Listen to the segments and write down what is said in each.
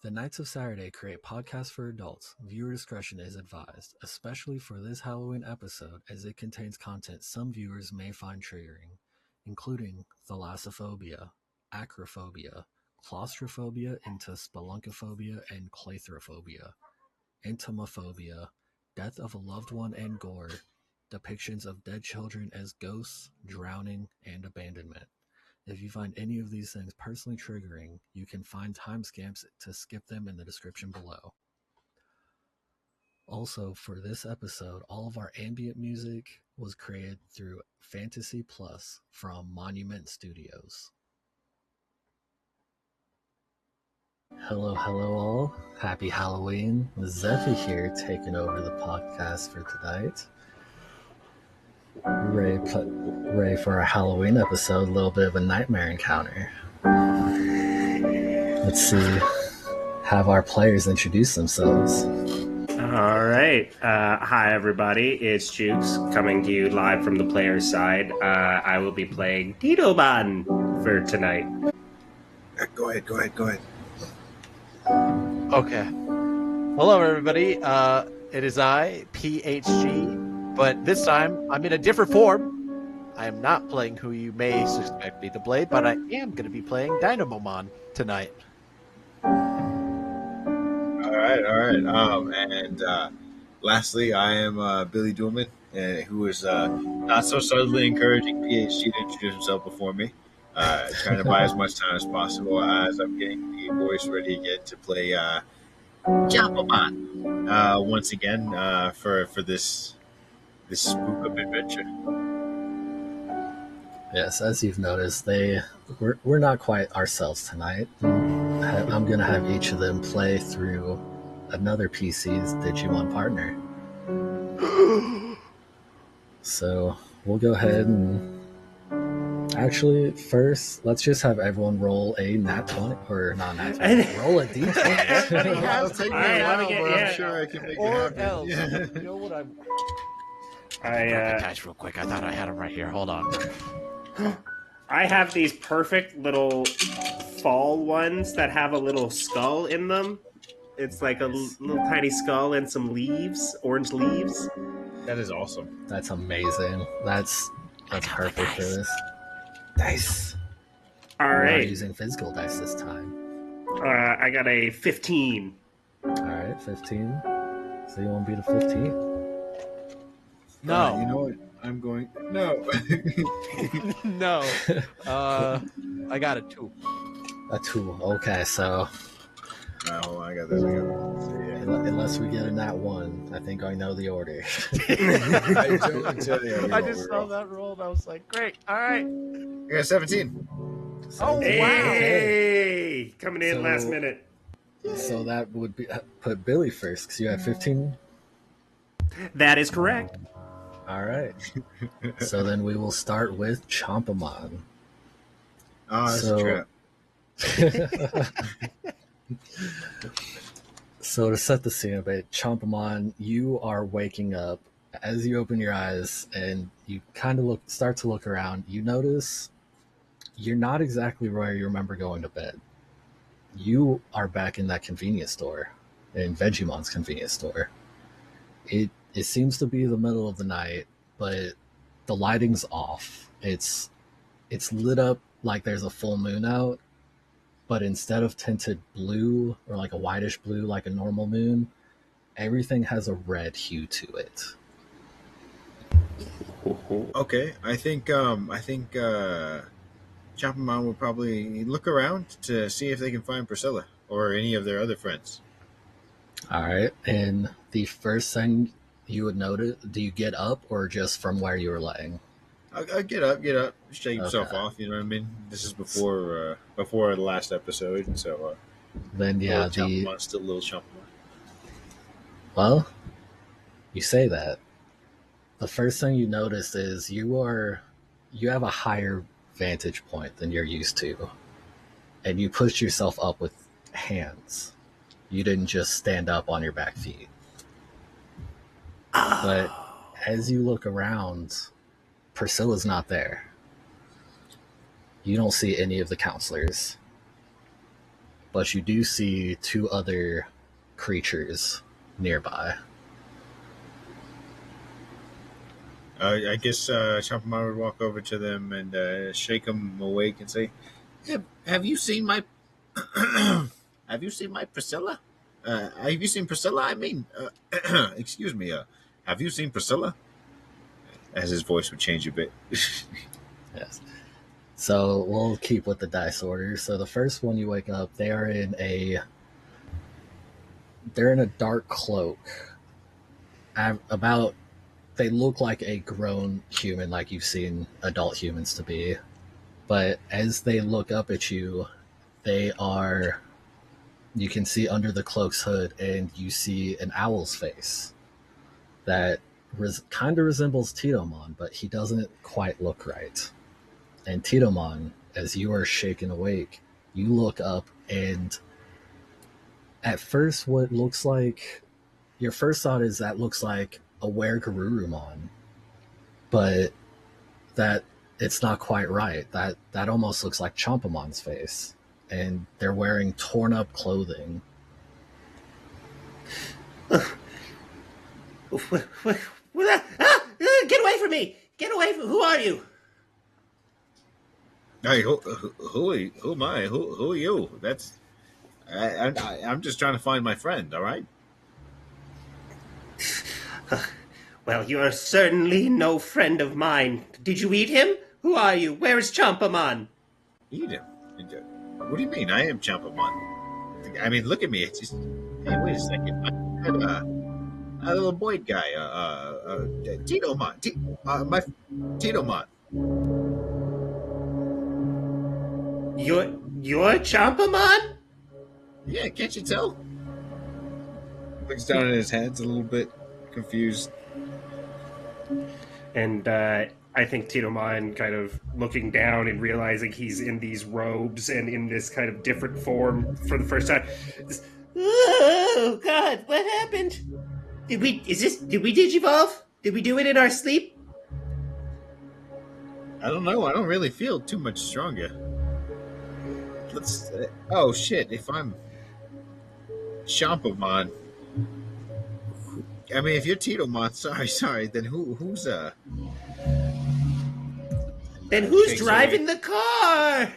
The Nights of Saturday create podcasts for adults. Viewer discretion is advised, especially for this Halloween episode, as it contains content some viewers may find triggering, including Thalassophobia, Acrophobia, Claustrophobia into speluncaphobia and cleithrophobia, Entomophobia, death of a loved one and gore, depictions of dead children as ghosts, drowning, and abandonment. If you find any of these things personally triggering, you can find timestamps to skip them in the description below. Also, for this episode, all of our ambient music was created through Fantasy Plus from Monument Studios. Hello all. Happy Halloween. Zephy here, taking over the podcast for tonight. Ready for our Halloween episode, a little bit of a nightmare encounter. Let's see, have our players introduce themselves. All right. Hi, everybody. It's Jukes coming to you live from the player's side. I will be playing Titoban for tonight. Go ahead. Okay. Hello, everybody. It is I, PHG. But this time, I'm in a different form. I am not playing who you may suspect me to play, but I am going to be playing Dynamomon tonight. All right. And lastly, I am Billy Duhlman, who is not so subtly encouraging PhD to introduce himself before me. Trying to buy as much time as possible as I'm getting the voice ready again to play Japomon once again for this spook of adventure. Yes, as you've noticed, we're not quite ourselves tonight. I'm going to have each of them play through another PC's Digimon partner. So we'll go ahead and actually first let's just have everyone roll a nat 20 or not nat 20. Roll a d20. I'll take I'm sure I can make Or it happen. else, Yeah. you know what I'm... I Guys, real quick. I thought I had him right here. Hold on. I have these perfect little fall ones that have a little skull in them. It's like a little tiny skull and some leaves, orange leaves. That is awesome. That's amazing. That's perfect for this. Dice. All We're not right. using physical dice this time. I got a 15. All right, 15. So you won't beat a 15? No. You know what? I'm going... No. No. I got a 2. A 2. Okay, so Hold on, I got this. So, yeah. unless we get a nat 1, I think I know the order. I just saw that roll and I was like, great. All right. I got 17. Oh, wow. Hey! Coming in So- last minute. So that would be put Billy first because you have 15. That is correct. All right. So then we will start with Chompamon. Oh, that's So- a trap. So to set the scene a bit, Chompamon, you are waking up. As you open your eyes and you kind of start to look around, you notice you're not exactly where you remember going to bed. You are back in that convenience store, in Vegemon's convenience store. It seems to be the middle of the night, but the lighting's off. It's lit up like there's a full moon out, but instead of tinted blue or like a whitish blue like a normal moon, everything has a red hue to it. Okay, I think Choppermon will probably look around to see if they can find Priscilla or any of their other friends. All right, and the first thing you would notice, do you get up or just from where you were laying? I'll get up, shake yourself Okay. off. You know what I mean? This is before the last episode, so Then yeah, Choppermon's still a little Choppermon. well, you say that. The first thing you notice is you have a higher vantage point than you're used to, and you pushed yourself up with hands. You didn't just stand up on your back feet. But as you look around, Priscilla's not there. You don't see any of the counselors. but you do see two other creatures nearby. I guess Champamon would walk over to them and shake them awake and say, "Have you seen my Have you seen my Priscilla? Have you seen Priscilla? I mean, excuse me. Have you seen Priscilla?" As his voice would change a bit. Yes. So we'll keep with the dice order. So the first one you wake up, they're in a dark cloak. They look like a grown human, like you've seen adult humans to be. But as they look up at you, you can see under the cloak's hood, and you see an owl's face that kind of resembles Titomon, but he doesn't quite look right. And Titomon, as you are shaken awake, you look up, and at first your first thought is that looks like a Were-Garurumon, but that it's not quite right. That almost looks like Chompamon's face, and they're wearing torn up clothing. Get away from me! Get away from... Who are you? Hey, who am I? Who are you? I'm just trying to find my friend. All right. Well, you are certainly no friend of mine. Did you eat him? Who are you? Where is Champamon? Eat him? What do you mean? I am Champamon. I mean, look at me. It's just... Hey, wait a second. I'm a little Boyd guy. Titomon. My Titomon. You're Champamon? Yeah, can't you tell? Looks down at his hands a little bit confused. And I think Titomon kind of looking down and realizing he's in these robes and in this kind of different form for the first time. Oh God, what happened? Did we digivolve? Did we do it in our sleep? I don't know. I don't really feel too much stronger. Oh shit! If I'm Champamon, I mean, if you're Titomon, sorry. Then who's Then who's driving the car?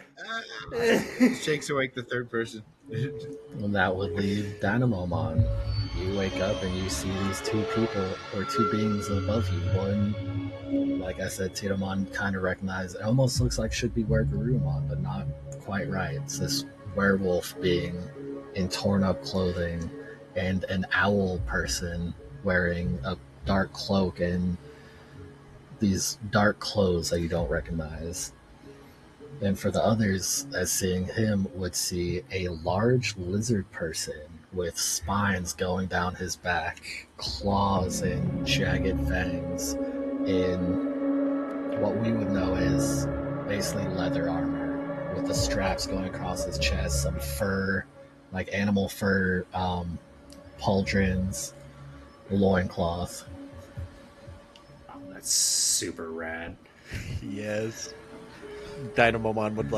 Shakes awake the third person. And that would leave Dynamomon. You wake up and you see these two people, or two beings above you. One, like I said, Titomon kind of recognized. It almost looks like should be Were-Garurumon, but not quite right. It's this werewolf being in torn up clothing, and an owl person wearing a dark cloak and these dark clothes that you don't recognize. And for the others, as seeing him, would see a large lizard person with spines going down his back, claws and jagged fangs in what we would know as basically leather armor, with the straps going across his chest, some fur, like animal fur, pauldrons, loincloth. Oh, that's super rad. Yes. Dynamomon would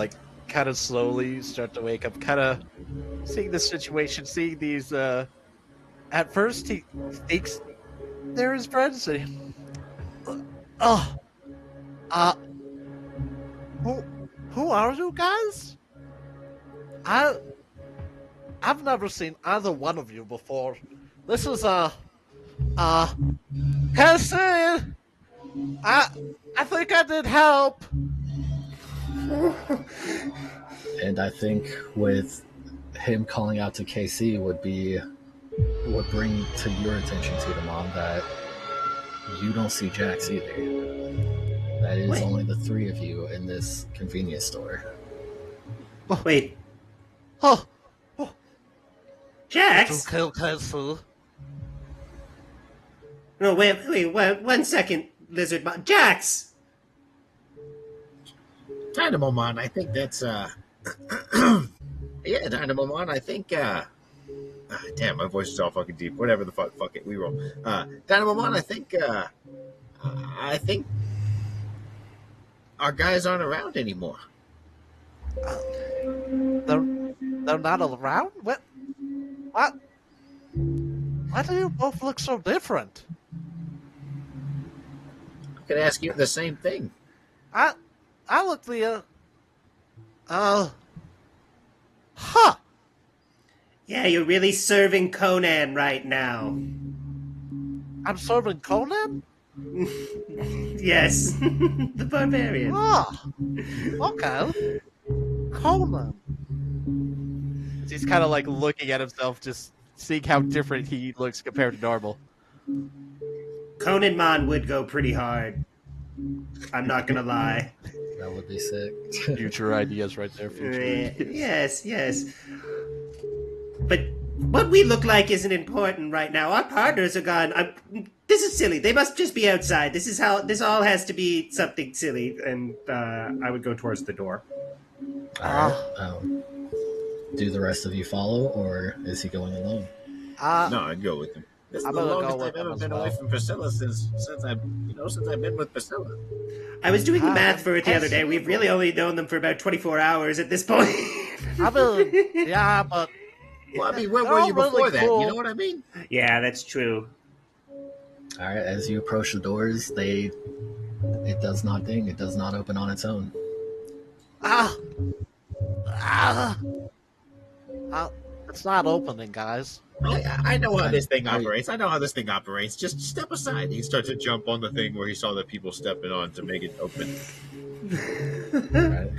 kind of slowly start to wake up, kind of seeing the situation, seeing these. At first, he thinks they're his friends. Who are you guys? I've never seen either one of you before. This is Cassie. I think I did help. And I think with him calling out to KC would bring to your attention, to the mom, that you don't see Jax either. That is only the three of you in this convenience store. Wait. Oh, Jax? kill Cassie. No, wait, 1 second, Lizard Mom. Jax! Dynamomon, I think that's yeah, Dynamomon, I think damn, my voice is all fucking deep. Whatever the fuck it, we roll. Dynamomon, I think our guys aren't around anymore. They're not around? What? What? Why do you both look so different? I could ask you the same thing. I look the huh. Yeah, you're really serving Conan right now. I'm serving Conan? Yes, the barbarian. Ah, okay. Conan. He's kind of like looking at himself, just seeing how different he looks compared to normal. Conan Mon would go pretty hard. I'm not gonna lie. That would be sick. Future ideas right there. Future ideas. Yes. But what we look like isn't important right now. Our partners are gone. This is silly. They must just be outside. This all has to be something silly. And I would go towards the door. All right. Do the rest of you follow, or is he going alone? No, I'd go with him. This is I'm the gonna longest go with I've ever him as been away well. from Priscilla since I've been with Priscilla. I was doing the math for it the other day. We've really only known them for about 24 hours at this point. I mean, yeah, but Well, I mean, where They're were all you before really that? cool. You know what I mean? Yeah, that's true. All right. As you approach the doors, it does not ding. It does not open on its own. it's not opening, guys. I know how this thing operates. I know how this thing operates. Just step aside. He starts to jump on the thing where he saw the people stepping on to make it open. All right.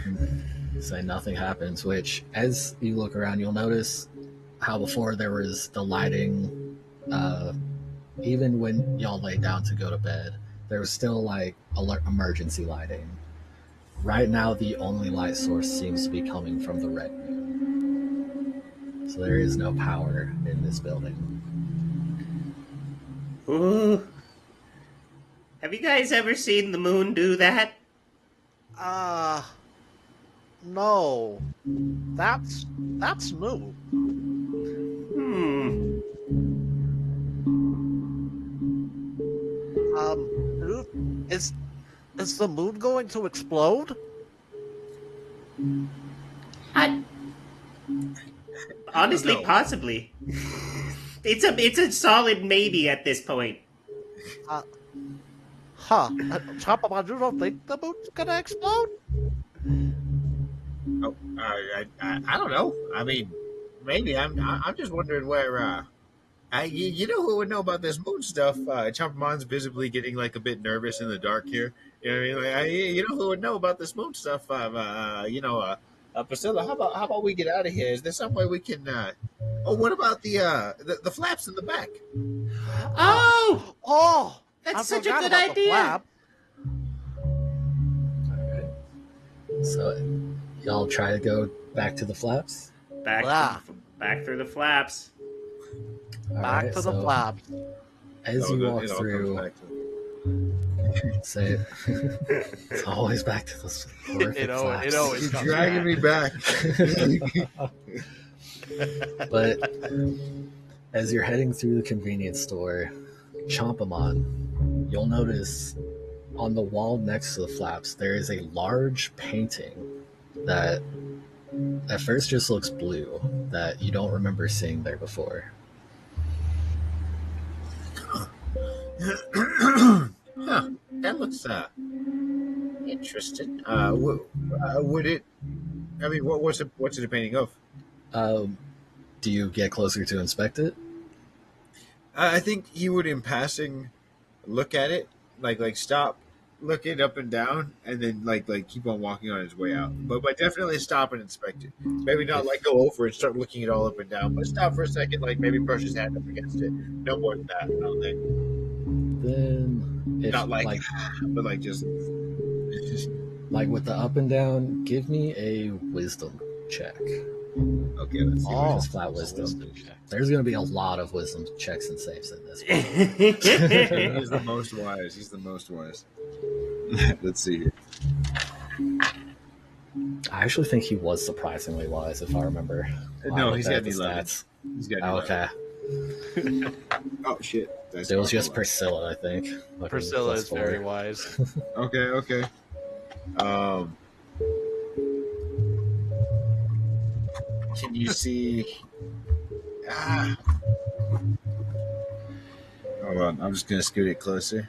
So nothing happens. Which, as you look around, you'll notice how before there was the lighting. Even when y'all lay down to go to bed, there was still like emergency lighting. Right now, the only light source seems to be coming from the red moon. So there is no power in this building. Ooh. Have you guys ever seen the moon do that? No. That's new. Is the moon going to explode? Honestly, No. possibly. It's a solid maybe at this point. Chopamon, you don't think the moon's gonna explode? Oh, I don't know. I mean, maybe. I'm just wondering where. You know who would know about this moon stuff? Chompamon's visibly getting like a bit nervous in the dark here. You know what I mean? Like, you know who would know about this moon stuff? Priscilla, how about we get out of here? Is there some way we can? What about the flaps in the back? Oh, I that's such a forgot good about the idea. flap. All right. So y'all try to go back to the flaps. Back through the flaps. All Back right, to the so flap. As you walk through, say it. It's always back to those horrific flaps. It always You're comes dragging me back. But as you're heading through the convenience store, Chompamon, you'll notice on the wall next to the flaps there is a large painting that at first just looks blue, that you don't remember seeing there before. Huh, that looks interesting. Would it? I mean, what's it a painting of? Do you get closer to inspect it? I think he would, in passing, look at it, like stop, look it up and down, and then like keep on walking on his way out. But definitely stop and inspect it. Maybe not like go over and start looking it all up and down, but stop for a second, like maybe brush his hand up against it. No more than that, I don't think. Then, if, Not like but like just. like with the up and down, give me a wisdom check. Okay, let's see. Just flat wisdom. There's going to be a lot of wisdom checks and saves in this. He's the most wise. Let's see here. I actually think he was surprisingly wise, if I remember. No, he's got the 11. stats. He's got Oh, 11. okay. Oh shit! That's It was just wise. Priscilla, I think. Priscilla is +4. very wise. Okay. Can you see? Hold on, I'm just gonna scoot it closer.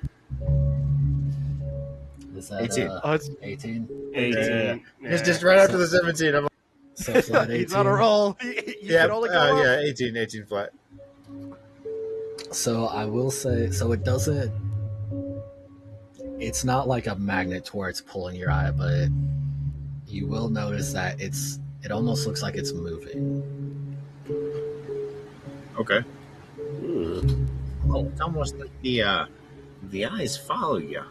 Is that 18. It's 18? 18. It's just right after the 17. I'm So flat 18. he's on a roll. You can only go up. yeah, 18 flat. So I will say, so it doesn't. It's not like a magnet to where it's pulling your eye, but you will notice that it almost looks like it's moving. Okay. Oh, it's almost like the eyes follow you.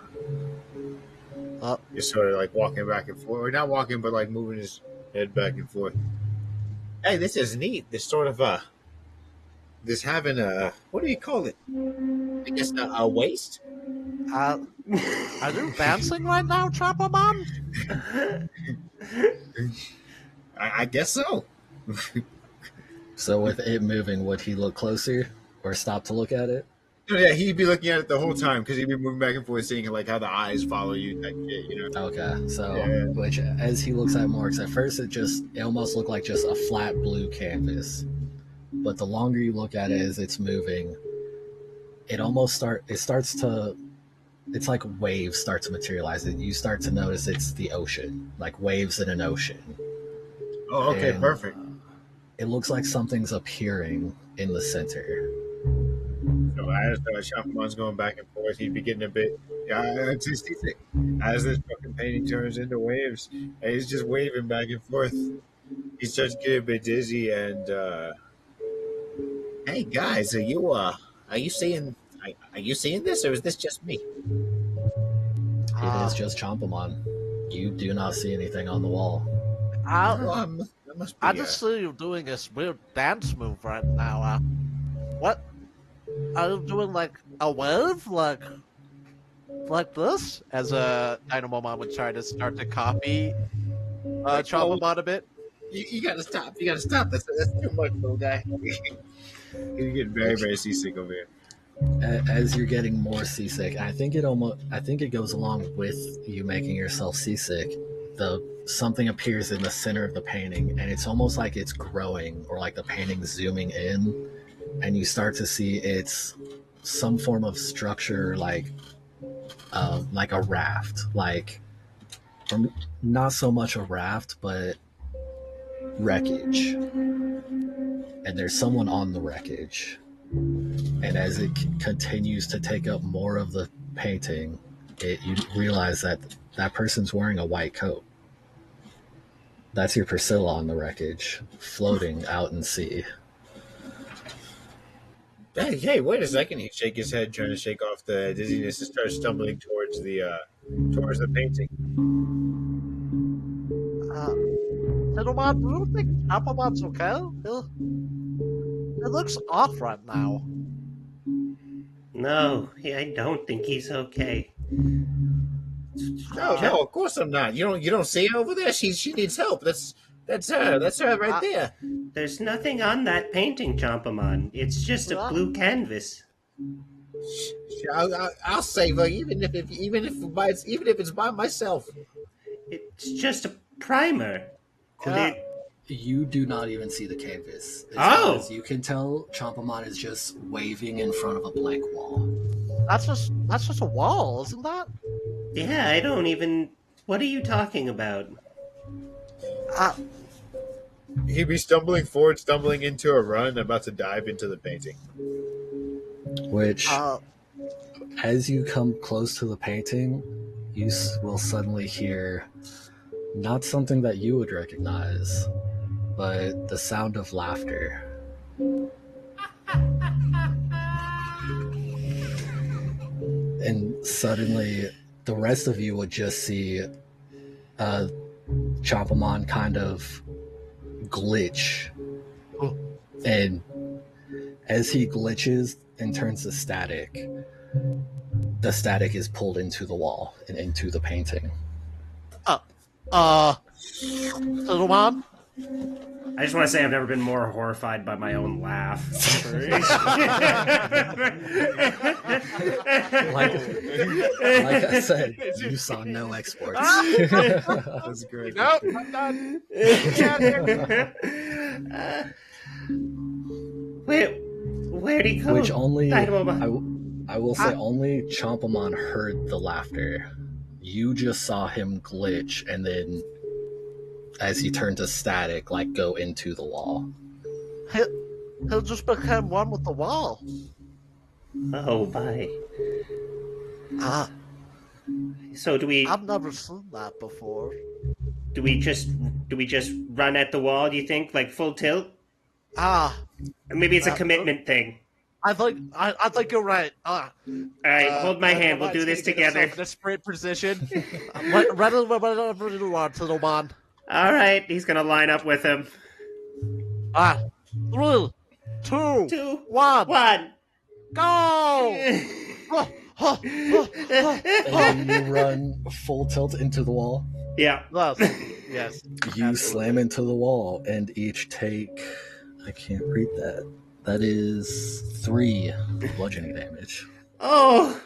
You're sort of like walking back and forth, or not walking, but like moving his head back and forth. Hey, this is neat. This sort of this having a, what do you call it? I guess a waist. Are you dancing right now, Chopper Man? I guess so. So with it moving, would he look closer or stop to look at it? Yeah, he'd be looking at it the whole time because he'd be moving back and forth, seeing like how the eyes follow you, type shit, you know. Okay, so Yeah. which as he looks at it more, because at first it almost looked like just a flat blue canvas, but the longer you look at it as it's moving, it's like waves start to materialize. You start to notice it's the ocean, like waves in an ocean. Oh, okay, And perfect. It looks like something's appearing in the center. So as the Champamon's going back and forth, he'd be getting a bit artistic. As this fucking painting turns into waves, and he's just waving back and forth. He starts to get a bit dizzy, and hey guys, are you seeing this, or is this just me? It is just Chompamon. You do not see anything on the wall. That must be, I just see you doing this weird dance move right now. What? Are you doing like a wave? Like this? As a Entomophobia would try to start to copy Chompamon a bit. You gotta stop. You gotta stop. That's too much, little guy. You get very, very seasick over here. As you're getting more seasick, I think it goes along with you making yourself seasick. Something appears in the center of the painting, and it's almost like it's growing, or like the painting zooming in, and you start to see it's some form of structure, like a raft, or not so much a raft, but wreckage. And there's someone on the wreckage. And as it continues to take up more of the painting, you realize that person's wearing a white coat. That's your Priscilla on the wreckage, floating out in sea. Hey, wait a second. He'd shake his head, trying to shake off the dizziness, and start stumbling towards the painting. Entomophobia, do you think Chompamon's okay? It looks off right now. No, I don't think he's okay. No, of course I'm not. You don't see her over there? She needs help. That's her. That's her right there. There's nothing on that painting, Chompamon. It's just a blue canvas. I'll save her, even if it's by myself. It's just a primer. You do not even see the canvas. As you can tell, Chompamon is just waving in front of a blank wall. That's just a wall, isn't that? Yeah, I don't even... What are you talking about? He'd be stumbling forward, stumbling into a run, about to dive into the painting. Which, as you come close to the painting, you will suddenly hear not something that you would recognize, but the sound of laughter. And suddenly, the rest of you would just see Chompamon kind of glitch. And as he glitches and turns to static, the static is pulled into the wall and into the painting. Entomophobia? I just want to say I've never been more horrified by my own laugh. Like I said, you saw no exports. That's great. Nope, I'm done. Where'd he go? Which only Dynamomon. I will say only Chompamon heard the laughter. You just saw him glitch, and then as he turned to static, like go into the wall. He'll just become one with the wall. Oh my. So do we? I've never seen that before. Do we just run at the wall? Do you think, like full tilt? Maybe it's a commitment thing. I think you're right. All right, hold my hand. We'll do this together. In a sprint position. Whatever you want, little man. All right, he's gonna line up with him. 3, 2, 1, go! And you run full tilt into the wall. Yeah. Yes. You slam into the wall and each take, I can't read that. That is 3 bludgeoning damage. Oh!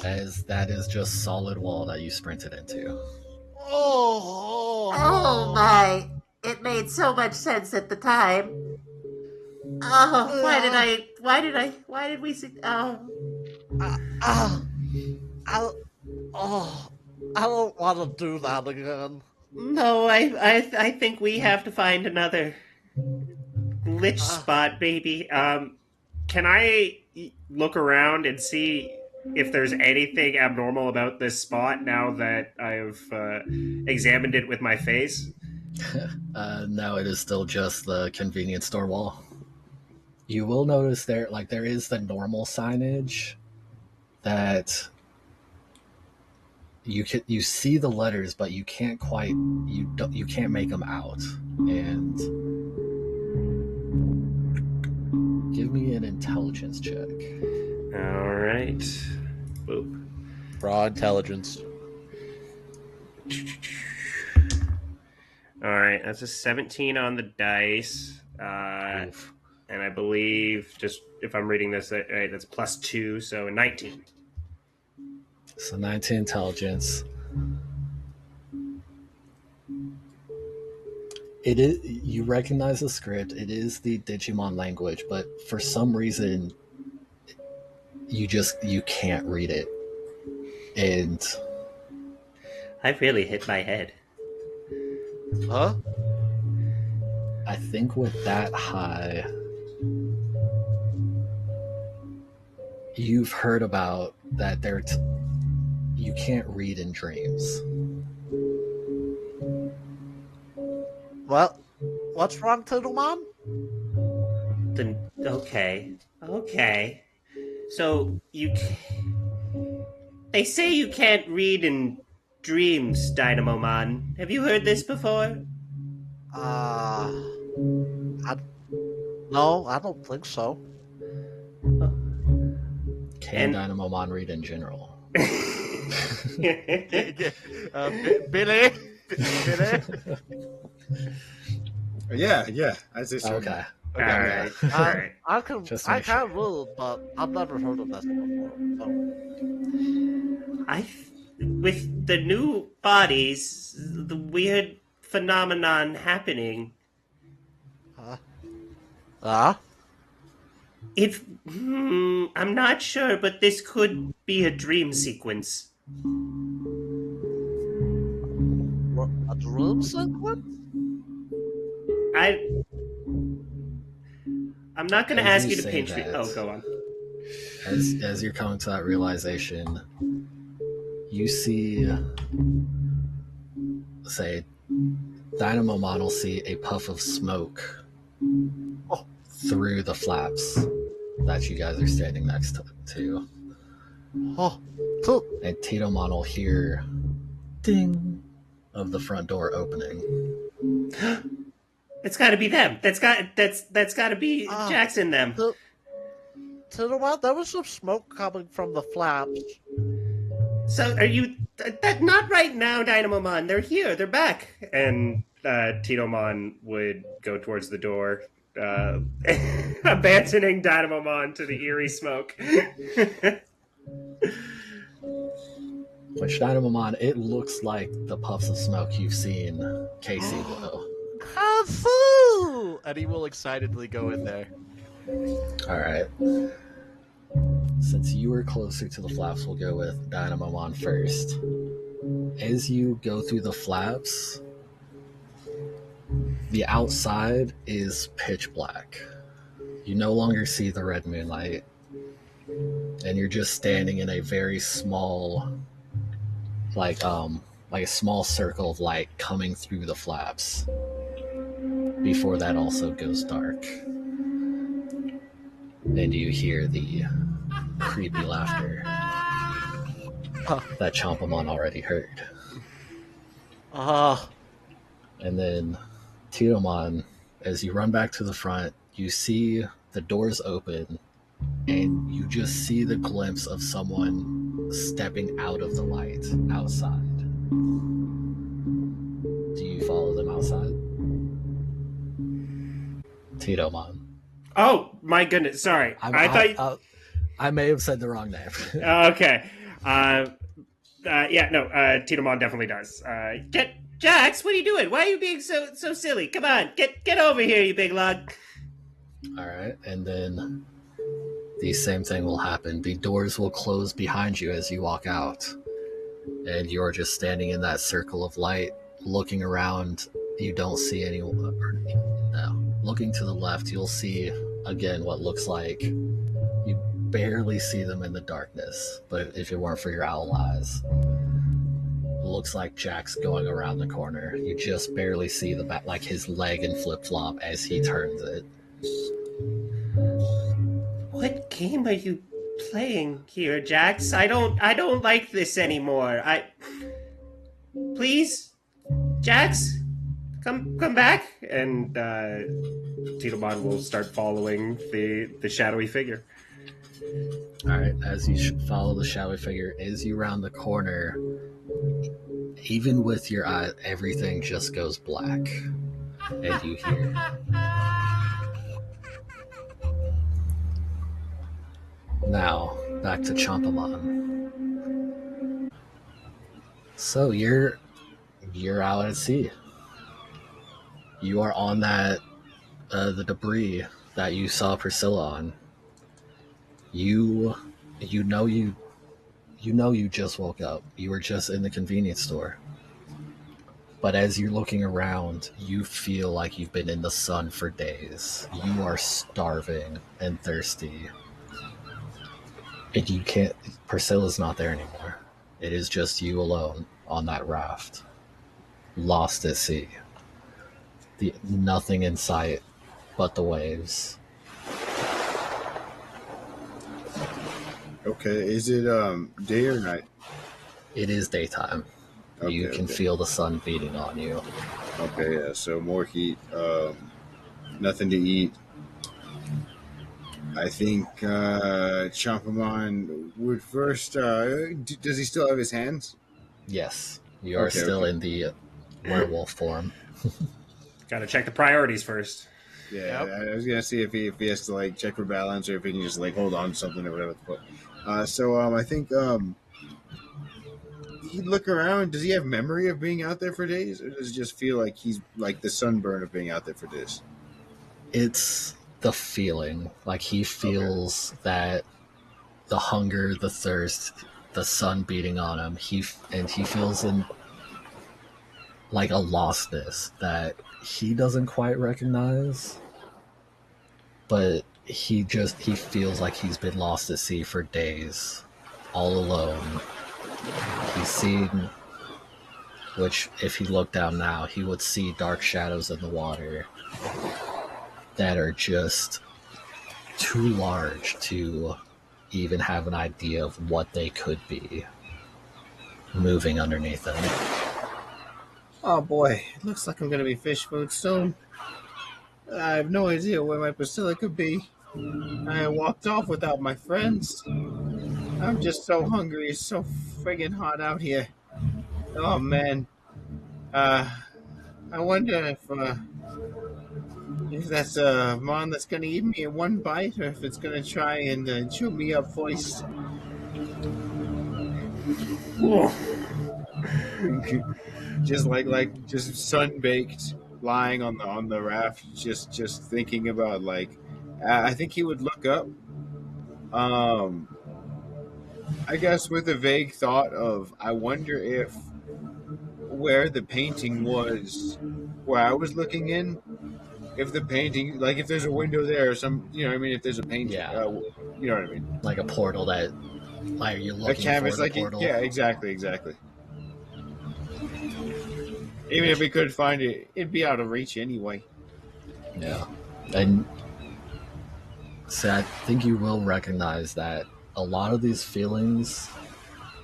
As that is just solid wall that you sprinted into. Oh my! It made so much sense at the time. Oh, why did we see? Oh. I don't want to do that again. No, I think we have to find another glitch spot, baby. Can I look around and see if there's anything abnormal about this spot now that I've examined it with my face? No, it is still just the convenience store wall. You will notice there is the normal signage that you see the letters, but you can't make them out. And give me an intelligence check. All right. Boop. Raw intelligence. All right, that's a 17 on the dice. And I believe, just if I'm reading this right, that's +2, so 19. So 19 intelligence. It is, you recognize the script. It is the Digimon language, but for some reason, you can't read it. And I've really hit my head. Huh? I think with that high, you've heard about that you can't read in dreams. Well, what's wrong, Toodlemon? Then okay. So they say you can't read in dreams, Dynamomon. Have you heard this before? No, I don't think so. Can Dynamomon read in general? Billy? Yeah. I say so. Okay. All right. I can rule, but I've never heard of this before. So. With the new bodies, the weird phenomenon happening. I'm not sure, but this could be a dream sequence. A dream sequence? I'm not going to ask you to say pinch me. that, Oh, go on. As you're coming to that realization, you see, say, Dynamomon will see a puff of smoke through the flaps that you guys are standing next to. And Titomon will hear ding of the front door opening. It's got to be them. That's got to be Jackson. Them. Titomon, there was some smoke coming from the flaps. So are you? Not right now, Dynamomon. They're here. They're back. And Titomon would go towards the door, abandoning Dynamomon to the eerie smoke. Which Dynamomon, it looks like the puffs of smoke you've seen Casey blow. Hafu! And he will excitedly go in there. All right. Since you were closer to the flaps, we'll go with Dynamomon first. As you go through the flaps, the outside is pitch black. You no longer see the red moonlight, and you're just standing in a very small, like a small circle of light coming through the flaps. Before that also goes dark, and you hear the creepy laughter that Chompamon already heard. And then Titomon, as you run back to the front, you see the doors open, and you just see the glimpse of someone stepping out of the light outside. Do you follow them outside? Titomon. Oh, my goodness. Sorry. I may have said the wrong name. Okay. Titomon definitely does. Jax, what are you doing? Why are you being so silly? Come on, get over here, you big lug. All right, and then the same thing will happen. The doors will close behind you as you walk out, and you're just standing in that circle of light, looking around. You don't see anyone. No. Looking to the left, you'll see again what looks like, you barely see them in the darkness, but if it weren't for your owl eyes, it looks like Jack's going around the corner. You just barely see the back, like his leg and flip-flop as he turns it. What game are you playing here, Jax? I don't like this anymore. Please, Jax, come back. And Titomon will start following the shadowy figure. All right, as you follow the shadowy figure, as you round the corner, even with your eye, everything just goes black, and you hear. Now, back to Chompamon. So you're out at sea. You are on that the debris that you saw Priscilla on. You know you just woke up. You were just in the convenience store. But as you're looking around, you feel like you've been in the sun for days. You are starving and thirsty. And you can't... Priscilla's not there anymore. It is just you alone on that raft. Lost at sea. Nothing in sight but the waves. Okay, is it day or night? It is daytime. Okay, you can feel the sun beating on you. Okay, yeah, so more heat. Nothing to eat. I think Chompamon would first... does he still have his hands? Yes, you are still in the werewolf form. Gotta check the priorities first. Yeah, yep. I was gonna see if he has to like check for balance or if he can just like hold on to something or whatever. I think he'd look around. Does he have memory of being out there for days, or does it just feel like he's like the sunburn of being out there for days? It's the feeling. Like he feels that the hunger, the thirst, the sun beating on him. He feels in like a lostness that he doesn't quite recognize, but he feels like he's been lost at sea for days, all alone. He's seen, which if he looked down now, he would see dark shadows in the water that are just too large to even have an idea of what they could be moving underneath him. Oh boy, it looks like I'm gonna be fish food soon. I have no idea where my Priscilla could be. I walked off without my friends. I'm just so hungry. It's so friggin' hot out here. Oh man. I wonder if that's a mon that's gonna eat me in one bite, or if it's gonna try and chew me up first. just like sun baked. lying on the raft, just thinking about like, I think he would look up. I guess with a vague thought of, I wonder if where the painting was, where I was looking in, if the painting, like if there's a window there or some, you know what I mean, if there's a painting, Yeah. you know what I mean, like a portal that, like you're a looking canvas, for the like portal. yeah, exactly. Even if we could find it, it'd be out of reach anyway. Yeah, and so I think you will recognize that a lot of these feelings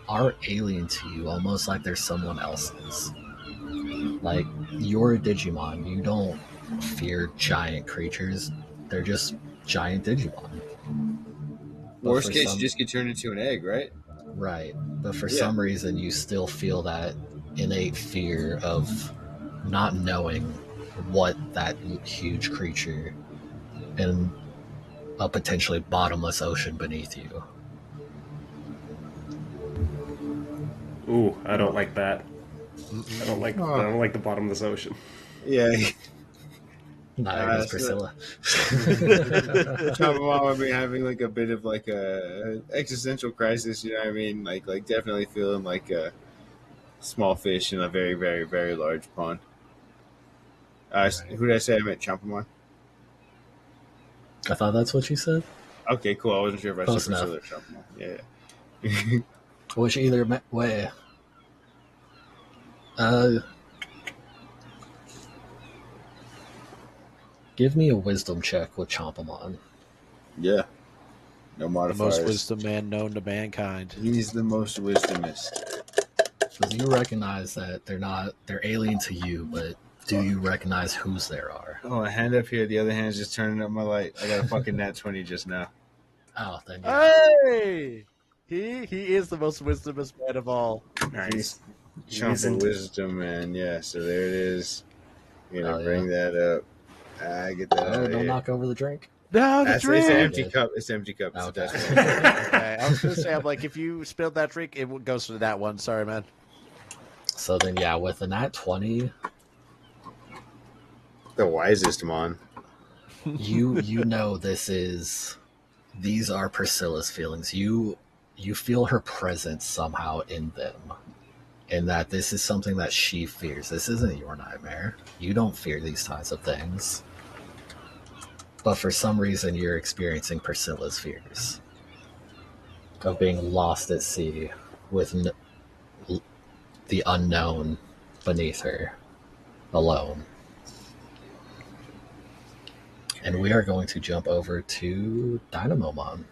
are alien to you, almost like they're someone else's. Like, you're a Digimon. You don't fear giant creatures. They're just giant Digimon. But Worst for case, some- you just get turned into an egg, right? Right. But for Yeah. some reason, you still feel that innate fear of not knowing what that huge creature in a potentially bottomless ocean beneath you. Ooh, I don't like that. I don't like the bottom of this ocean. Yeah. Neither does Priscilla. Chopamon would be having like a bit of like a existential crisis, you know what I mean? Like definitely feeling like a small fish in a very, very, very large pond. Who did I say I meant? Chopamon? I thought that's what you said. Okay, cool. I wasn't sure if I Close said enough. Priscilla or Chopamon. Yeah. Which either way. Give me a wisdom check with Chompamon. Yeah. No The modifiers. most wisdom man known to mankind. He's the most wisdomist. Because you recognize that they're alien to you, but do you recognize whose there are? Oh, a hand up here. The other hand's just turning up my light. I got a fucking nat 20 just now. Oh, then yeah. Hey! He is the most wisdomous man of all. Nice. Chomp wisdom, man. Yeah, so there it is. I'm gonna Oh, bring that up. I get that. Oh, don't knock over the drink. No, the It's drink! an empty cup. It's an empty cup. It's Okay. a decimal. Okay, I was going to say, I'm like, if you spilled that drink, it goes to that one. Sorry, man. So then, yeah, with a nat 20, The wisest mon. you know these are Priscilla's feelings. You feel her presence somehow in them, and that this is something that she fears. This isn't your nightmare. You don't fear these types of things, but for some reason you're experiencing Priscilla's fears of being lost at sea with the unknown beneath her, alone. And we are going to jump over to Dynamomon.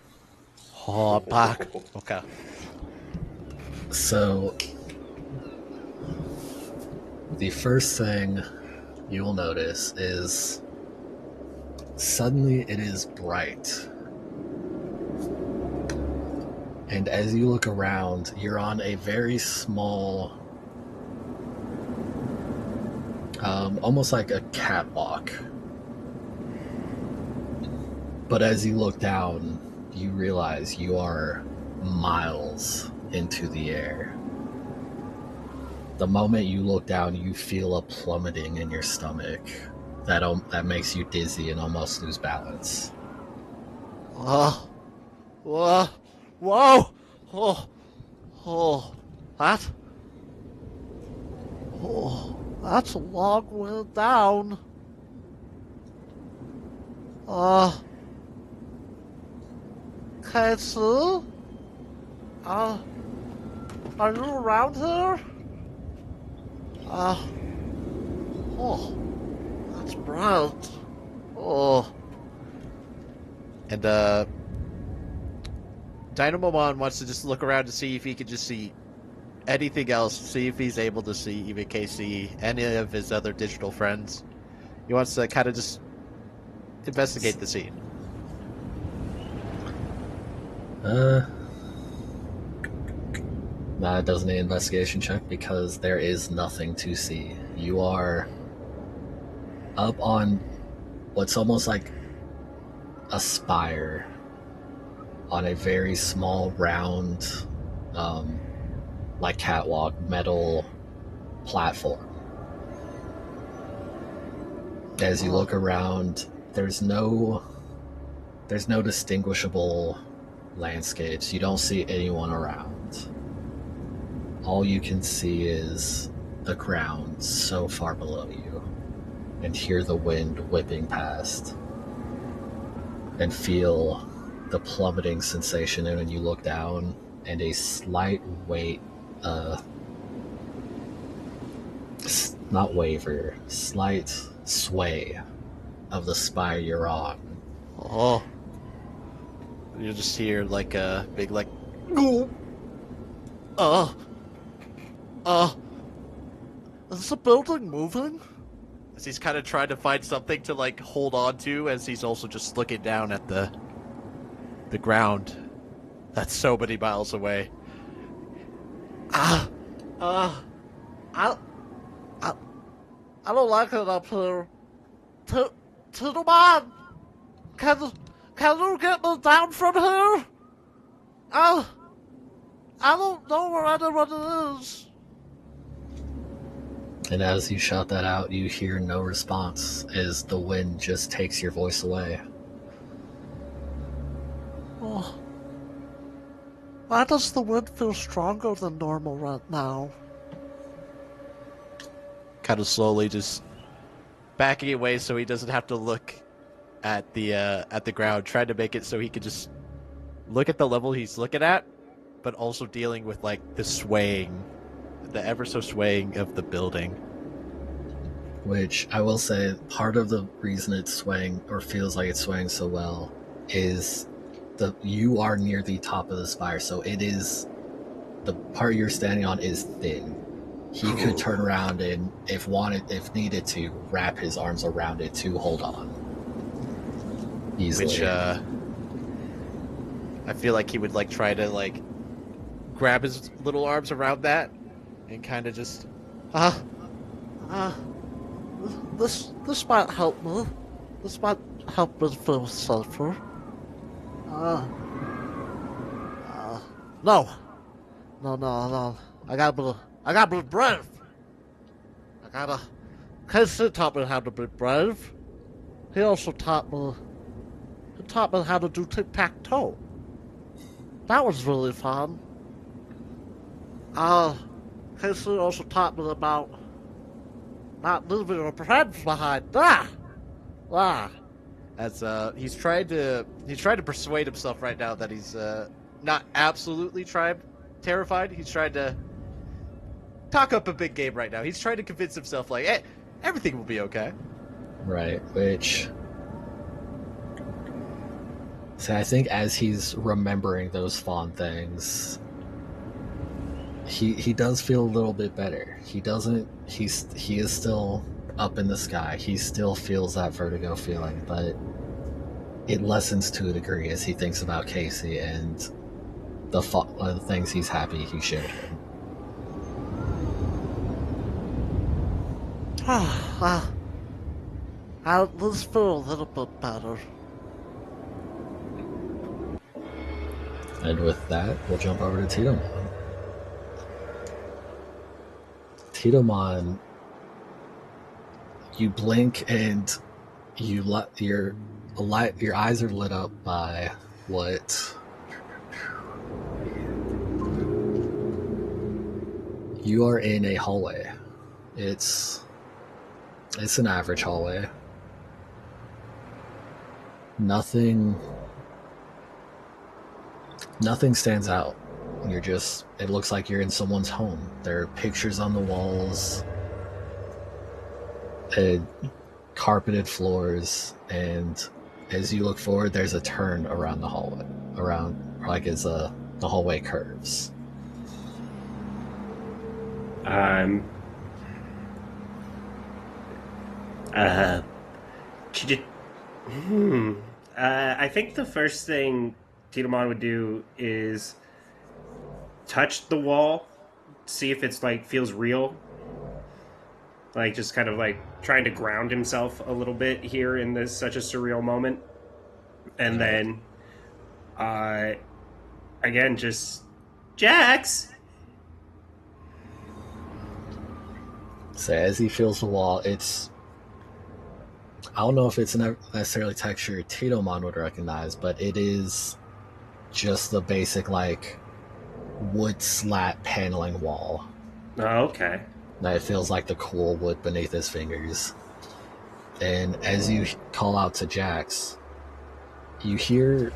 Oh, back. Okay. So, the first thing you will notice is suddenly it is bright. And as you look around, you're on a very small, almost like a catwalk. But as you look down, you realize you are miles into the air. The moment you look down, you feel a plummeting in your stomach that makes you dizzy and almost lose balance. Oh. Whoa. Whoa. Oh. Oh. That? Oh. That's a long way down. Katsu? Are you around here? Oh, that's bright. Oh. And, Dynamomon wants to just look around to see if he can just see anything else, see if he's able to see even KC, any of his other digital friends. He wants to kind of just investigate the scene. Nah, it doesn't need an investigation check because there is nothing to see. You are up on what's almost like a spire on a very small, round, like catwalk, metal platform. As you look around, there's no distinguishable landscapes. You don't see anyone around. All you can see is the ground so far below you, and hear the wind whipping past, and feel the plummeting sensation. And when you look down, and a slight weight, not waver, slight sway of the spire you're on. Oh. You just hear like a big like is the building moving? As he's kind of trying to find something to like hold on to, as he's also just looking down at the ground that's so many miles away. I don't like it up here. To the man, can you get me down from here? I don't know where anyone is. And as you shout that out, you hear no response as the wind just takes your voice away. Oh. Why does the wind feel stronger than normal right now? Kind of slowly just backing away so he doesn't have to look at the ground, trying to make it so he could just look at the level he's looking at, but also dealing with like the swaying, the ever so swaying of the building. Which I will say, part of the reason it's swaying, or feels like it's swaying so well, is you are near the top of the spire, so it is, the part you're standing on is thin. He could turn around and, if needed to, wrap his arms around it to hold on easily. Which I feel like he would like try to like grab his little arms around that and kind of just this might help me. This might help me feel safer. No. I gotta be brave. Casey taught me how to be brave. He also taught me how to do tic-tac-toe. That was really fun. Casey also taught me about not leaving your friends behind. as he's trying to persuade himself right now that he's not absolutely terrified. He's trying to talk up a big game right now. He's trying to convince himself like, hey, everything will be okay. Right, which... So I think as he's remembering those fond things, he does feel a little bit better. He is still up in the sky. He still feels that vertigo feeling, but it lessens to a degree as he thinks about Casey and the things he's happy he shared him. I at least feel a little bit better. And with that, we'll jump over to Titomon. Titomon, you blink and your eyes are lit up by what you are in a hallway. It's an average hallway. Nothing stands out. It looks like you're in someone's home. There are pictures on the walls, carpeted floors, and as you look forward, there's a turn around the hallway, as the hallway curves. I think the first thing Titomon would do is touch the wall, see if it's feels real. Just kind of trying to ground himself a little bit here in this such a surreal moment. And then again, just Jax. So as he feels the wall, I don't know if it's necessarily texture Titomon would recognize, but it is just the basic like wood slat paneling wall. Oh, okay. That it feels like the cool wood beneath his fingers. And as you call out to Jax, you hear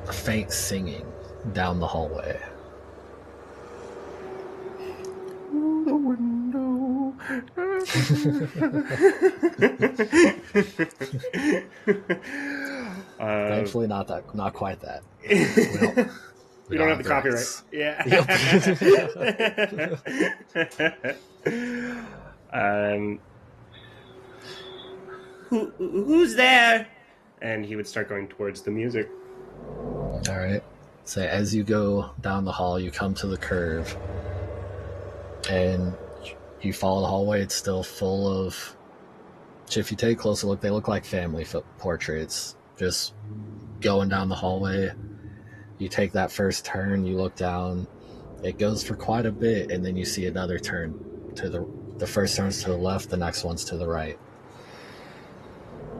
a faint singing down the hallway. Through the window. Thankfully, not quite that. We don't have the copyright. rights. Yeah. Who's there? And he would start going towards the music. All right. So as you go down the hall, you come to the curve, and you follow the hallway. It's still full of. If you take a closer look, they look like family portraits. Just going down the hallway, you take that first turn, you look down. It goes for quite a bit, and then you see another turn to the first turn's to the left, the next one's to the right,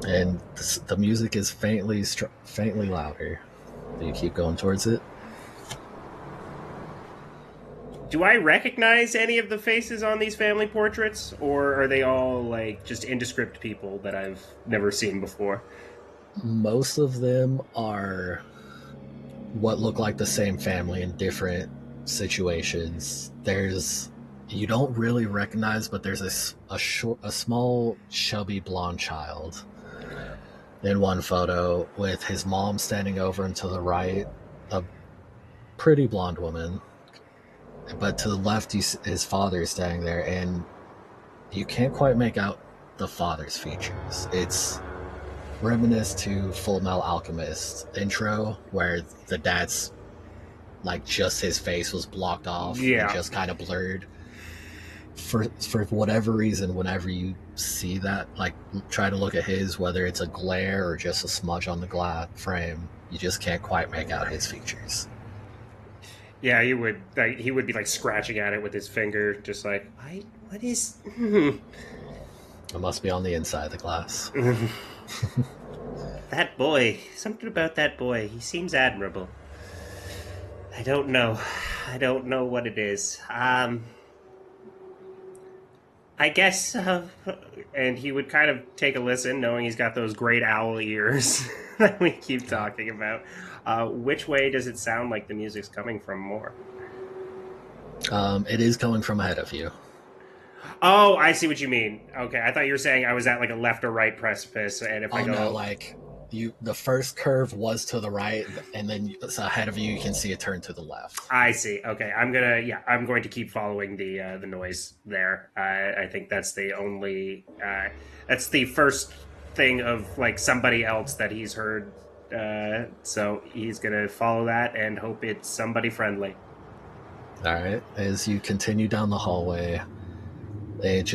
and the music is faintly louder. Do you keep going towards it? Do I recognize any of the faces on these family portraits, or are they all like just indescript people that I've never seen before? Most of them are what look like the same family in different situations. You don't really recognize, but there's a small chubby blonde child in one photo with his mom standing over him to the right, a pretty blonde woman, but to the left his father is standing there, and you can't quite make out the father's features. It's reminiscent to Full Metal Alchemist intro, where the dad's like just his face was blocked off and just kind of blurred. For whatever reason, whenever you see that, like try to look at his, whether it's a glare or just a smudge on the glass frame, you just can't quite make out his features. Yeah, he would be like scratching at it with his finger, just like, what is? It must be on the inside of the glass. That boy, something about that boy. He seems admirable. I don't know what it is. I guess, and he would kind of take a listen, knowing he's got those great owl ears that we keep talking about. Which way does it sound like the music's coming from more? It is coming from ahead of you. Oh, I see what you mean. Okay, I thought you were saying I was at like a left or right precipice, and if I go... no, like the first curve was to the right, and then ahead of you, you can see it turn to the left. I see. Okay, I'm going to keep following the noise there. I think that's the only that's the first thing of like somebody else that he's heard. So he's gonna follow that and hope it's somebody friendly. All right. As you continue down the hallway, it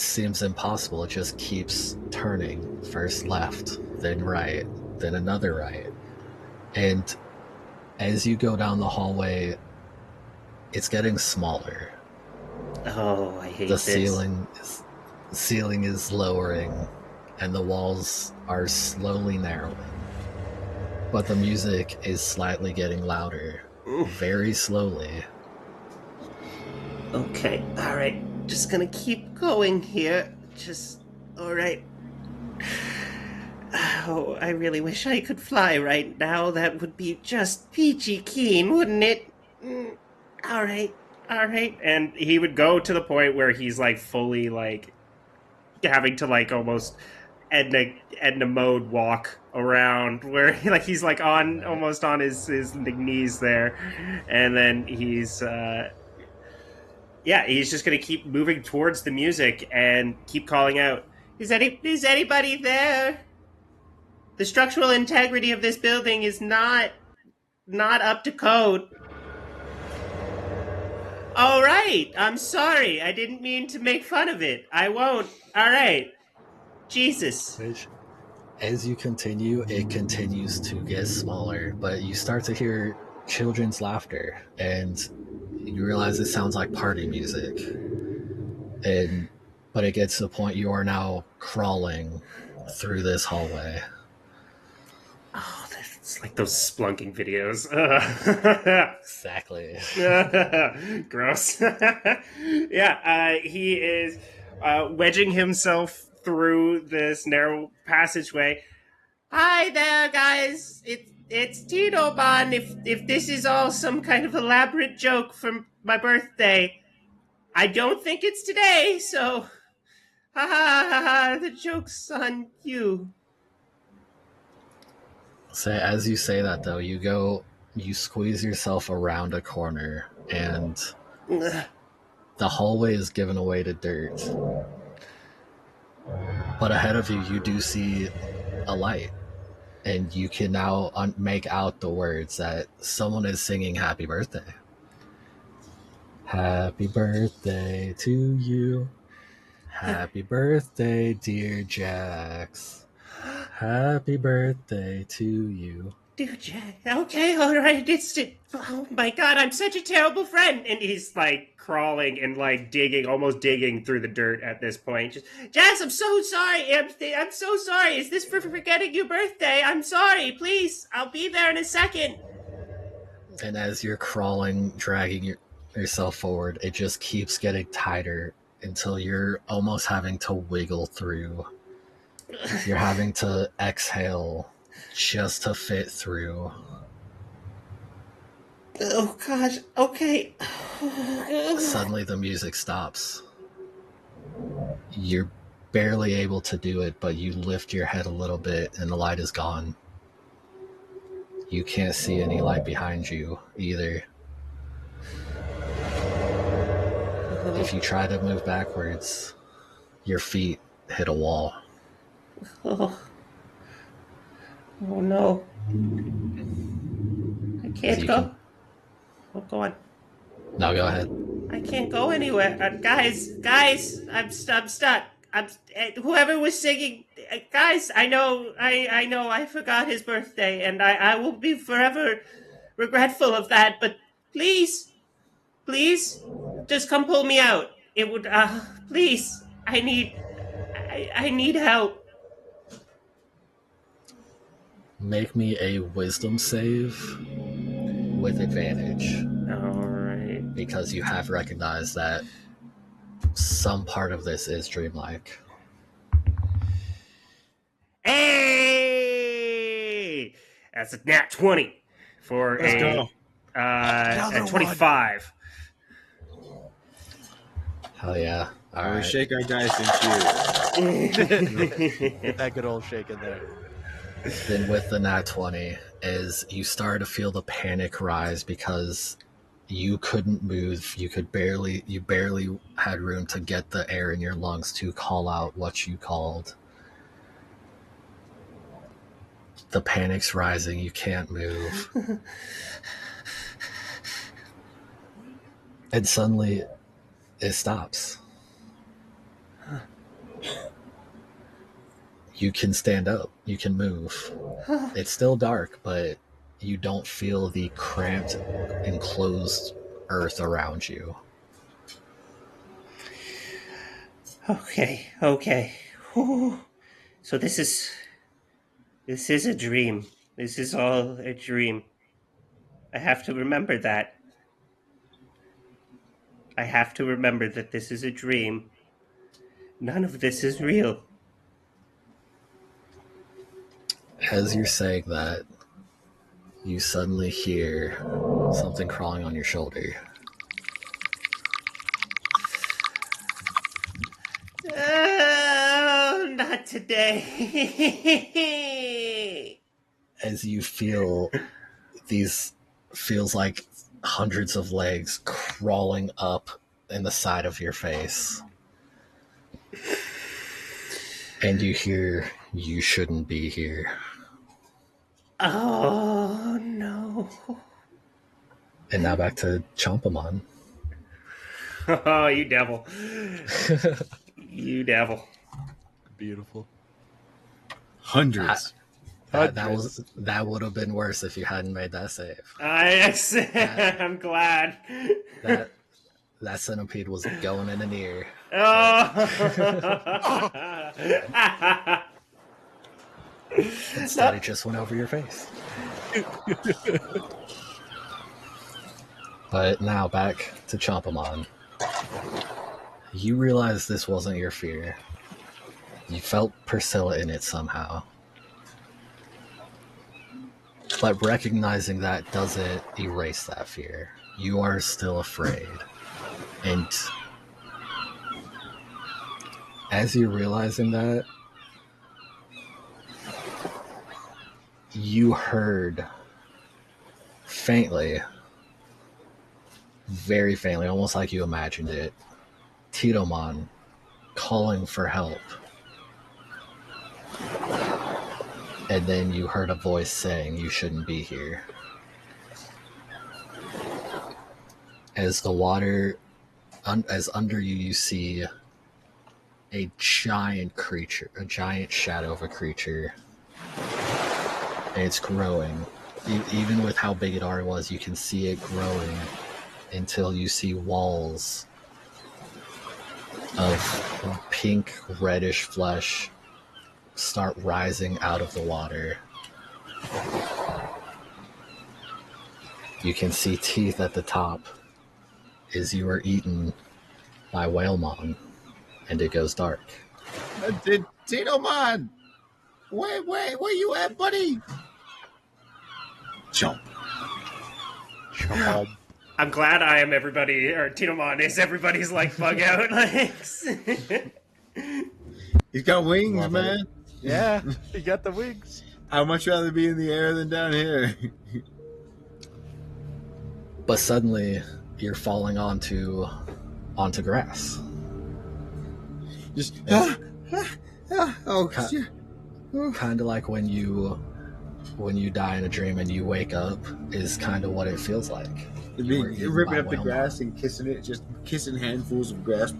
seems impossible. It just keeps turning, first left, then right, then another right. And as you go down the hallway, it's getting smaller. Oh, I hate the this. ceiling is lowering, and the walls are slowly narrowing. But the music is slightly getting louder, very slowly. Okay, alright. Just gonna keep going here. Alright. Oh, I really wish I could fly right now. That would be just peachy keen, wouldn't it? Alright. And he would go to the point where he's like fully like having to like almost Edna mode walk around, where he's like on almost on his knees there, and then he's just gonna keep moving towards the music and keep calling out, Is anybody there? The structural integrity of this building is not up to code. All right, I'm sorry. I didn't mean to make fun of it. I won't. All right. Jesus. As you continue, it continues to get smaller, but you start to hear children's laughter, and you realize it sounds like party music. But it gets to the point you are now crawling through this hallway. Oh, it's like those splunking videos. Exactly. Gross. Yeah, he is wedging himself through this narrow passageway. Hi there, guys. It's Tito Bon. If this is all some kind of elaborate joke for my birthday, I don't think it's today. So, ha ha ha ha. The joke's on you. So as you say that, though, you squeeze yourself around a corner, and the hallway is given away to dirt. But ahead of you, you do see a light, and you can now make out the words that someone is singing "Happy Birthday." Happy birthday to you. Happy birthday, dear Jax. Happy birthday to you. Dude, Jack. Okay, all right. Oh my god, I'm such a terrible friend. And he's like crawling and like almost digging through the dirt at this point. Just, Jazz, I'm so sorry. I'm so sorry. Is this for forgetting your birthday? I'm sorry. Please, I'll be there in a second. And as you're crawling, dragging yourself forward, it just keeps getting tighter until you're almost having to wiggle through. You're having to exhale just to fit through. Oh gosh, okay. Suddenly the music stops. You're barely able to do it, but you lift your head a little bit and the light is gone. You can't see any light behind you either. If you try to move backwards, your feet hit a wall. Oh no. I can't go. Oh, go on. No, go ahead. I can't go anywhere. Guys, I'm stuck. Whoever was singing, guys, I know, I forgot his birthday, and I will be forever regretful of that, but please, just come pull me out. It would, please, I need help. Make me a wisdom save with advantage. Alright. Because you have recognized that some part of this is dreamlike. Hey! That's a nat 20 for Let's go. A 25. Hell yeah. All We right. shake our dice and cheers. Get that good old shake in there. Then with the nat 20 is you start to feel the panic rise because you couldn't move. You barely had room to get the air in your lungs to call out what you called. The panic's rising. You can't move. And suddenly it stops. You can stand up. You can move. It's still dark, but you don't feel the cramped, enclosed earth around you. Okay. Whew. So this is a dream. This is all a dream. I have to remember that. I have to remember that this is a dream. None of this is real. As you're saying that, you suddenly hear something crawling on your shoulder. Oh, not today. As you feel feels like hundreds of legs crawling up in the side of your face. And you hear, "You shouldn't be here." Oh, no. And now back to Chompamon. Oh, you devil. You devil. Beautiful. Hundreds. That would have been worse if you hadn't made that save. I'm glad. That centipede was going in an ear. Oh. Instead, it just went over your face. But now back to Chompamon. You realize this wasn't your fear. You felt Priscilla in it somehow. But recognizing that doesn't erase that fear. You are still afraid. And as you're realizing that, you heard faintly, very faintly, almost like you imagined it, Titomon calling for help. And then you heard a voice saying, "You shouldn't be here." As the water, as under you, you see a giant creature, a giant shadow of a creature. And it's growing. Even with how big it already was, you can see it growing until you see walls of pink, reddish flesh start rising out of the water. You can see teeth at the top as you are eaten by Whalemon, and it goes dark. Titomon! Where you at, buddy? Chomp. I'm glad I am everybody, or Titomon is everybody's like bug out. He's got wings, Love man. it. Yeah, you got the wings. I'd much rather be in the air than down here. But suddenly, you're falling onto grass. Just It's oh, Cut. shit. kind of like when you die in a dream and you wake up is kind of what it feels like. You were eaten Ripping by up the Whalemon. grass and kissing it, just kissing handfuls of grass.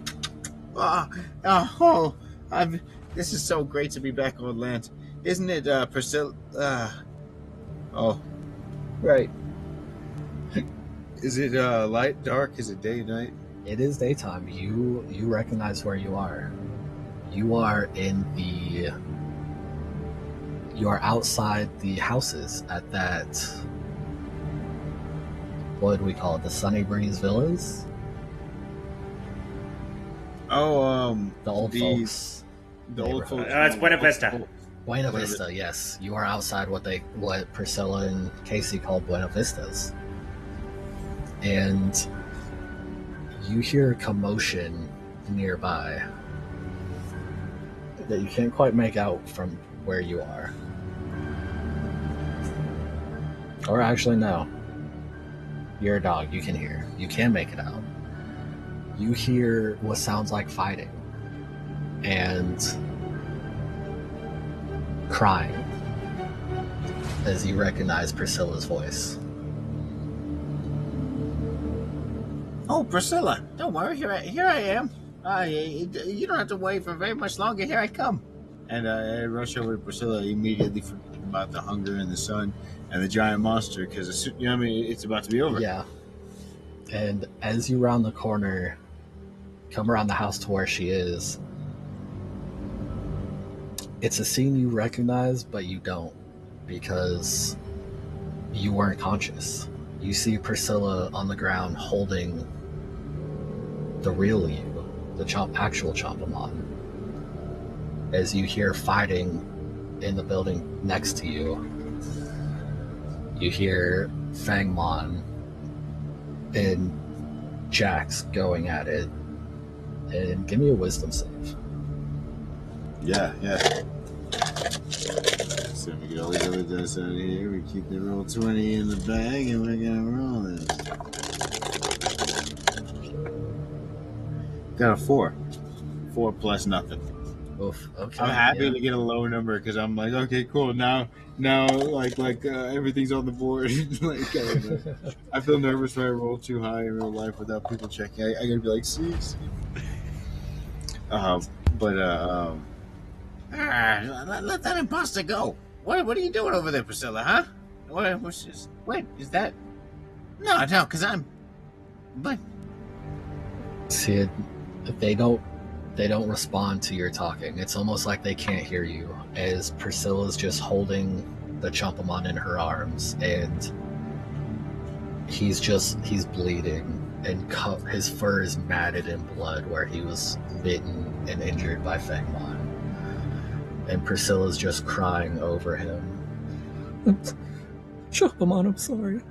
This is so great to be back on land, isn't it, Priscilla? Oh, right. Is it light, dark? Is it day, night? It is daytime. You recognize where you are. You are you are outside the houses at that, what do we call it, the Sunny Breeze Villas? Oh, The old folks. The old folks. It's Buena Vista. Buena Vista, yes. You are outside what Priscilla and Casey called Buena Vistas. And you hear a commotion nearby that you can't quite make out from where you are. Or actually, no. You're a dog, you can hear. You can make it out. You hear what sounds like fighting and crying as you recognize Priscilla's voice. Oh, Priscilla, don't worry. Here I am. You don't have to wait for very much longer. Here I come. And I rush over to Priscilla, immediately forgetting about the hunger and the sun and the giant monster, because it's about to be over. Yeah. And as you round the corner, come around the house to where she is, it's a scene you recognize, but you don't, because you weren't conscious. You see Priscilla on the ground holding the real you, the actual Chompamon. As you hear fighting in the building next to you, you hear Fangmon and Jax going at it. And give me a wisdom save. Yeah. So we get all these other dice out of here. We keep the roll 20 in the bag, and we're gonna roll this. Got a 4. 4 plus nothing. Oof, okay. I'm happy yeah. to get a low number because I'm like, okay, cool. Now, everything's on the board. I feel nervous when I roll too high in real life without people checking. I gotta be like, see. Let that imposter go. What are you doing over there, Priscilla? Huh? Wait, is that? No, because I'm. But See, they don't respond to your talking. It's almost like they can't hear you, as Priscilla's just holding the Chumpamon in her arms, and he's bleeding, and his fur is matted in blood where he was bitten and injured by Fangmon. And Priscilla's just crying over him. Chumpamon, I'm sorry.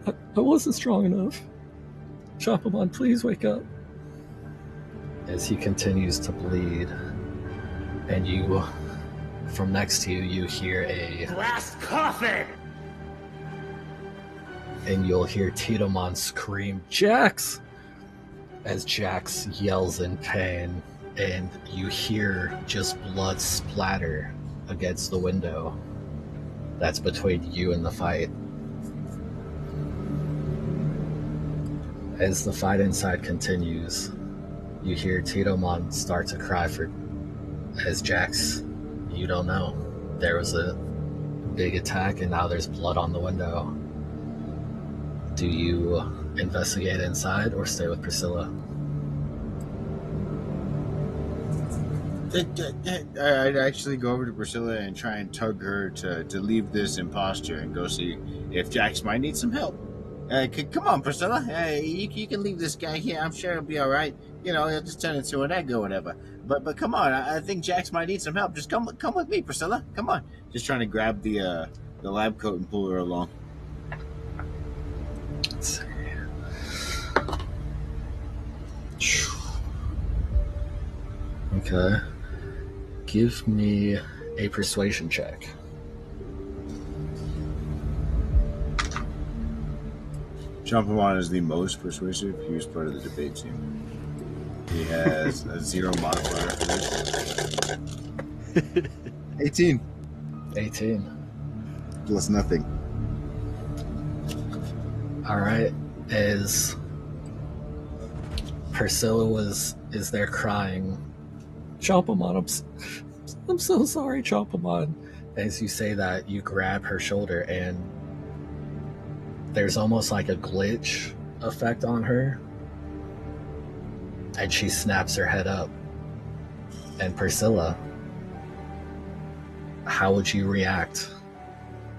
I wasn't strong enough. Chumpamon, please wake up. As he continues to bleed, and you, from next to you, you hear a Glass coffin! And you'll hear Titomon scream, Jax! As Jax yells in pain, and you hear just blood splatter against the window that's between you and the fight. As the fight inside continues, you hear Titomon start to cry as Jax, you don't know. There was a big attack and now there's blood on the window. Do you investigate inside or stay with Priscilla? I'd actually go over to Priscilla and try and tug her to leave this imposture and go see if Jax might need some help. Come on, Priscilla. You can leave this guy here. I'm sure he'll be all right. You know, he'll just turn into an egg or whatever. But come on, I think Jax might need some help. Just come with me, Priscilla. Come on. Just trying to grab the lab coat and pull her along. Let's see. Okay. Give me a persuasion check. Chumpamon is the most persuasive. He was part of the debate team. He has a 0 modifier for this. 18. 18. Plus nothing. Alright. As Priscilla is there crying, Chumpamon, I'm so sorry, Chumpamon. As you say that, you grab her shoulder and there's almost like a glitch effect on her. And she snaps her head up. And Priscilla, how would you react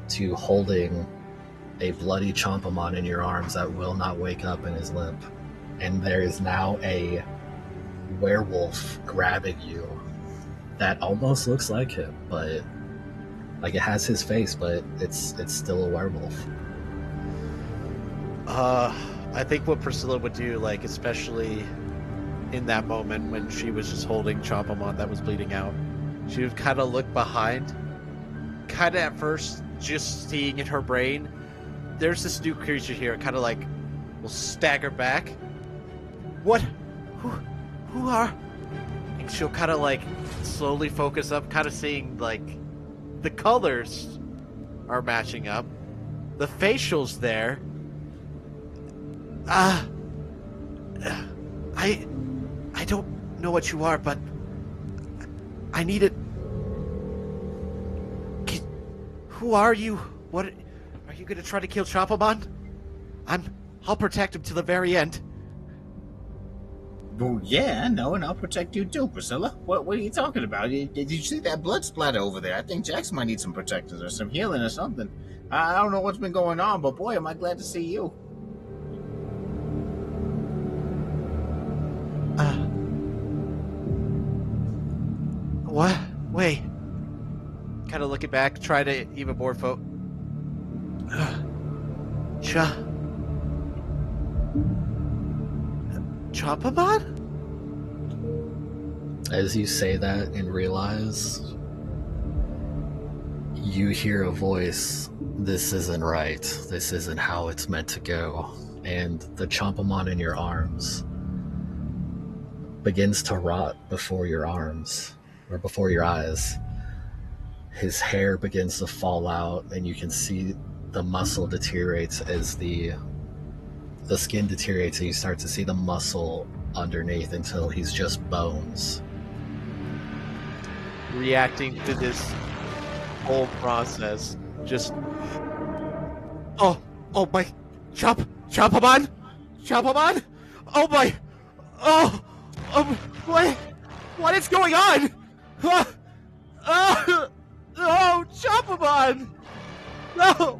to holding a bloody Chumpamon in your arms that will not wake up and is limp? And there is now a werewolf grabbing you that almost looks like him, but like it has his face, but it's still a werewolf. I think what Priscilla would do, like especially in that moment when she was just holding Chumpamon that was bleeding out, she would kind of look behind, kind of at first just seeing in her brain, there's this new creature here, kind of like will stagger back. What? Who are? And she'll kind of like slowly focus up, kind of seeing like the colors are matching up, the facials there. I don't know what you are, but I need it. Who are you? What are you gonna try to kill Chumpamon? I'll protect him to the very end. Well, yeah, I know, and I'll protect you too, Priscilla. What are you talking about? Did you see that blood splatter over there? I think Jax might need some protectors or some healing or something. I don't know what's been going on, but boy, am I glad to see you. What? Wait. Kind of looking back, try to even more Chumpamon? As you say that and realize, you hear a voice, this isn't right, this isn't how it's meant to go, and the Chumpamon in your arms begins to rot before your arms, or before your eyes. His hair begins to fall out, and you can see the muscle deteriorates as the skin deteriorates, and you start to see the muscle underneath until he's just bones. Reacting to this whole process, just oh my, Chumpamon, oh my, Oh! What is going on? Oh, Chopamon! No!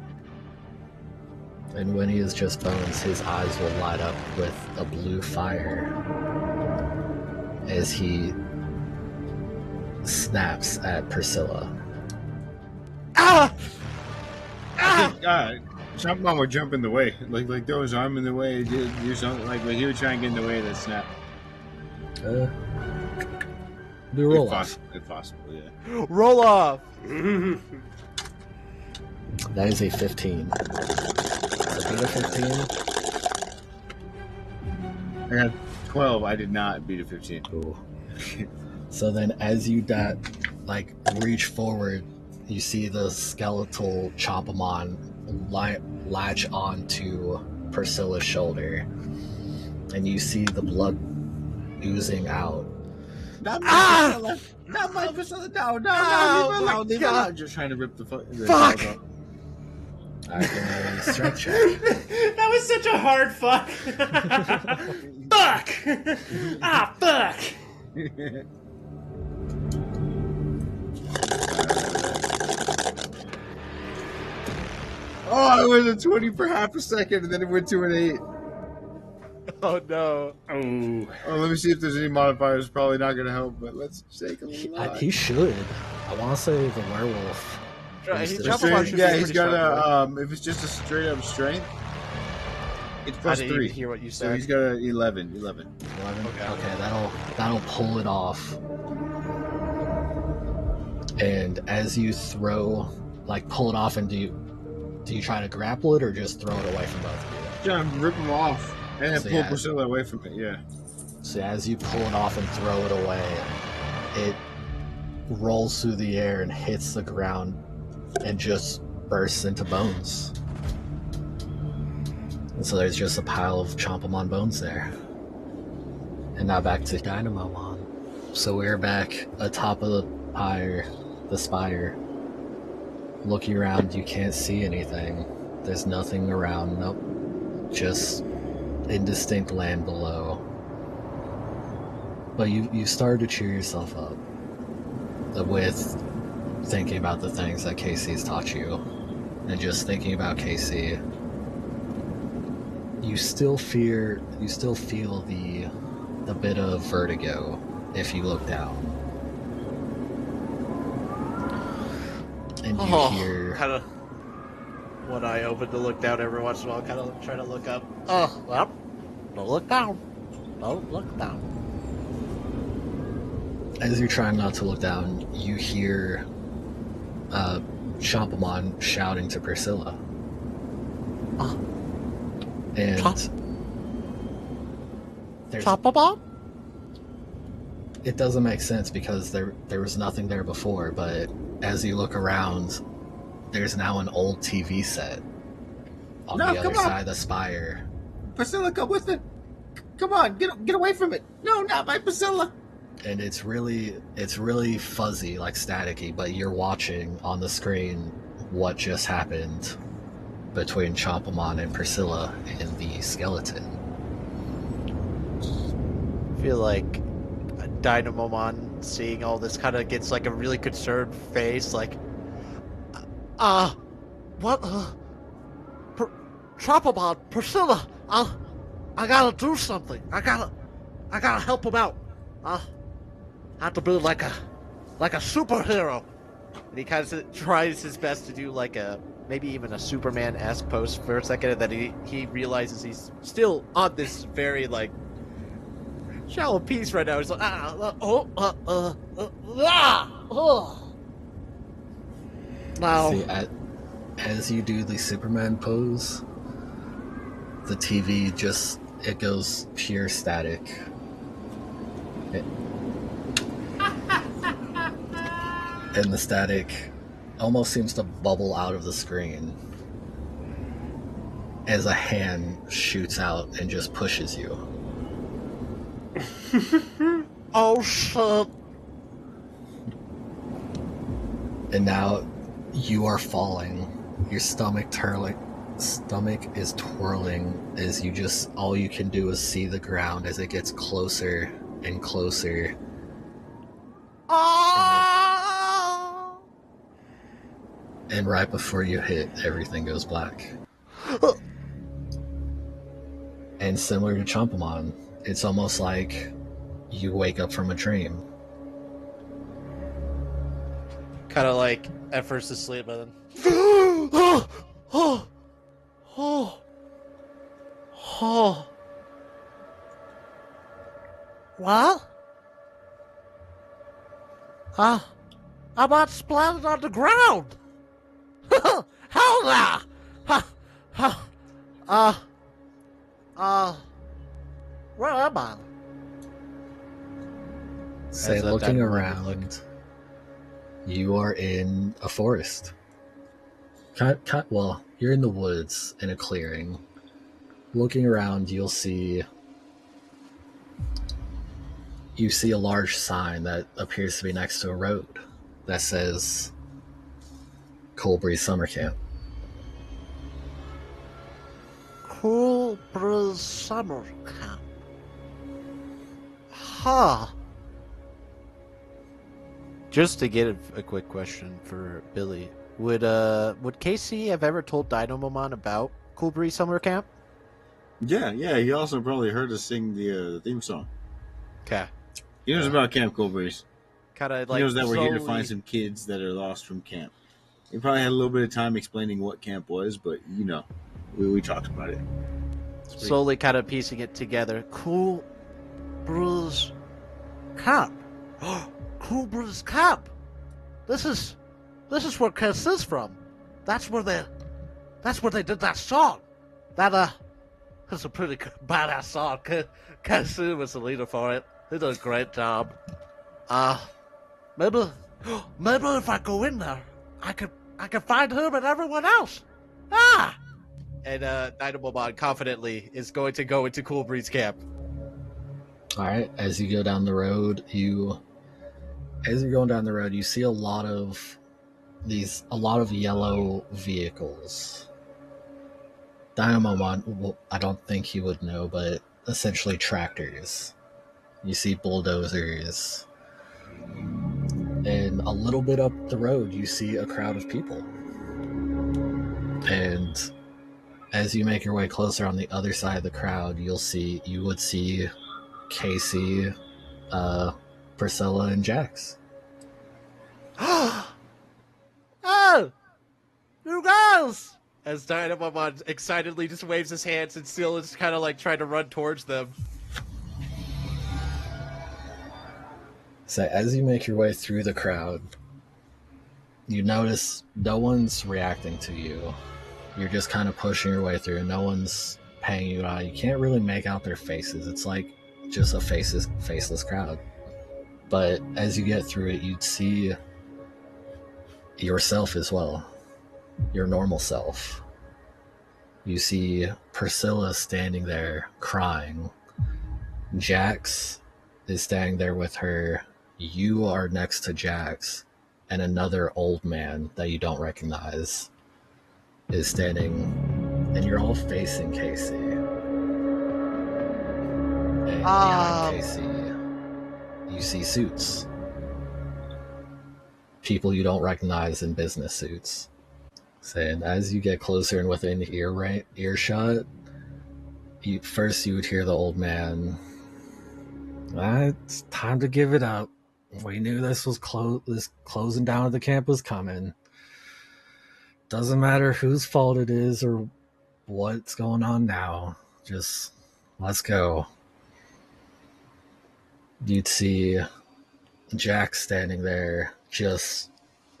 And when he is just bones, his eyes will light up with a blue fire as he snaps at Priscilla. Ah! I think Chopamon would jump in the way, like throw his arm in the way, do something like he would try and get in the way of that snap. Do a roll off. If possible, yeah. Roll off! That is a 15. So beat a 15. I got 12. I did not beat a 15. Ooh. So then as you reach forward, you see the skeletal Chopamon latch onto Priscilla's shoulder. And you see the blood oozing out. Not my Priscilla! Not my Priscilla! No, leave me alone. Just trying to rip the Fuck! Alright, strength check. That was such a hard fuck. Fuck! Ah, fuck! Oh, it was a 20 for half a second, and then it went to an 8. Oh no. Oh. Oh, let me see if there's any modifiers. Probably not going to help, but let's take a look. He should. I want to say the werewolf. Chopamon should be Yeah, he's pretty got strong, if it's just a straight up strength, it's I plus didn't 3. even hear what you So said. he's got an 11. 11? Okay. Okay, that'll pull it off. And as you pull it off, and do you try to grapple it or just throw it away from both of you? Trying to rip him off and then So, pull yeah. Priscilla away from it. Yeah. So as you pull it off and throw it away, it rolls through the air and hits the ground and just bursts into bones. And so there's just a pile of Chopamon bones there. And now back to Dynamomon. So we're back atop of the spire. Looking around, you can't see anything. There's nothing around, nope. Just indistinct land below. But you started to cheer yourself up with thinking about the things that Casey's taught you. And just thinking about Casey, you still feel the bit of vertigo if you look down. And you hear Kind of. One eye open to look down every once in a while, kind of trying to look up. Oh, well, don't look down. Don't look down. as you're trying not to look down, you hear Chopamon shouting to Priscilla. And there's, Chopamon? it doesn't make sense because there was nothing there before, but as you look around, there's now an old TV set on the other side of the spire. Priscilla, come with it. Come on, get away from it. No, not my Priscilla. And it's really fuzzy, like staticky, but you're watching on the screen what just happened between Chopamon and Priscilla and the skeleton. I feel like Dynamomon seeing all this kind of gets like a really concerned face, like, What? Chopamon, Priscilla, I gotta do something. I gotta help him out. I have to be like a superhero. and he kind of tries his best to do like a maybe even a Superman-esque pose for a second, and then he realizes he's still on this very like shallow piece right now. He's like, Now, See, as you do the Superman pose, the TV it goes pure static. And the static almost seems to bubble out of the screen as a hand shoots out and just pushes you. oh shit. And now you are falling, your stomach stomach is twirling as all you can do is see the ground as it gets closer and closer. And right before you hit, everything goes black. And similar to Chompamon, it's almost like you wake up from a dream. Kind of like at first asleep, but then. What? I'm not splattered on the ground. Hell nah! Where am I? Say, looking around, you are in a forest. Well, you're in the woods in a clearing. Looking around, you see a large sign that appears to be next to a road that says Cool Breeze Summer Camp. Cool Breeze Summer Camp. Huh. Just to get a quick question for Billy, would Casey have ever told Dynamomon about Cool Breeze Summer Camp? Yeah. He also probably heard us sing the theme song. Okay. He knows about Camp Cool Breeze. Kind of like He knows that we're here to find some kids that are lost from camp. He probably had a little bit of time explaining what camp was, but we talked about it. Slowly kind of piecing it together. Cool Breeze Camp. Cool Breeze Camp. This is where Cass is from. That's where they did that song. That's a pretty badass song. Cass was the leader for it. He did a great job. Maybe if I go in there, I can find him and everyone else. And Dynamomon confidently is going to go into Cool Breeze Camp. All right, as you go down the road, you see a lot of yellow vehicles. Dynamomon, well, I don't think he would know, but essentially tractors. You see bulldozers. And a little bit up the road, you see a crowd of people. And as you make your way closer on the other side of the crowd, you would see Casey, Priscilla, and Jax. Oh, you guys! As Dynamomon excitedly just waves his hands and still is kind of like trying to run towards them. So as you make your way through the crowd, you notice no one's reacting to you. You're just kind of pushing your way through. No one's paying you out. You can't really make out their faces. It's like just a faceless crowd. But as you get through it, you'd see yourself as well. Your normal self. You see Priscilla standing there crying. Jax is standing there with her. You are next to Jax, and another old man that you don't recognize is standing, and you're all facing Casey. And behind Casey, you see suits. People you don't recognize in business suits. And as you get closer and within earshot, you would hear the old man. It's time to give it up. We knew this closing down of the camp was coming. Doesn't matter whose fault it is or what's going on now. Just let's go. You'd see Jack standing there just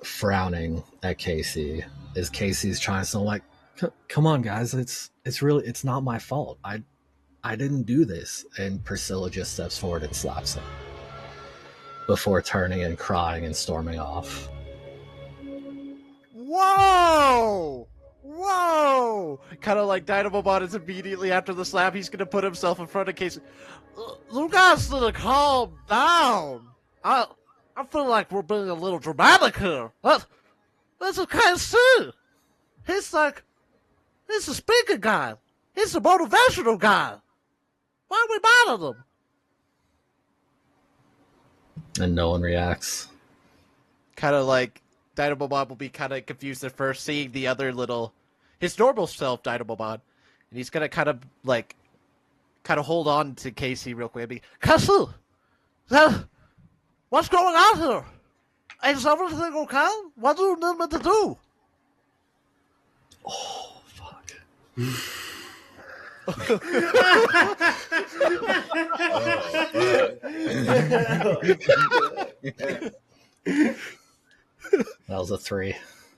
frowning at Casey as Casey's trying to like, come on guys, it's not my fault. I didn't do this. And Priscilla just steps forward and slaps him before turning and crying and storming off. Whoa! Kind of like Dynamomon is immediately after the slap, he's going to put himself in front of Casey. You guys need to calm down. I feel like we're being a little dramatic here. This is Casey. He's He's the speaker guy. He's the motivational guy. Why are we mad at him? And no one reacts. Kind of like Dynamo Mod will be kind of confused at first, seeing the other his normal self, Dynamo Mod, and he's gonna kind of hold on to Casey real quick. Cassie, what's going on here? Is everything okay? What do you need me to do? Oh, fuck. That was a 3.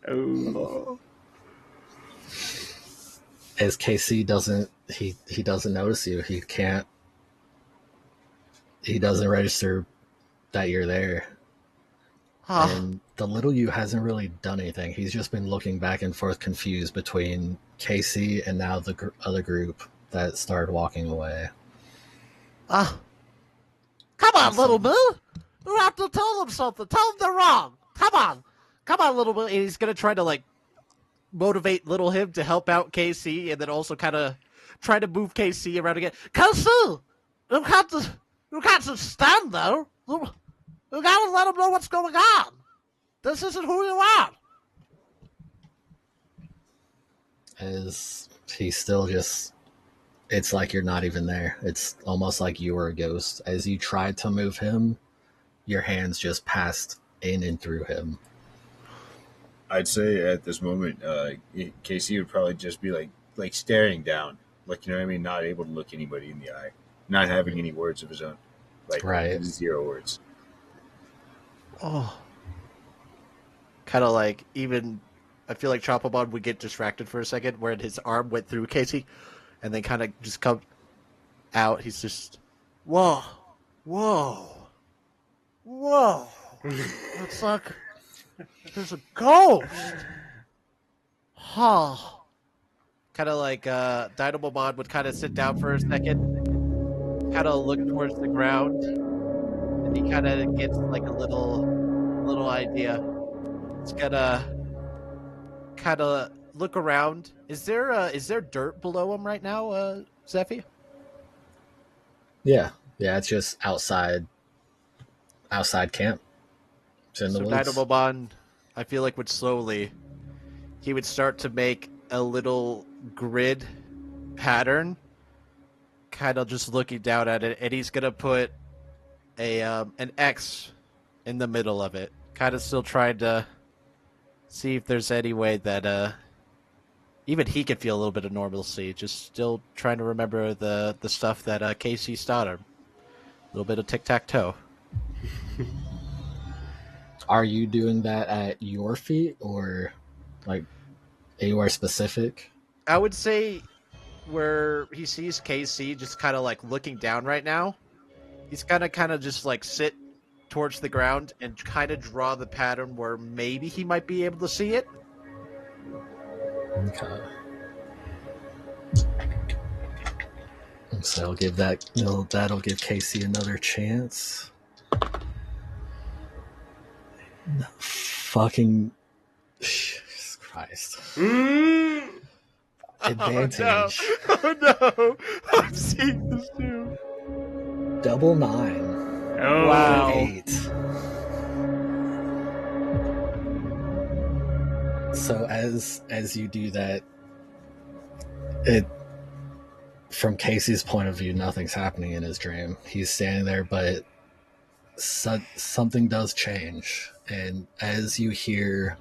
Oh. As KC doesn't notice you. He doesn't register that you're there. And the little you hasn't really done anything. He's just been looking back and forth confused between Casey and now the other group that started walking away. Come on, little Bill. You have to tell them something. Tell them they're wrong. Come on, little Bill. And he's gonna try to motivate little him to help out KC, and then also kind of try to move KC around again. Casey, you can't just stand there. You gotta let them know what's going on. This isn't who you are. As he's still just, it's like you're not even there. It's almost like you were a ghost. As you tried to move him, your hands just passed in and through him. I'd say at this moment, Casey would probably just be like staring down, like, you know what I mean, not able to look anybody in the eye, not having any words of his own, like right. 0 words. Oh, kind of like even I feel like Chopamon would get distracted for a second, where his arm went through Casey, and then kind of just come out. He's just, whoa. It's like there's a ghost. Huh. kind of like Dynamo Mod would kind of sit down for a second, kind of look towards the ground, and he kind of gets like a little idea. It's gonna kind of look around. Is there dirt below him right now, Zephy? Yeah, it's just outside camp. It's in the woods. Dynamo Mod, I feel like he would start to make a little grid pattern, kind of just looking down at it, and he's gonna put an X in the middle of it, kind of still trying to see if there's any way that even he can feel a little bit of normalcy, just still trying to remember the stuff that Casey taught him. A little bit of tic-tac-toe. Are you doing that at your feet or like anywhere specific? I would say where he sees KC just kind of like looking down right now, he's kind of just like sit towards the ground and kind of draw the pattern where maybe he might be able to see it. Okay. So that'll give Casey another chance. No, fucking Jesus Christ. Advantage. Oh no! I'm seeing this too. Double 9. Oh, wow. 8. So as you do that, from Casey's point of view, nothing's happening in his dream. He's standing there, but something does change. And as you start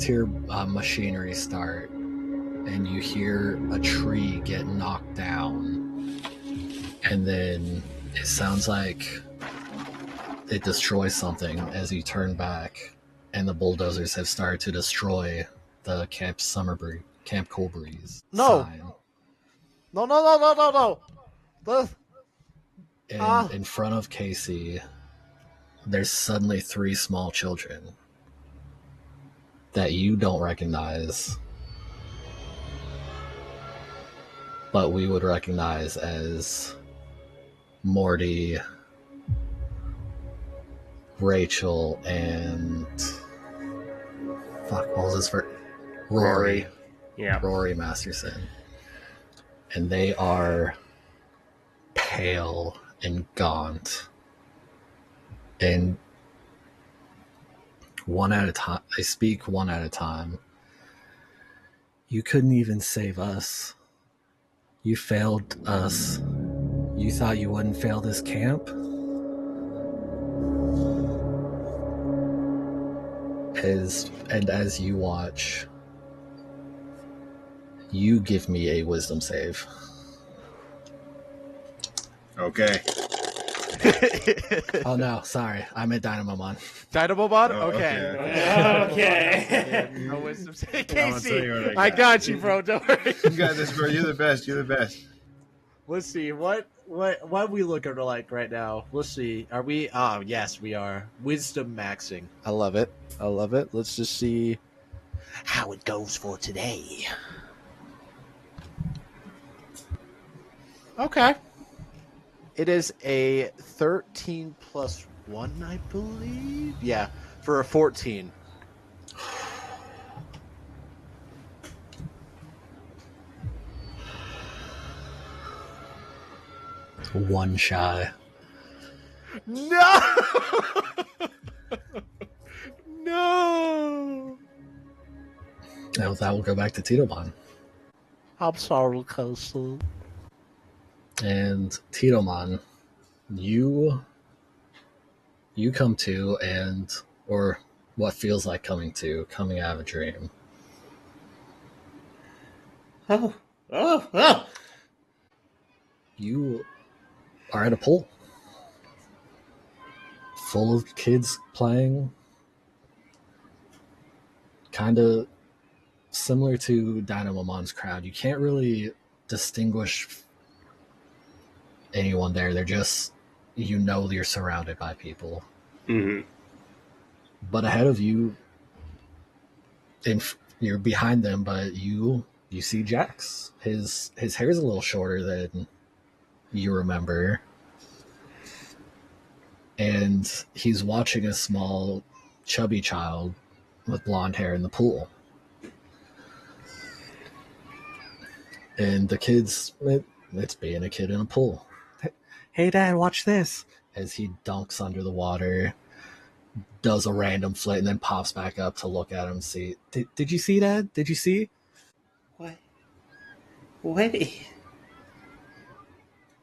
to hear machinery start, and you hear a tree get knocked down, and then it sounds like it destroys something as you turn back, and the bulldozers have started to destroy the Camp Cool Breeze sign. No. In front of Casey, there's suddenly 3 small children that you don't recognize, but we would recognize as Morty, Rachel, and what was his first? Rory. Yeah. Rory Masterson. And they are pale and gaunt. And one at a time, they speak one at a time. You couldn't even save us. You failed us. You thought you wouldn't fail this camp? As you watch, you give me a wisdom save. Okay. Oh no, sorry. I meant Dynamomon. Dynamomon? Oh, Okay. Okay. No wisdom save. I'll tell Casey, you what I got you, bro. Don't worry. You got this, bro. You're the best. You're the best. Let's see. What are we looking like right now? Let's see. Are we? Oh, yes, we are. Wisdom maxing. I love it. I love it. Let's just see how it goes for today. Okay. It is a 13 plus 1, I believe. Yeah, for a 14. One shy. No! No! Now with that, we'll go back to Titomon. I'm sorry, Casey. And Titomon, you come to or what feels like coming out of a dream. Oh. You are at a pool full of kids playing, kind of similar to Dynamomon's crowd. You can't really distinguish anyone there. They're just, you're surrounded by people. Mm-hmm. But ahead of you, you're behind them, but you see Jax. His hair's a little shorter than you remember. And he's watching a small, chubby child with blonde hair in the pool. And the kid's, it's being a kid in a pool. Hey, Dad, watch this. As he dunks under the water, does a random flit, and then pops back up to look at him and see. Did you see, Dad? Did you see? What?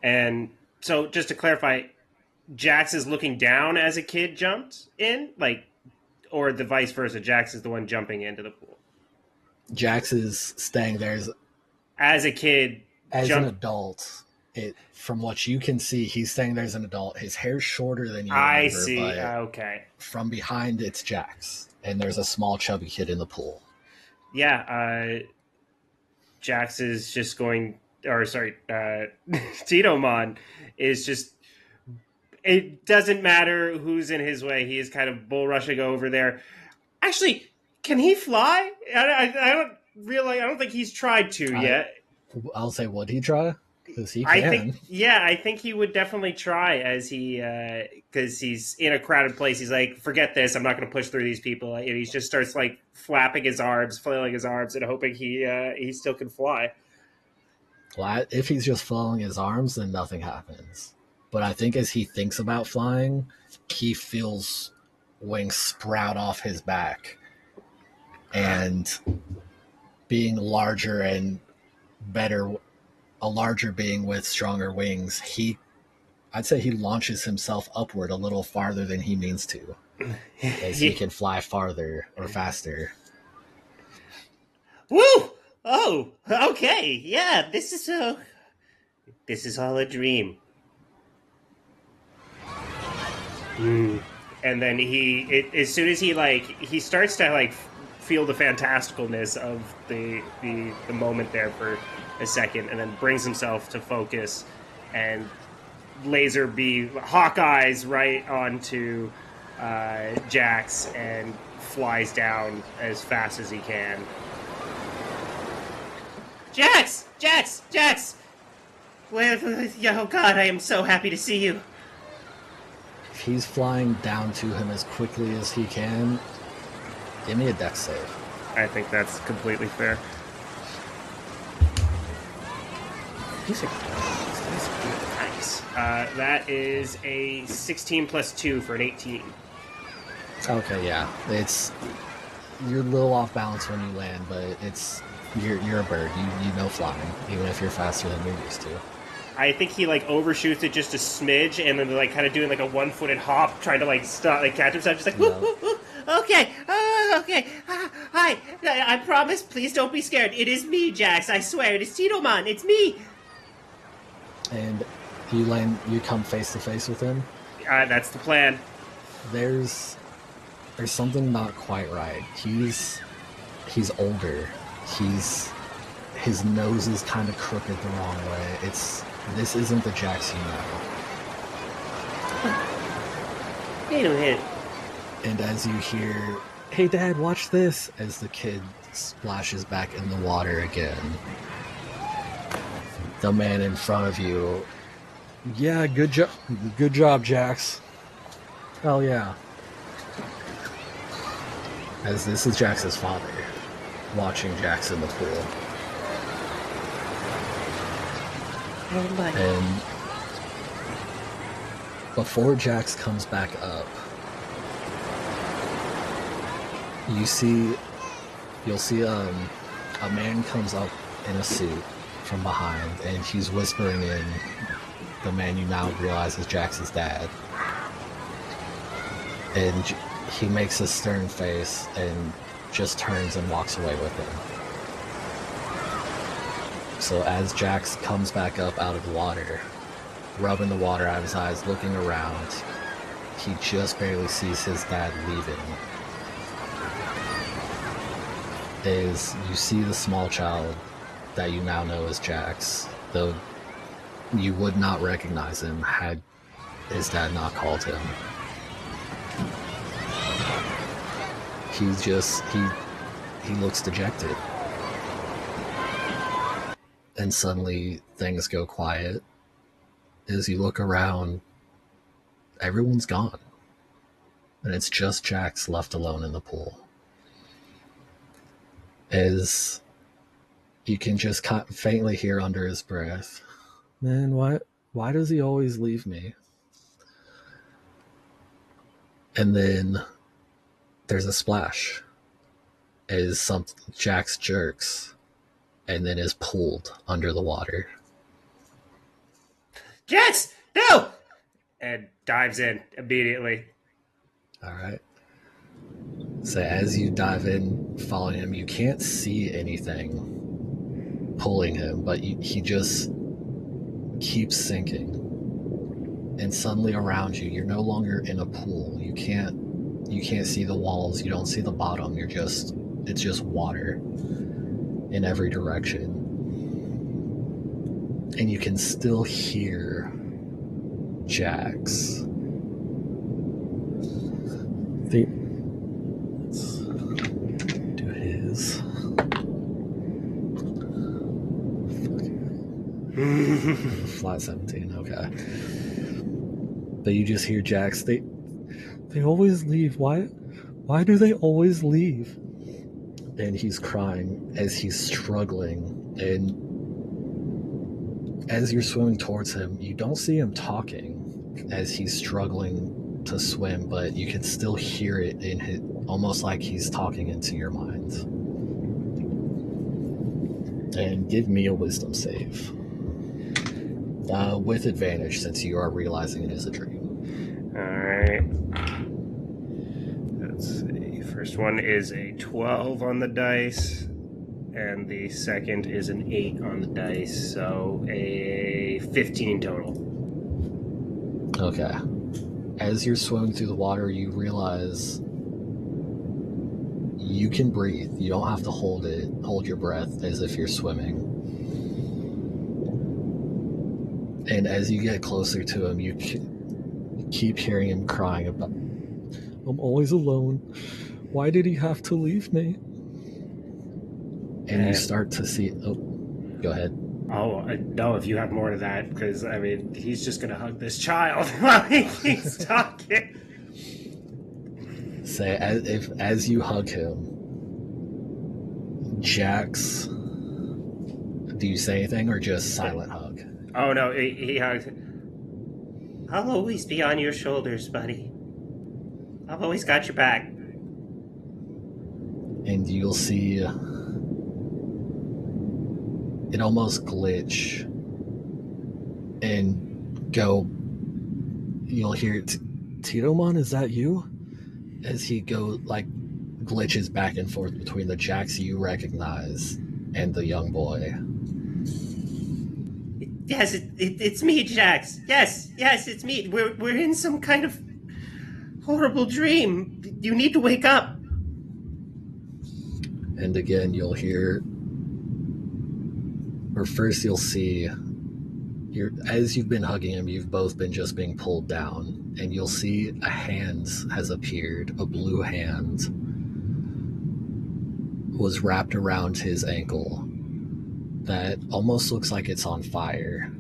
And so, just to clarify, Jax is looking down as a kid jumped in, or the vice versa. Jax is the one jumping into the pool. Jax is staying there as a kid. As an adult, from what you can see, he's staying there as an adult. His hair's shorter than you remember. I see. Okay. From behind, it's Jax, and there's a small chubby kid in the pool. Yeah. Jax is just going. Or sorry, Titomon is just. It doesn't matter who's in his way. He is kind of bull rushing over there. Actually, can he fly? I don't really. I don't think he's tried to yet. I'll say, would he try? Because he can. I think he would definitely try as because he's in a crowded place. He's like, forget this. I'm not going to push through these people. And he just starts flapping his arms, flailing his arms, and hoping he still can fly. Well, if he's just flailing his arms, then nothing happens. But I think as he thinks about flying, he feels wings sprout off his back. And being larger and better, a larger being with stronger wings, I'd say he launches himself upward a little farther than he means to. As he can fly farther or faster. Woo! Oh, okay. Yeah, this is all a dream. And then as soon as he starts to feel the fantasticalness of the moment there for a second, and then brings himself to focus and laser beam Hawkeye's right onto Jax and flies down as fast as he can. Jax! Oh God, I am so happy to see you. He's flying down to him as quickly as he can. Give me a dex save. I think that's completely fair. These are good. Nice. That is a 16 plus 2 for an 18. Okay, yeah. You're a little off balance when you land, but you're a bird. You know flying, even if you're faster than you're used to. I think he like overshoots it just a smidge, and then like kind of doing like a one-footed hop, trying to like stop, like catch himself, just like whoop, whoop, whoop. Okay, okay. Hi, I promise, please don't be scared. It is me, Jax, I swear. It is Titoman, it's me. And you come face to face with him. That's the plan. There's something not quite right. He's older. His nose is kind of crooked the wrong way. This isn't the Jax you know. Wait a minute. And as you hear, "Hey Dad, watch this," as the kid splashes back in the water again, the man in front of you, "Yeah, good job, Jax. Hell yeah." As this is Jax's father, watching Jax in the pool. Oh my. And before Jax comes back up, you'll see a man comes up in a suit from behind, and he's whispering in the man you now realize is Jax's dad. And he makes a stern face and just turns and walks away with him. So as Jax comes back up out of the water, rubbing the water out of his eyes, looking around, he just barely sees his dad leaving. As you see the small child that you now know as Jax, though you would not recognize him had his dad not called him. He looks dejected. And suddenly things go quiet. As you look around, everyone's gone. And it's just Jax left alone in the pool. As you can just faintly hear under his breath, "Man, why does he always leave me?" And then there's a splash as Jax jerks and then is pulled under the water. Jax, no! And dives in immediately. All right. So as you dive in, following him, you can't see anything pulling him, but he just keeps sinking. And suddenly around you, you're no longer in a pool. You can't see the walls. You don't see the bottom. It's just water in every direction. And you can still hear Jax. Let's do his. Flat 17, okay. But you just hear Jax. They always leave. Why do they always leave? And he's crying as he's struggling. And as you're swimming towards him, you don't see him talking as he's struggling to swim, but you can still hear it in his, almost like he's talking into your mind. And give me a wisdom save. With advantage, since you are realizing it is a dream. Alright. Let's see. First one is a 12 on the dice, and the second is an 8 on the dice, so a 15 total. Okay. As you're swimming through the water, you realize you can breathe. You don't have to hold your breath as if you're swimming. And as you get closer to him, you keep hearing him crying about, "I'm always alone. Why did he have to leave me?" And you start to see... Oh, go ahead. Oh, no, if you have more to that, because, I mean, he's just going to hug this child while he keeps talking. Say, as you hug him, Jax, do you say anything or just silent hug? Oh no, he hugs. I'll always be on your shoulders, buddy. I've always got your back. And you'll see it almost glitch and go. You'll hear Titomon, is that you? As he glitches back and forth between the Jax you recognize and the young boy. Yes, it's me, Jax. Yes, it's me. We're in some kind of horrible dream. You need to wake up. And again, you'll hear, or first you'll see, as you've been hugging him, you've both been just being pulled down, and you'll see a hand has appeared, a blue hand was wrapped around his ankle that almost looks like it's on fire.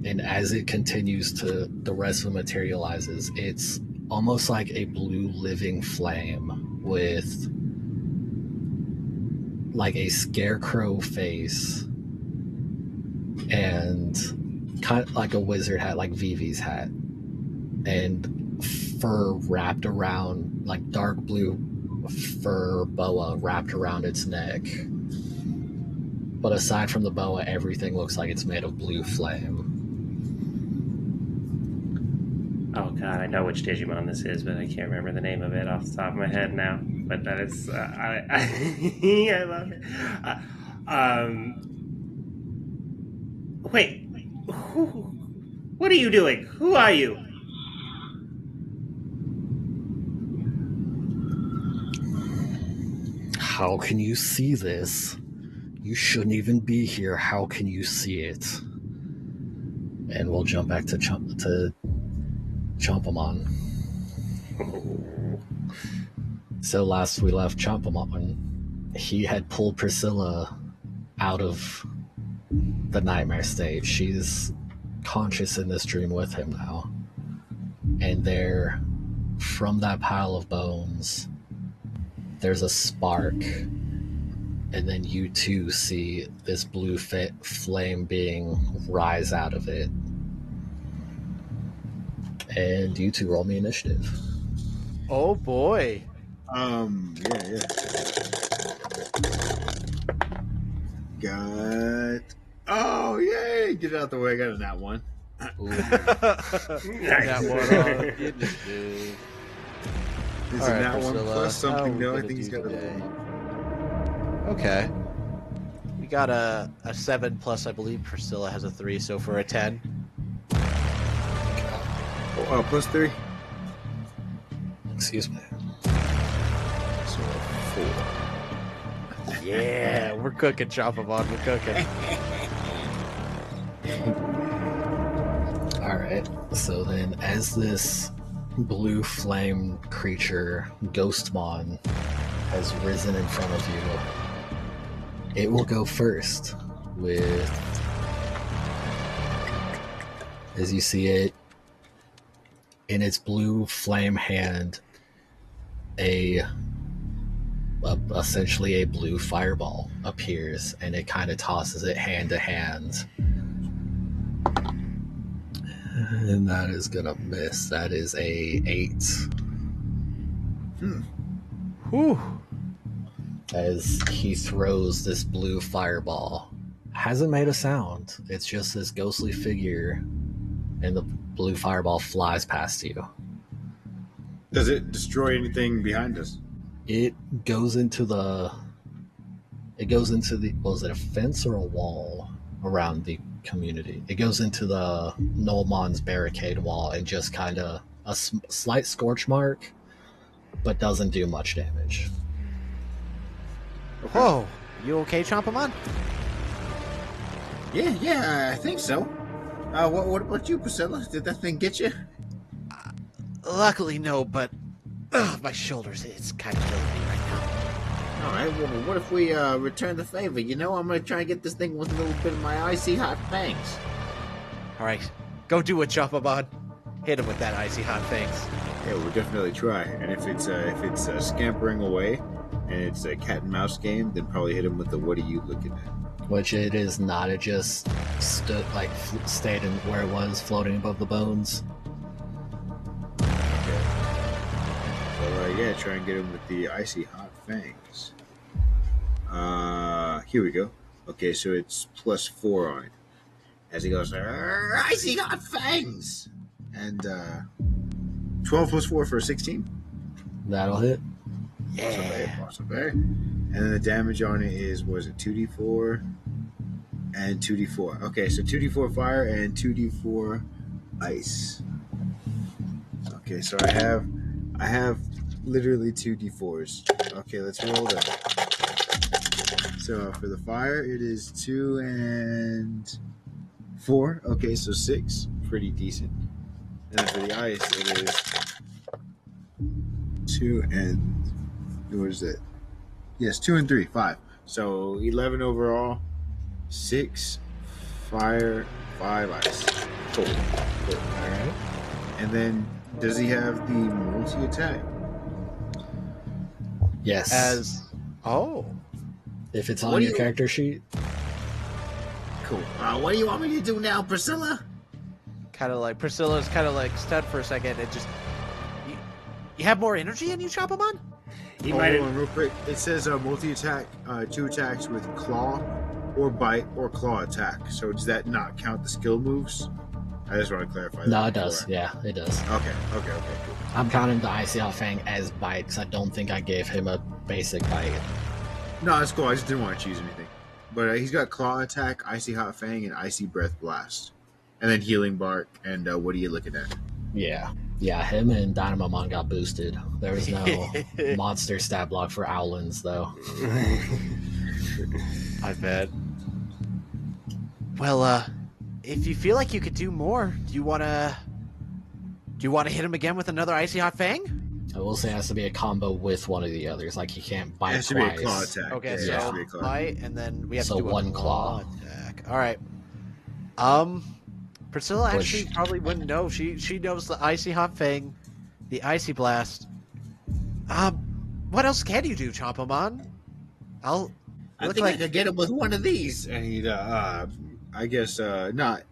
And as it continues to, the rest of it materializes, it's almost like a blue living flame with like a scarecrow face and kind of like a wizard hat, like Vivi's hat, and fur wrapped around, like dark blue fur boa wrapped around its neck. But aside from the boa, everything looks like it's made of blue flame. Oh god, I know which Digimon this is, but I can't remember the name of it off the top of my head now. But that is, I love it. Wait, what are you doing? Who are you? How can you see this? You shouldn't even be here. How can you see it? And we'll jump back to Chompamon. So last we left Chompamon, he had pulled Priscilla out of the nightmare state. She's conscious in this dream with him now. And there, from that pile of bones, there's a spark. And then you too see this blue flame being rise out of it. And you two roll me initiative. Oh boy. Yeah. Got. Oh, yay! Get it out the way. I got a nat one. That one on initiative. Is All a right, nat one Priscilla, plus how something? are we No, I gonna think he's do got today? a. Okay. We got a 7 plus, I believe Priscilla has a 3, so for a 10. Oh, plus 3. Excuse me. So 4. Yeah, we're cooking, Chompamon, we're cooking. Alright, so then as this blue flame creature, Ghostmon, has risen in front of you, it will go first with, as you see it, in its blue flame hand, essentially a blue fireball appears, and it kind of tosses it hand to hand. And that is gonna miss. That is a 8. Whew. As he throws this blue fireball. Hasn't made a sound. It's just this ghostly figure, and the blue fireball flies past you. Does it destroy anything behind us? It goes into the... was it a fence or a wall around the community? It goes into the Nolmon's barricade wall and just kind of a slight scorch mark, but doesn't do much damage. Whoa, you okay, Chompamon? Yeah, I think so. What about you, Priscilla? Did that thing get you? Luckily, no, but my shoulders, it's kind of killing me right now. All right, well, what if we return the favor? You know, I'm gonna try and get this thing with a little bit of my icy hot fangs. All right, go do it, Chompamon. Hit him with that icy hot fangs. Yeah, we'll definitely try. And if it's scampering away, and it's a cat and mouse game, then probably hit him with the "What are you looking at?" which it is not. It just stood stayed in where it was, floating above the bones. Okay. So yeah, try and get him with the icy hot fangs. Here we go. Okay, so it's +4 on it. As he goes, icy hot fangs! And 12 + 4 for 16. That'll hit. Awesome, and then the damage on it is, was it 2d4 and 2d4? Okay, so 2d4 fire and 2d4 ice. Okay, so I have literally 2d4s. Okay, let's roll that. So for the fire, it is 2 and 4. Okay, so 6, pretty decent. And then for the ice, it is 2 and what is it? Yes, 2 and 3, 5. So 11 overall, 6 fire, 5 ice. Cool. All right. And then, does he have the multi attack? Yes. If it's on your character sheet. Cool. What do you want me to do now, Priscilla? Kind of like Priscilla's kind of like stunned for a second. It just you have more energy in you, Chopamon? He might Hold on real quick. It says multi attack, 2 attacks with claw, or bite, or claw attack. So does that not count the skill moves? I just want to clarify that. No, it does. Yeah, it does. Okay, cool. I'm counting the Icy Hot Fang as bite because I don't think I gave him a basic bite. No, that's cool. I just didn't want to choose anything. But he's got claw attack, icy hot fang, and icy breath blast, and then healing bark. And what are you looking at? Yeah, him and Dynamomon got boosted. There was no monster stat block for Owlins though. I bet. Well, if you feel like you could do more, do you want to hit him again with another icy hot fang? I will say it has to be a combo with one of the others. Like he can't bite It has to twice. be a claw attack. Okay, Yeah, it has so to be a claw. bite, and then we have So to do a one claw claw. attack. All right. Priscilla actually probably wouldn't know. She knows the icy hot fang, the icy blast. What else can you do, Chompamon? I think I could get him with one of these. And he'd, I guess, not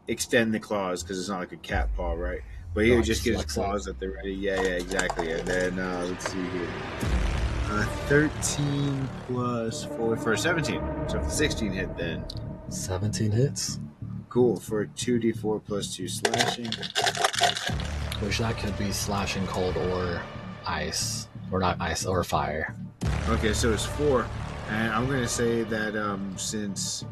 extend the claws because it's not like a cat paw, right? But he would just get his claws at the ready. Yeah, exactly. And then, let's see here. 13 + 4 for 17. So if the 16 hit, then 17 hits. Cool. For 2d4 + 2 slashing. Which that could be slashing cold or ice. Or not ice, or fire. Okay, so it's 4. And I'm going to say that since,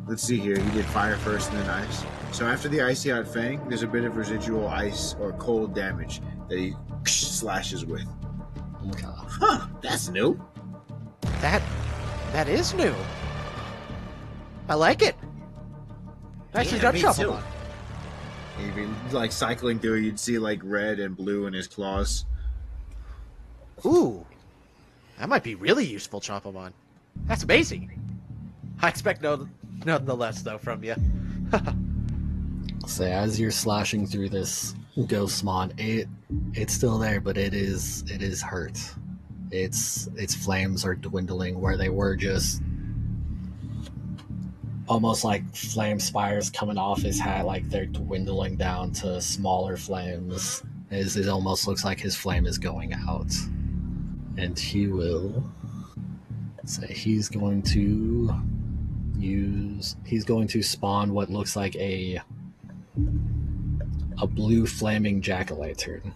let's see here, he did fire first and then ice. So after the icy hot fang, there's a bit of residual ice or cold damage that he slashes with. Okay. Huh, that's new. That is new. I like it. Nicely done, me Chompamon. He'd be like cycling through, you'd see like red and blue in his claws. Ooh, that might be really useful, Chompamon. That's amazing. I expect nonetheless, though, from you. So as you're slashing through this Ghostmon, it's still there, but it is hurt. Its flames are dwindling where they were just almost like flame spires coming off his hat, like they're dwindling down to smaller flames. It almost looks like his flame is going out. And he will say he's going to spawn what looks like a blue flaming jack-o'-lantern.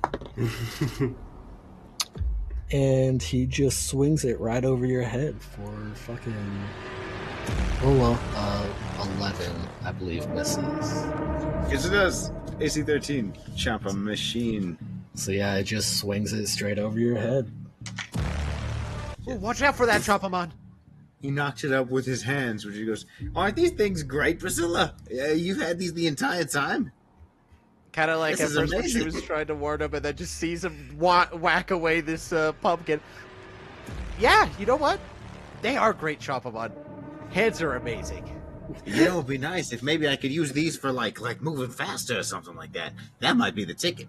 And he just swings it right over your head for fucking 11, I believe, misses. Yes, it does. AC 13. Chop a machine. So yeah, it just swings it straight over your head. Ooh, watch out for that, Chompamon. He knocks it up with his hands, which he goes, "Aren't these things great, Priscilla? You've had these the entire time?" Kind of like This at is first when she amazing. was trying to warn him and then just sees him whack away this pumpkin. Yeah, you know what? They are great, Chompamon. Heads are amazing. You know, it'd be nice if maybe I could use these for like moving faster or something like that. That might be the ticket.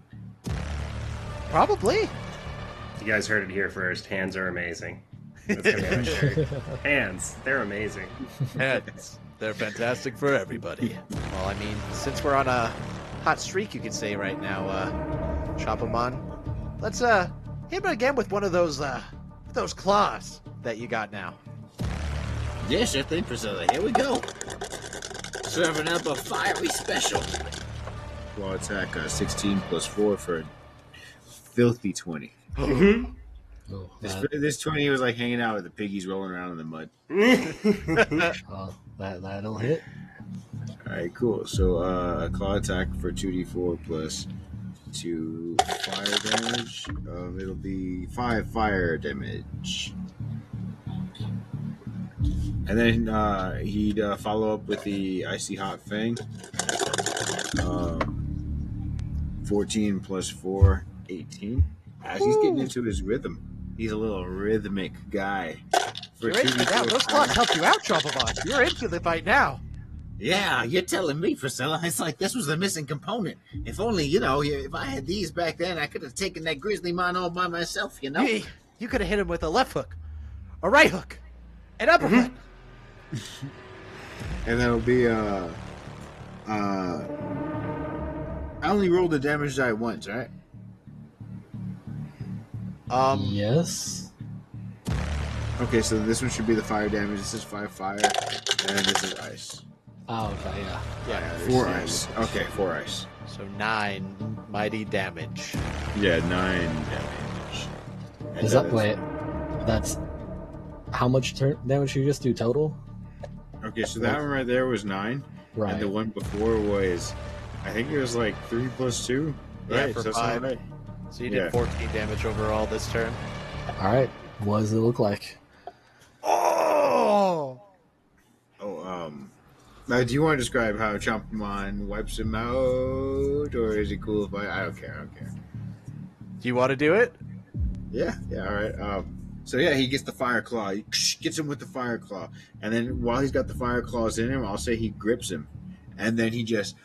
Probably. You guys heard it here first. Hands are amazing. That's gonna be legendary. Hands, they're amazing. Heads. They're fantastic for everybody. Well, I mean, since we're on a hot streak, you could say right now, Chopamon, let's hit him again with one of those claws that you got now. Yeah, sure thing, Priscilla. Here we go. Serving up a fiery special. Claw attack 16 plus 4 for a filthy 20. Mhm. Oh, This 20 was like hanging out with the piggies rolling around in the mud. that'll hit. Alright, cool. So a claw attack for 2d4 plus 2 fire damage. It'll be 5 fire damage. And then he'd follow up with the Icy Hot Fang. 14 plus 4, 18. As he's getting into his rhythm. He's a little rhythmic guy. You're into it now. Those claws helped you out, Chopamon. You're into the fight now. Yeah, you're telling me, Priscilla. It's like this was the missing component. If only, if I had these back then, I could have taken that grizzly man all by myself, You could have hit him with a left hook, a right hook, an uppercut. And that'll be, I only rolled the damage die once, right? Yes. Okay, so this one should be the fire damage. This is 5 fire, and this is ice. Oh, okay, yeah. Yeah, 4 ice. Okay, 4 ice. So 9 mighty damage. Yeah, 9 damage. And Is that wait? That's how much damage you just do total? Okay, so that one right there was 9. Right. And the one before was, I think it was like 3 plus 2. Yeah, Right, for so that's 5. not right. So you did Yeah. 14 damage overall this turn. All right. What does it look like? Oh! Now, do you want to describe how Chompamon wipes him out, or is it cool if I don't care. Do you want to do it? Yeah, all right. So yeah, he gets the fire claw. He gets him with the fire claw, and then while he's got the fire claws in him, I'll say he grips him, and then he just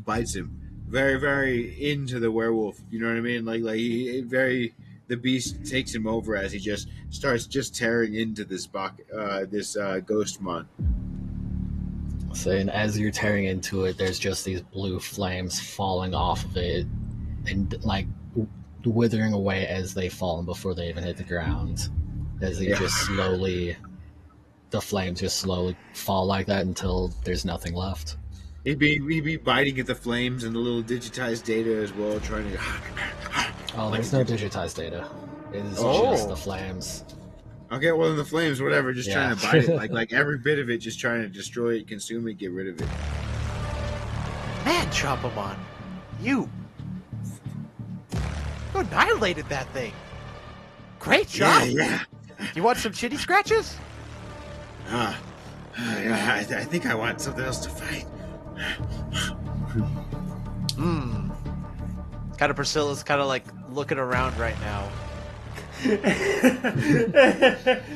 bites him, very, very into the werewolf. You know what I mean? The beast takes him over as he just starts tearing into this ghostmon. And as you're tearing into it, there's just these blue flames falling off of it and like withering away as they fall before they even hit the ground. As they the flames just slowly fall like that until there's nothing left. He'd be biting at the flames and the little digitized data as well, trying to. Oh, there's no digitized data. It is just the flames. Okay, well, in the flames, whatever, just trying to bite it. Like every bit of it, just trying to destroy it, consume it, get rid of it. Man, Chopamon, you annihilated that thing. Great job. Yeah. You want some chitty scratches? I think I want something else to fight. Kind of Priscilla's kind of like looking around right now.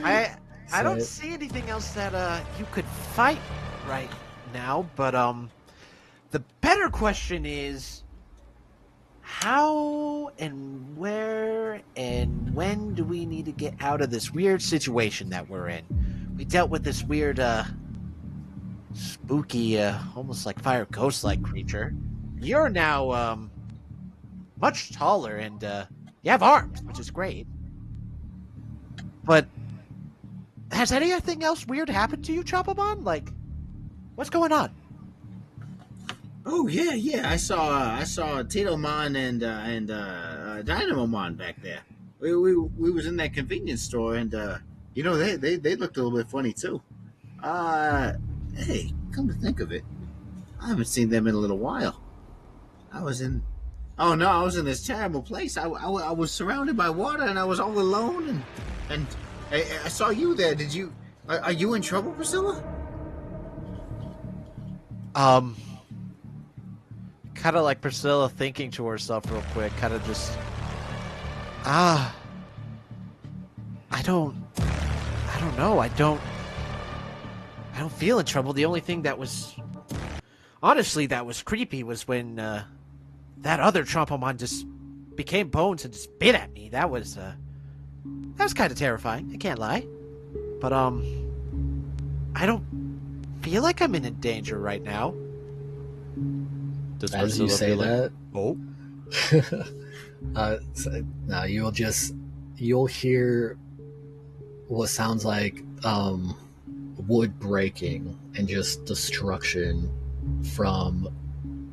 I don't see anything else that you could fight right now, but the better question is how and where and when do we need to get out of this weird situation that we're in? We dealt with this weird spooky almost like fire ghost like creature. You're now much taller and you have arms, which is great. But has anything else weird happened to you, Chopamon? Like, what's going on? Oh yeah. I saw Titomon and Dynamomon back there. We was in that convenience store and they looked a little bit funny too. Hey, come to think of it, I haven't seen them in a little while. I was in this terrible place. I was surrounded by water and I was all alone and I saw you there. Are you in trouble, Priscilla? Kind of like Priscilla thinking to herself real quick, kind of just, I don't know. I don't feel in trouble. The only thing that was creepy was when that other Chompamon just became bones and just bit at me. That was That was kind of terrifying, I can't lie. But, I don't feel like I'm in danger right now. Does as you say that... Oh? Now you'll hear what sounds like wood breaking and just destruction from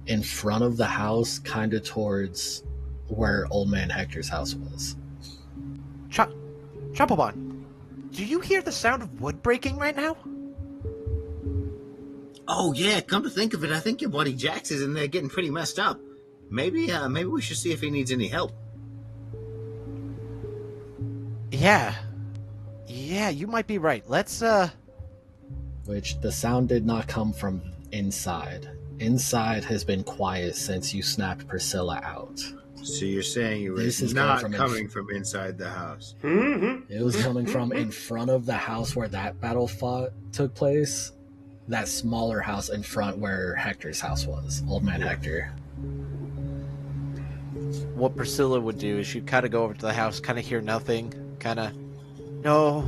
in front of the house, kind of towards where Old Man Hector's house was. Chompomon, do you hear the sound of wood breaking right now? Oh yeah, come to think of it, I think your buddy Jax is in there getting pretty messed up. Maybe we should see if he needs any help. Yeah, you might be right. Let's Which the sound did not come from inside. Inside has been quiet since you snapped Priscilla out. So you're saying it was not coming from inside the house? Mm-hmm. It was coming from in front of the house where that battle took place. That smaller house in front where Hector's house was. Old Man Hector. What Priscilla would do is she'd kind of go over to the house, kind of hear nothing, kind of, no.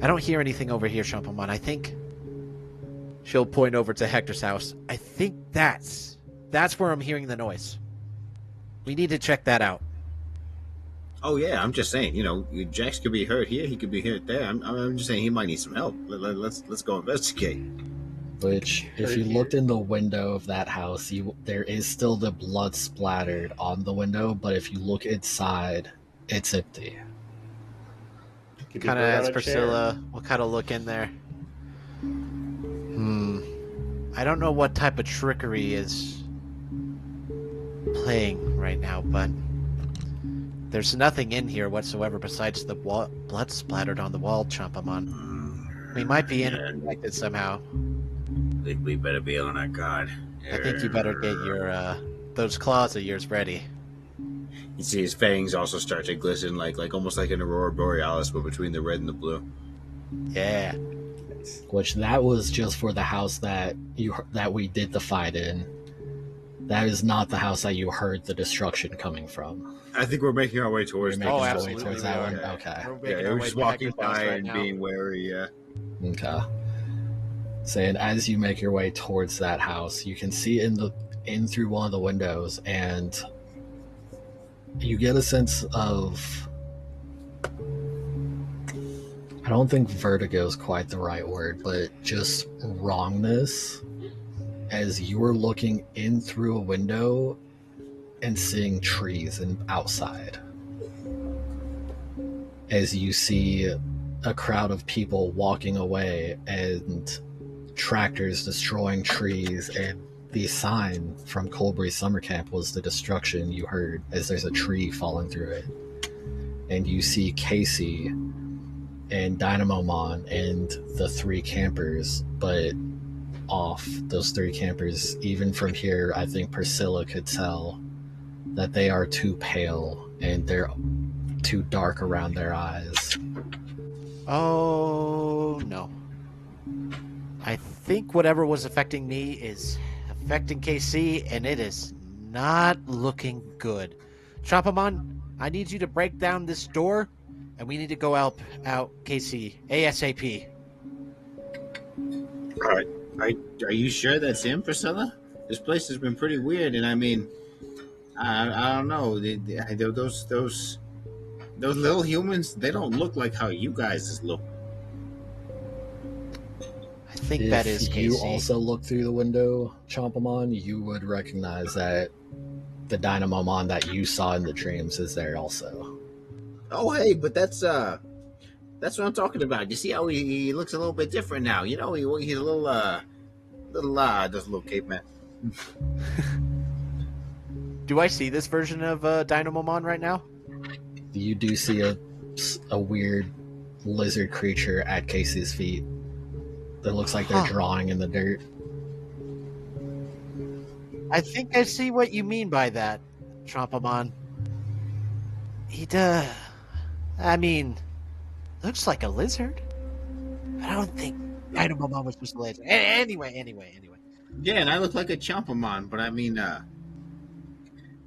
I don't hear anything over here, Chompomon. I think she'll point over to Hector's house. I think that's where I'm hearing the noise. We need to check that out. Oh yeah, I'm just saying. Jax could be hurt here. He could be hurt there. I'm just saying he might need some help. Let's go investigate. Which, if you looked in the window of that house, there is still the blood splattered on the window. But if you look inside, it's empty. Kind of ask Priscilla, what kind of look in there? I don't know what type of trickery is playing right now, but there's nothing in here whatsoever besides the blood splattered on the wall, Chompomon. We might be infected somehow. I think we better be on our guard. I think you better get your those claws of yours ready. You see his fangs also start to glisten like almost like an aurora borealis, but between the red and the blue. Yeah. Which that was just for the house that we did the fight in. That is not the house that you heard the destruction coming from. I think we're making our way towards that. Absolutely. Towards that one? Okay. We're just walking by and being wary, yeah. Okay. Saying as you make your way towards that house, you can see in through one of the windows, and you get a sense of, I don't think vertigo is quite the right word, but just wrongness as you are looking in through a window and seeing trees and outside. As you see a crowd of people walking away and tractors destroying trees, and the sign from Colbury Summer Camp was the destruction you heard as there's a tree falling through it. And you see Casey and Dynamomon and the three campers, but off those three campers, even from here, I think Priscilla could tell that they are too pale and they're too dark around their eyes. Oh, no. I think whatever was affecting me is affecting KC, and it is not looking good. Chompomon, I need you to break down this door, and we need to go out KC ASAP. Are you sure that's him, Priscilla? This place has been pretty weird, and I mean, I don't know. Those little humans, they don't look like how you guys look. I think that is If Casey. you also look through the window, Chompomon, you would recognize that the Dynamomon that you saw in the dreams is there also. Oh, hey, but that's what I'm talking about. You see how he looks a little bit different now? He's a little just a little caveman. Do I see this version of Dynamomon right now? You do see a weird lizard creature at Casey's feet that looks like they're drawing in the dirt. I think I see what you mean by that, Chompomon. Looks like a lizard. I don't think Dynamomon was just a lizard. Anyway. Yeah, and I look like a Chompomon, but I mean, I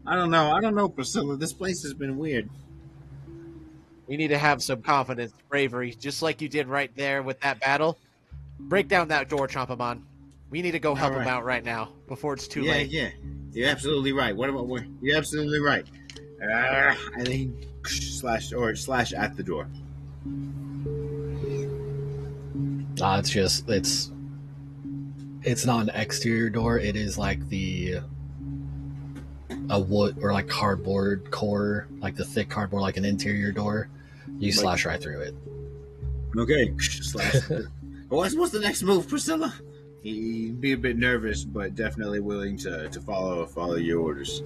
don't know, Priscilla. This place has been weird. You need to have some confidence, bravery, just like you did right there with that battle. Break down that door, Chompamon. We need to go help him out right now before it's too late. Yeah. You're absolutely right. You're absolutely right. And then he slash at the door. It's not an exterior door. It is like a wood or like cardboard core, like the thick cardboard, like an interior door. You slash right through it. Okay, slash. What's the next move, Priscilla? He'd be a bit nervous, but definitely willing to follow your orders.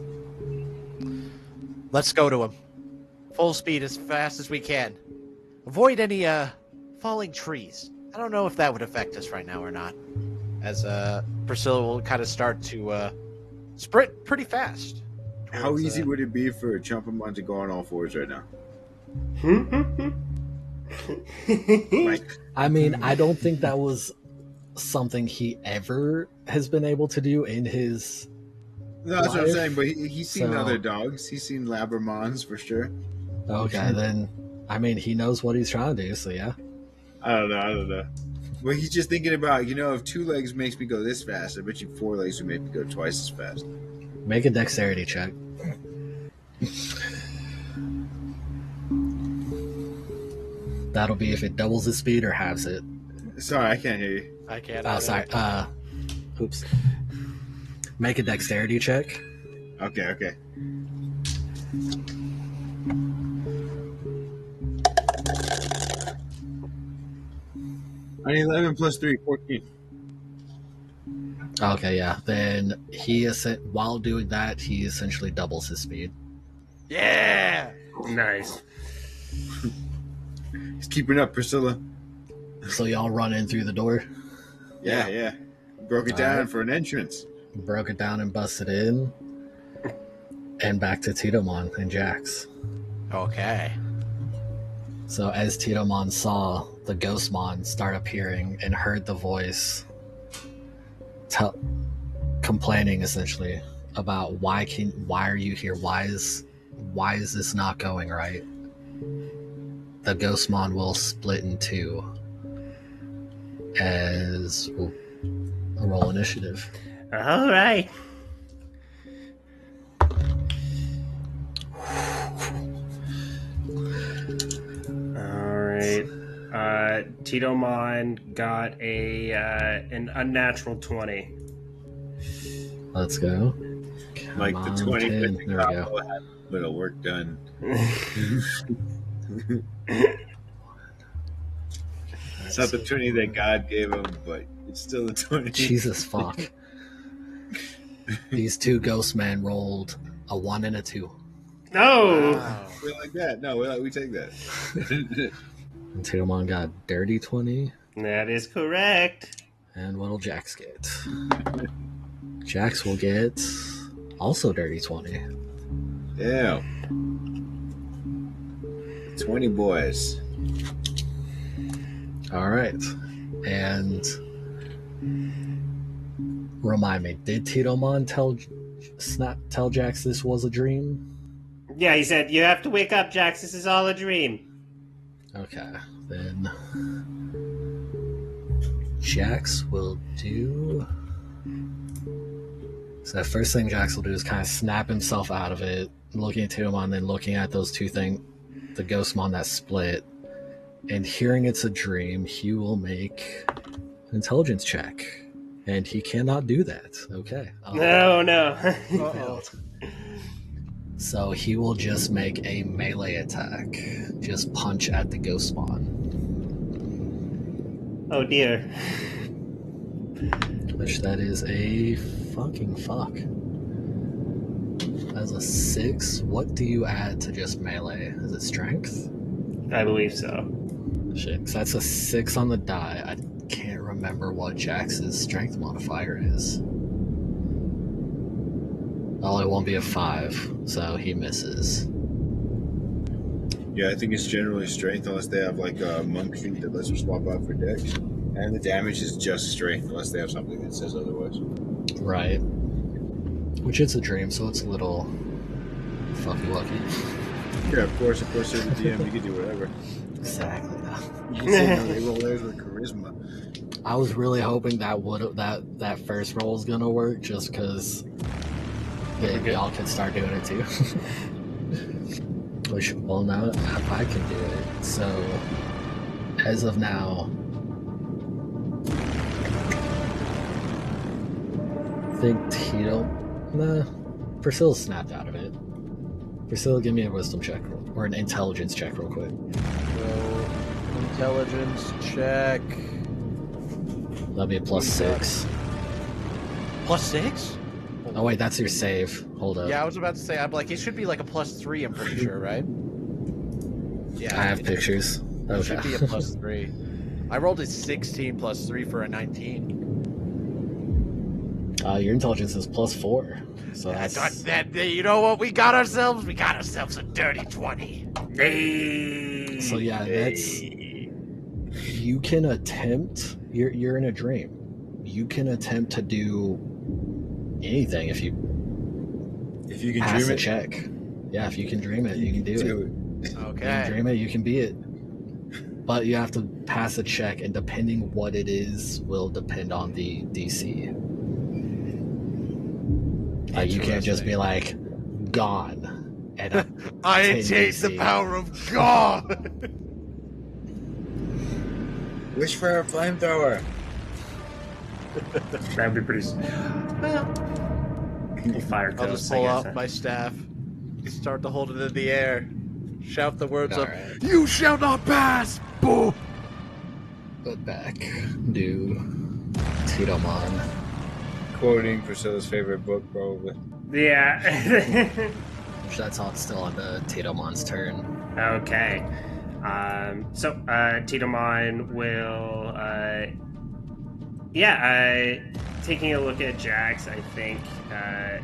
Let's go to him. Full speed as fast as we can. Avoid any falling trees. I don't know if that would affect us right now or not. As Priscilla will kind of start to sprint pretty fast. How easy would it be for Chompamon to go on all fours right now? I mean, I don't think that was something he ever has been able to do in his No, that's what I'm life. saying, but he's seen So- other dogs. He's seen Labramons for sure. Okay, then, I mean, he knows what he's trying to do, so yeah. I don't know. But he's just thinking about, if 2 legs makes me go this fast, I bet you 4 legs would make me go twice as fast. Make a dexterity check. That'll be if it doubles his speed or halves it. Sorry, I can't hear you. I can't. Oh, sorry. Oops. Make a dexterity check. Okay. I need 11 plus 3, 14. Okay, yeah. Then while doing that, he essentially doubles his speed. Yeah! Nice. He's keeping up, Priscilla. So y'all run in through the door, Yeah. Broke it down for an entrance. broke it down and busted in, and back to Titomon and Jax. Okay. So as Titomon saw the Ghostmon start appearing and heard the voice complaining essentially about why are you here? Why is this not going right? The Ghostmon will split in 2 as we'll roll initiative. All right. Titomon got an unnatural 20. Let's go. Like Come the on, 20 10. with the There we go. combo had a bit of work done. It's not the 20 that God gave him, but it's still the 20. Jesus fuck. These 2 Ghostmen rolled a 1 and a 2. No. Wow. We like that. No, we take that. And Titomon got dirty 20. That is correct. And what'll Jax get? Jax will get also dirty 20. Yeah. 20 boys. All right. And remind me, did Titomon tell Jax this was a dream? Yeah, he said, you have to wake up, Jax. This is all a dream. Okay, then Jax will do. So the first thing Jax will do is kind of snap himself out of it, looking at Titomon, then looking at those 2 things, the Ghostmon that split, and hearing it's a dream, he will make an intelligence check. And he cannot do that. Okay. No. Uh-oh. So he will just make a melee attack. Just punch at the Ghostmon. Oh, dear. Which that is a fucking fuck. That's a 6. What do you add to just melee? Is it strength? I believe so. Shit, 'cause that's a 6 on the die. I can't remember what Jax's strength modifier is. Oh, it won't be a 5, so he misses. Yeah, I think it's generally strength unless they have like a monk feat that lets them swap out for dex. And the damage is just strength unless they have something that says otherwise. Right. Which it's a dream, so it's a little fucky wucky. Yeah, of course, you're the DM. You can do whatever. Exactly. You can say no, they roll theirs with charisma. I was really hoping that first roll was gonna work, just because y'all could start doing it too. Which, well, now I can do it. So, as of now, I think Tito, Priscilla snapped out of it. Priscilla, give me a wisdom check or an intelligence check real quick. So, intelligence check. That'll be a +6. +6? Oh wait, that's your save. Hold up. Yeah, I was about to say, I'm like, it should be like a +3, I'm pretty sure, right? Yeah. I have pictures. It should be a +3. I rolled a 16 +3 for a 19. Your intelligence is +4. So that's... You know what? We got ourselves a dirty 20. So yeah, that's... You can attempt... You're in a dream. You can attempt to do anything if you can pass dream a it. check. Yeah, if you can dream it, you can do it. You can Okay. dream it, you can be it. But you have to pass a check, and depending what it is will depend on the DC. You can't just be like, gone. And I 10 achieved the DC. power of God. Wish for a flamethrower. That would be pretty. Well, fire I'll ghosts, just I pull guess, out huh? my staff, start to hold it in the air, shout the words All of, right. You shall not pass. Boo. But back to Titomon. Quoting Priscilla's favorite book, probably. Yeah. That's all still on the Titomon's turn. Okay. So Titomon will, taking a look at Jax, I think, I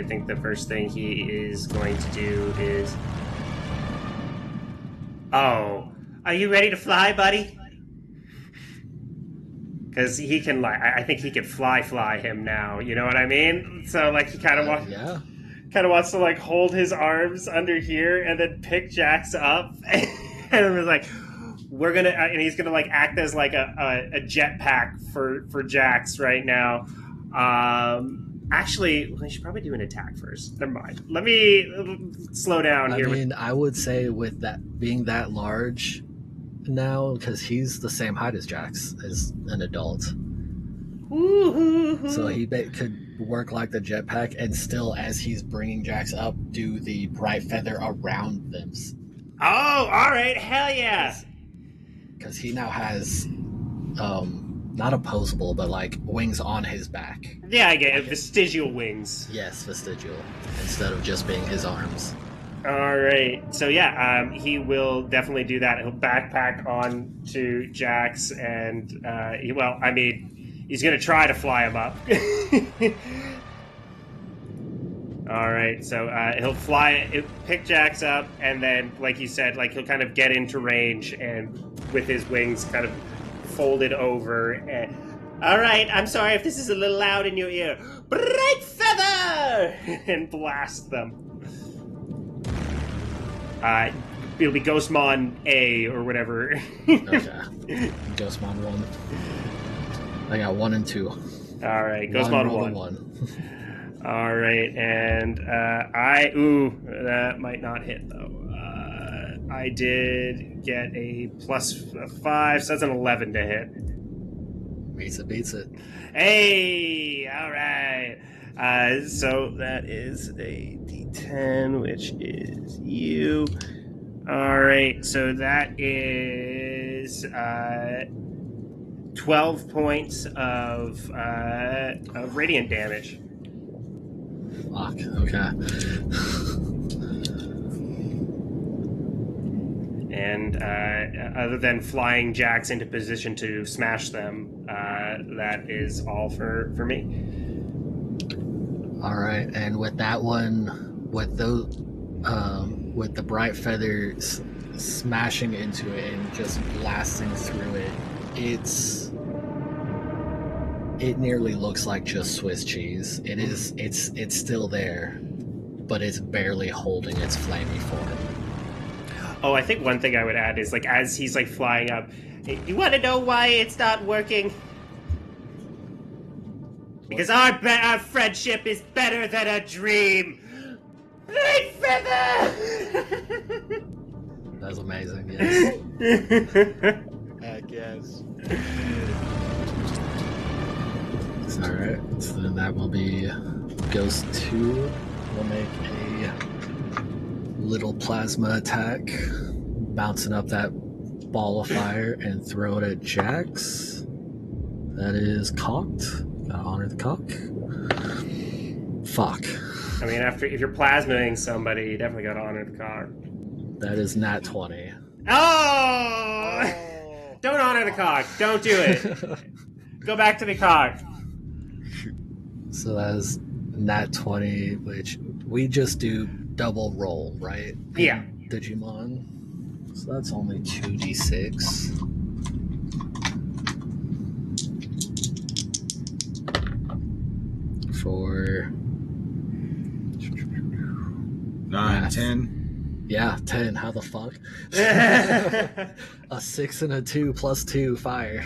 think the first thing he is going to do is, oh, are you ready to fly, buddy? Because he can, like, I think he can fly him now. You know what I mean? So, like, he kind of wants. Yeah. Kind of wants to like hold his arms under here and then pick Jax up and was like, "We're gonna," and he's gonna like act as like a jetpack for Jax right now. Actually, I should probably do an attack first. Never mind. Let me slow down here. I mean, I would say with that being that large now, because he's the same height as Jax as an adult, so he could work like the jetpack and still, as he's bringing Jax up, do the bright feather around them. Oh, all right, hell yeah! Because he now has not opposable, but like wings on his back. Yeah, I get it. Vestigial wings. Yes, vestigial, instead of just being his arms. All right. So yeah, he will definitely do that. He'll backpack on to Jax, and he's going to try to fly him up. All right. So he'll pick Jax up, and then, like you said, like he'll kind of get into range, and with his wings kind of folded over. And, all right. I'm sorry if this is a little loud in your ear. Bright feather, and blast them. It'll be Ghostmon A or whatever. Okay. Ghostmon 1. I got 1 and 2. All right, Ghostmon 1. 1. All right, and that might not hit though. I did get a +5, so that's an 11 to hit. Beats it. Hey, all right. So that is a D10, which is you. All right, so that is 12 points of radiant damage. Fuck, okay. And other than flying Jax into position to smash them, that is all for me. All right, and with that one, with those, with the bright feathers smashing into it and just blasting through it, it nearly looks like just Swiss cheese. It's still there, but it's barely holding its flamey form. Oh, I think one thing I would add is, like, as he's, like, flying up, you want to know why it's not working? Because our friendship is better than a dream! Blade Feather! That's amazing, yes. Heck yes. Alright, so then that will be Ghost 2. We'll make a little plasma attack, bouncing up that ball of fire and throw it at Jax. That is cocked. Gotta honor the cock. Fuck. I mean, if you're plasmaing somebody, you definitely gotta honor the cock. That is nat 20. Oh! Don't honor the cock. Don't do it. Go back to the cock. So that is nat 20, which we just do double roll, right? Yeah. Digimon. So that's only 2d6. For 9, 10. Yeah, 10. How the fuck? A 6 and a 2 plus 2 fire.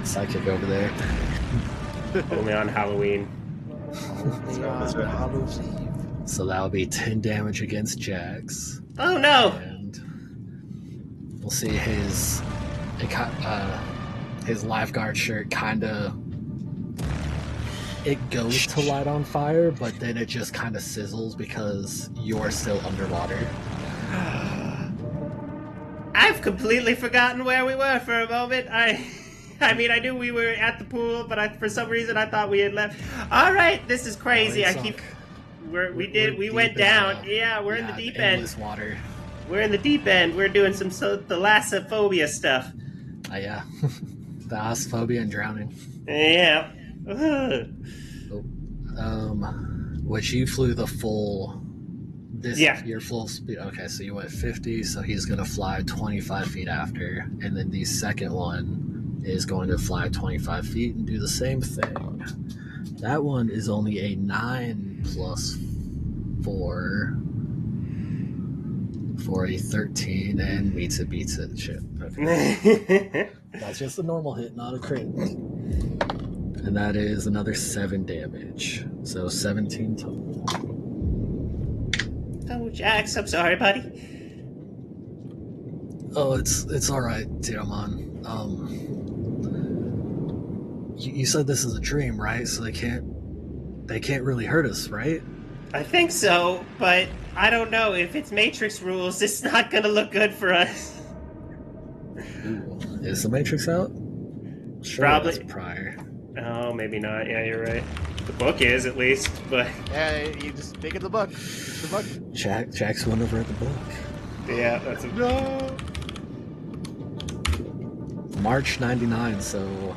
Psychic over there. Only on Halloween. That's right. Hallows Eve. So that'll be 10 damage against Jax. Oh no! And we'll see his lifeguard shirt kind of, it goes to light on fire, but then it just kind of sizzles because you're still underwater. I've completely forgotten where we were for a moment. I mean, I knew we were at the pool, but for some reason I thought we had left. All right, this is crazy. We went down. We're in the deep end. Water. We're in the deep end. We're doing some Thalassophobia stuff. Yeah. Thalassophobia and drowning. Yeah. Which you flew the full. Yeah. Your full speed. Okay, so you went 50, so he's gonna fly 25 feet after, and then the second one is going to fly 25 feet and do the same thing. That one is only a 9 plus 4 for a 13 and beats it. Shit. Okay. That's just a normal hit, not a crit. And that is another 7 damage. So 17 total. Oh, Jax, I'm sorry, buddy. Oh, it's alright, Tiramon. You said this is a dream, right? So they can't really hurt us, right? I think so, but I don't know. If it's Matrix rules, it's not gonna look good for us. Ooh. Is the Matrix out? Sure, Probably. That's prior. Oh, maybe not. Yeah, you're right. The book is, at least, but... Yeah, you just make it the book. It's the book. Jack's went over at the book. Yeah, that's a... No! March 99, so...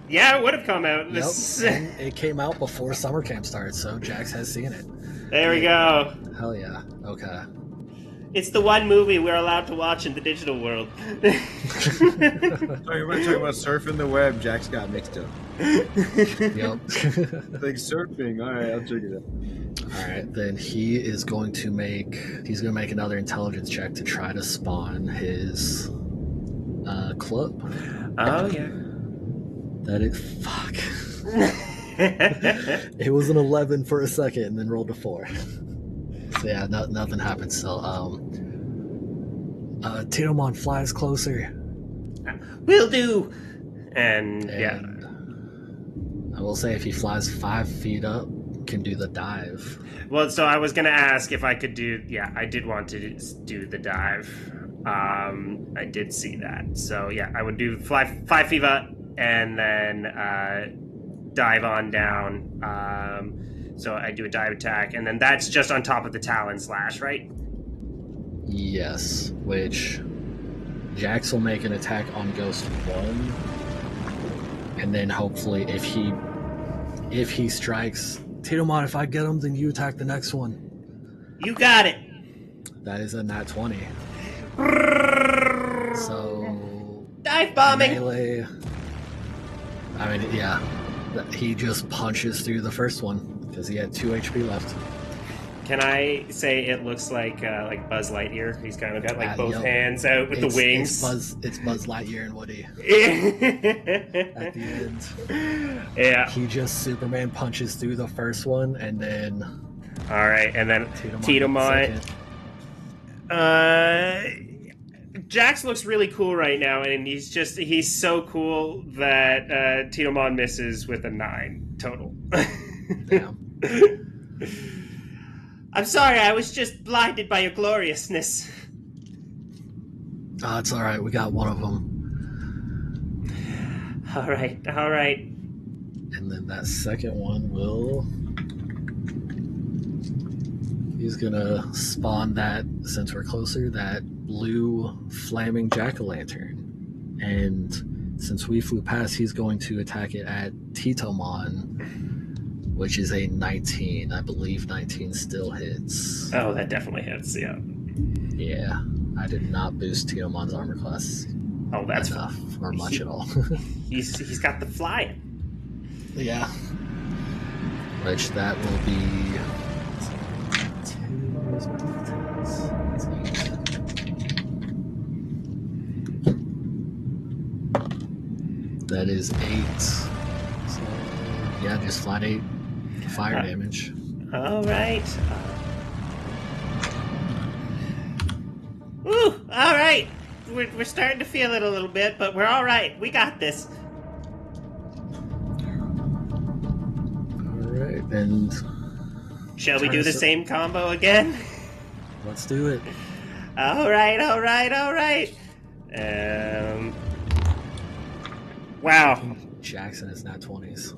Yeah, it would have come out. Yep, This... and it came out before summer camp started, so Jax has seen it. There we go. Hell yeah. Okay. It's the one movie we're allowed to watch in the digital world. Sorry, everybody talking about surfing the web. Jack's got mixed up. Yep. Like surfing. All right, I'll check it out. Alright, then he's going to make another intelligence check to try to spawn his club. Oh, yeah. That is... Fuck. It was an 11 for a second and then rolled a 4. So yeah, nothing happened. So, Tinomon flies closer. Will do! And yeah. I will say if he flies 5 feet up, can do the dive. Well, so I was going to ask if I could do... Yeah, I did want to do the dive. I did see that. So yeah, I would do 5 feet up and then dive on down. So I do a dive attack, and then that's just on top of the Talon Slash, right? Yes, which Jax will make an attack on Ghost 1, and then hopefully if he strikes Tinomon, if I get him, then you attack the next one. You got it. That is a nat 20. So Dive bombing. Melee. I mean, yeah, he just punches through the first one. because he had 2 HP left. Can I say it looks like Buzz Lightyear? He's kind of got like both yep. hands out with the wings. It's Buzz Lightyear and Woody. At the end. Yeah. He just Superman punches through the first one, and then... Alright, and then Titomon. Jax looks really cool right now, and he's so cool that Titomon misses with a 9 total. Damn. I'm sorry, I was just blinded by your gloriousness. It's alright, we got one of them. Alright. And then that second one will... He's gonna spawn that, since we're closer, that blue flaming jack-o'-lantern. And since we flew past, he's going to attack it at Titomon, which is a 19. I believe 19 still hits. Oh, that definitely hits, yeah. Yeah, I did not boost Titomon's armor class. Oh, that's enough, or much at all. He's got the flying. Yeah. Which that will be... That is 8. So, yeah, just flat 8 fire damage. Alright. Woo! Alright! We're starting to feel it a little bit, but we're alright. We got this. Alright, and... Shall we do the same combo again? Let's do it. Alright. Wow. Jackson is not 20s.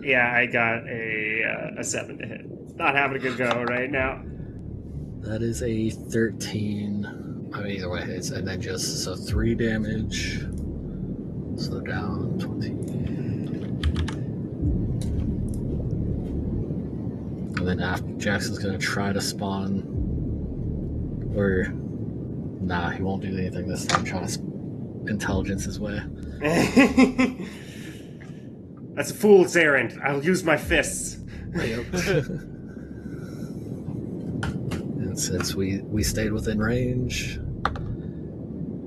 Yeah, I got a 7 to hit. Not having a good go right now. That is a 13. I mean, either way hits, and then just, so 3 damage. So down 20. And then after, Jackson's gonna try to spawn, or, nah, he won't do anything this time, trying to intelligence his way. That's a fool's errand. I'll use my fists. Yep. And since we stayed within range,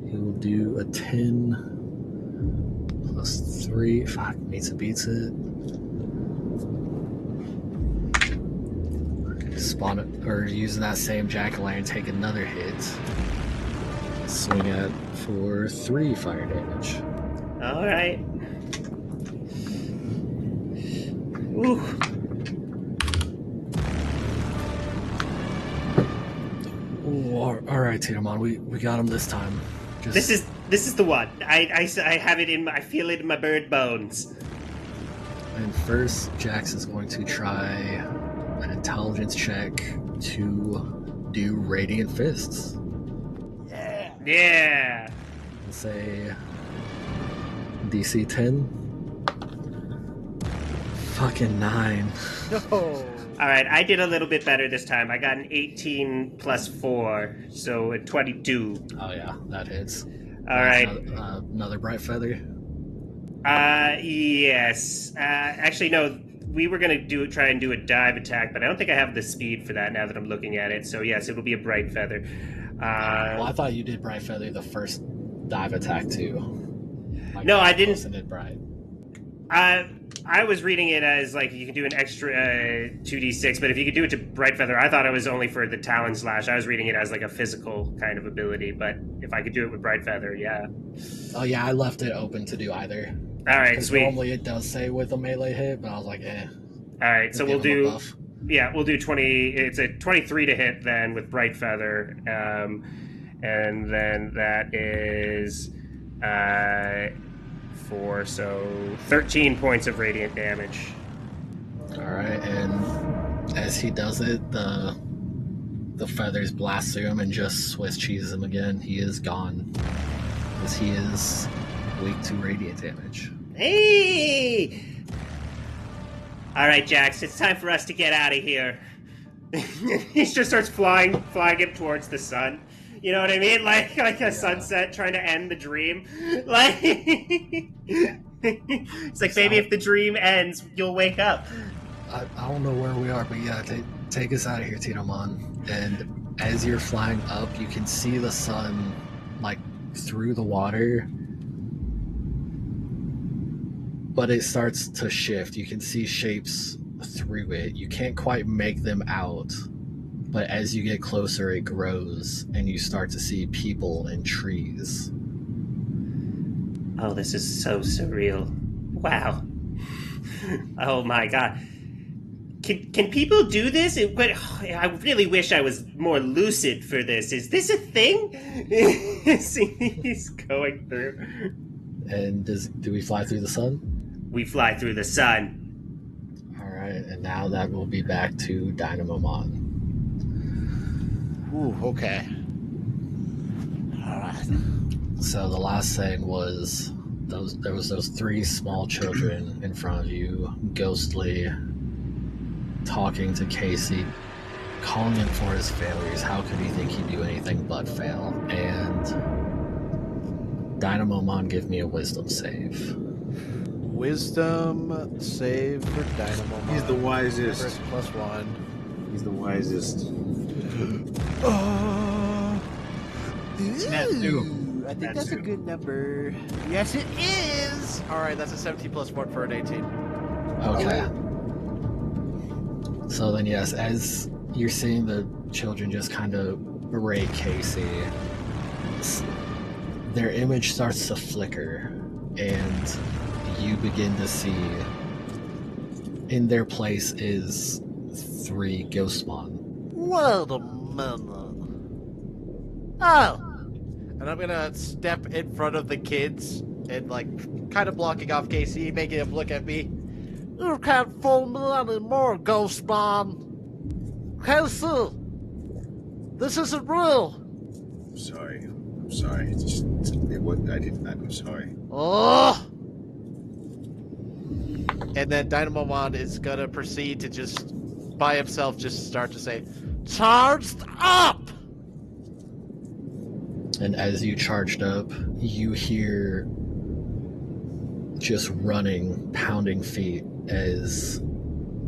he will do a 10 plus 3. Fuck, meets it, beats it. Spawn it, or using that same jack-o'-lantern, take another hit. Swing at for 3 fire damage. Alright. Ooh. Alright, Titomon, we got him this time. This is the one. I have it I feel it in my bird bones. And first, Jax is going to try an intelligence check to do Radiant Fists. Yeah. Let's say DC 10. Fucking 9. No. Alright, I did a little bit better this time. I got an 18 plus 4, so a 22. Oh yeah, that hits. Alright. Another Bright Feather. Yes. Actually, no. We were going to try and do a dive attack, but I don't think I have the speed for that now that I'm looking at it. So, yes, it'll be a Bright Feather. Well, I thought you did Bright Feather the first dive attack, too. Like, no, I didn't. Did Bright. I was reading it as, like, you can do an extra 2d6, but if you could do it to Bright Feather, I thought it was only for the Talon Slash. I was reading it as, like, a physical kind of ability, but if I could do it with Bright Feather, yeah. Oh, yeah, I left it open to do either. Alright, sweet. Normally it does say with a melee hit, but I was like, Alright, so we'll do... buff. Yeah, we'll do 20... It's a 23 to hit then with Bright Feather. And then that is... 4, so 13 points of radiant damage. Alright, and as he does it, the feathers blast through him and just Swiss cheese him again. He is gone. Because he is weak to radiant damage. Hey! Alright, Jax, it's time for us to get out of here. He just starts flying him towards the sun. You know what I mean? Like a sunset trying to end the dream. Like it's like maybe if the dream ends, you'll wake up. I don't know where we are, but yeah, take us out of here, Tinomon. And as you're flying up, you can see the sun, like, through the water. But it starts to shift. You can see shapes through it. You can't quite make them out. But as you get closer, it grows, and you start to see people and trees. Oh, this is so surreal. Wow. Oh my god. Can people do this? I really wish I was more lucid for this. Is this a thing? He's going through. And do we fly through the sun? We fly through the sun. Alright, and now that will be back to Dynamomon. Ooh, okay. Alright. So the last thing was there was those three small children in front of you, ghostly, talking to Casey, calling him for his failures. How could he think he'd do anything but fail? And Dynamomon, give me a wisdom save. Wisdom save for Dynamomon. He's the wisest. First +1. He's the wisest. Nat 2. I think Nat that's 2. a good number. Yes, it is. All right, that's a 17 +1 for an 18. Okay. So then, yes, as you're seeing the children just kind of berate Casey, their image starts to flicker, and you begin to see in their place is 3 Ghostmon. Wait a minute. Oh, And I'm gonna step in front of the kids and like kind of blocking off Casey, making him look at me. you can't fool me anymore, Ghostman. Casey, this isn't real. I'm sorry. I'm sorry. I'm sorry. Oh, And then Dynamomon is gonna proceed to just by himself just start to say, charged up. And as you charged up, you hear just running, pounding feet as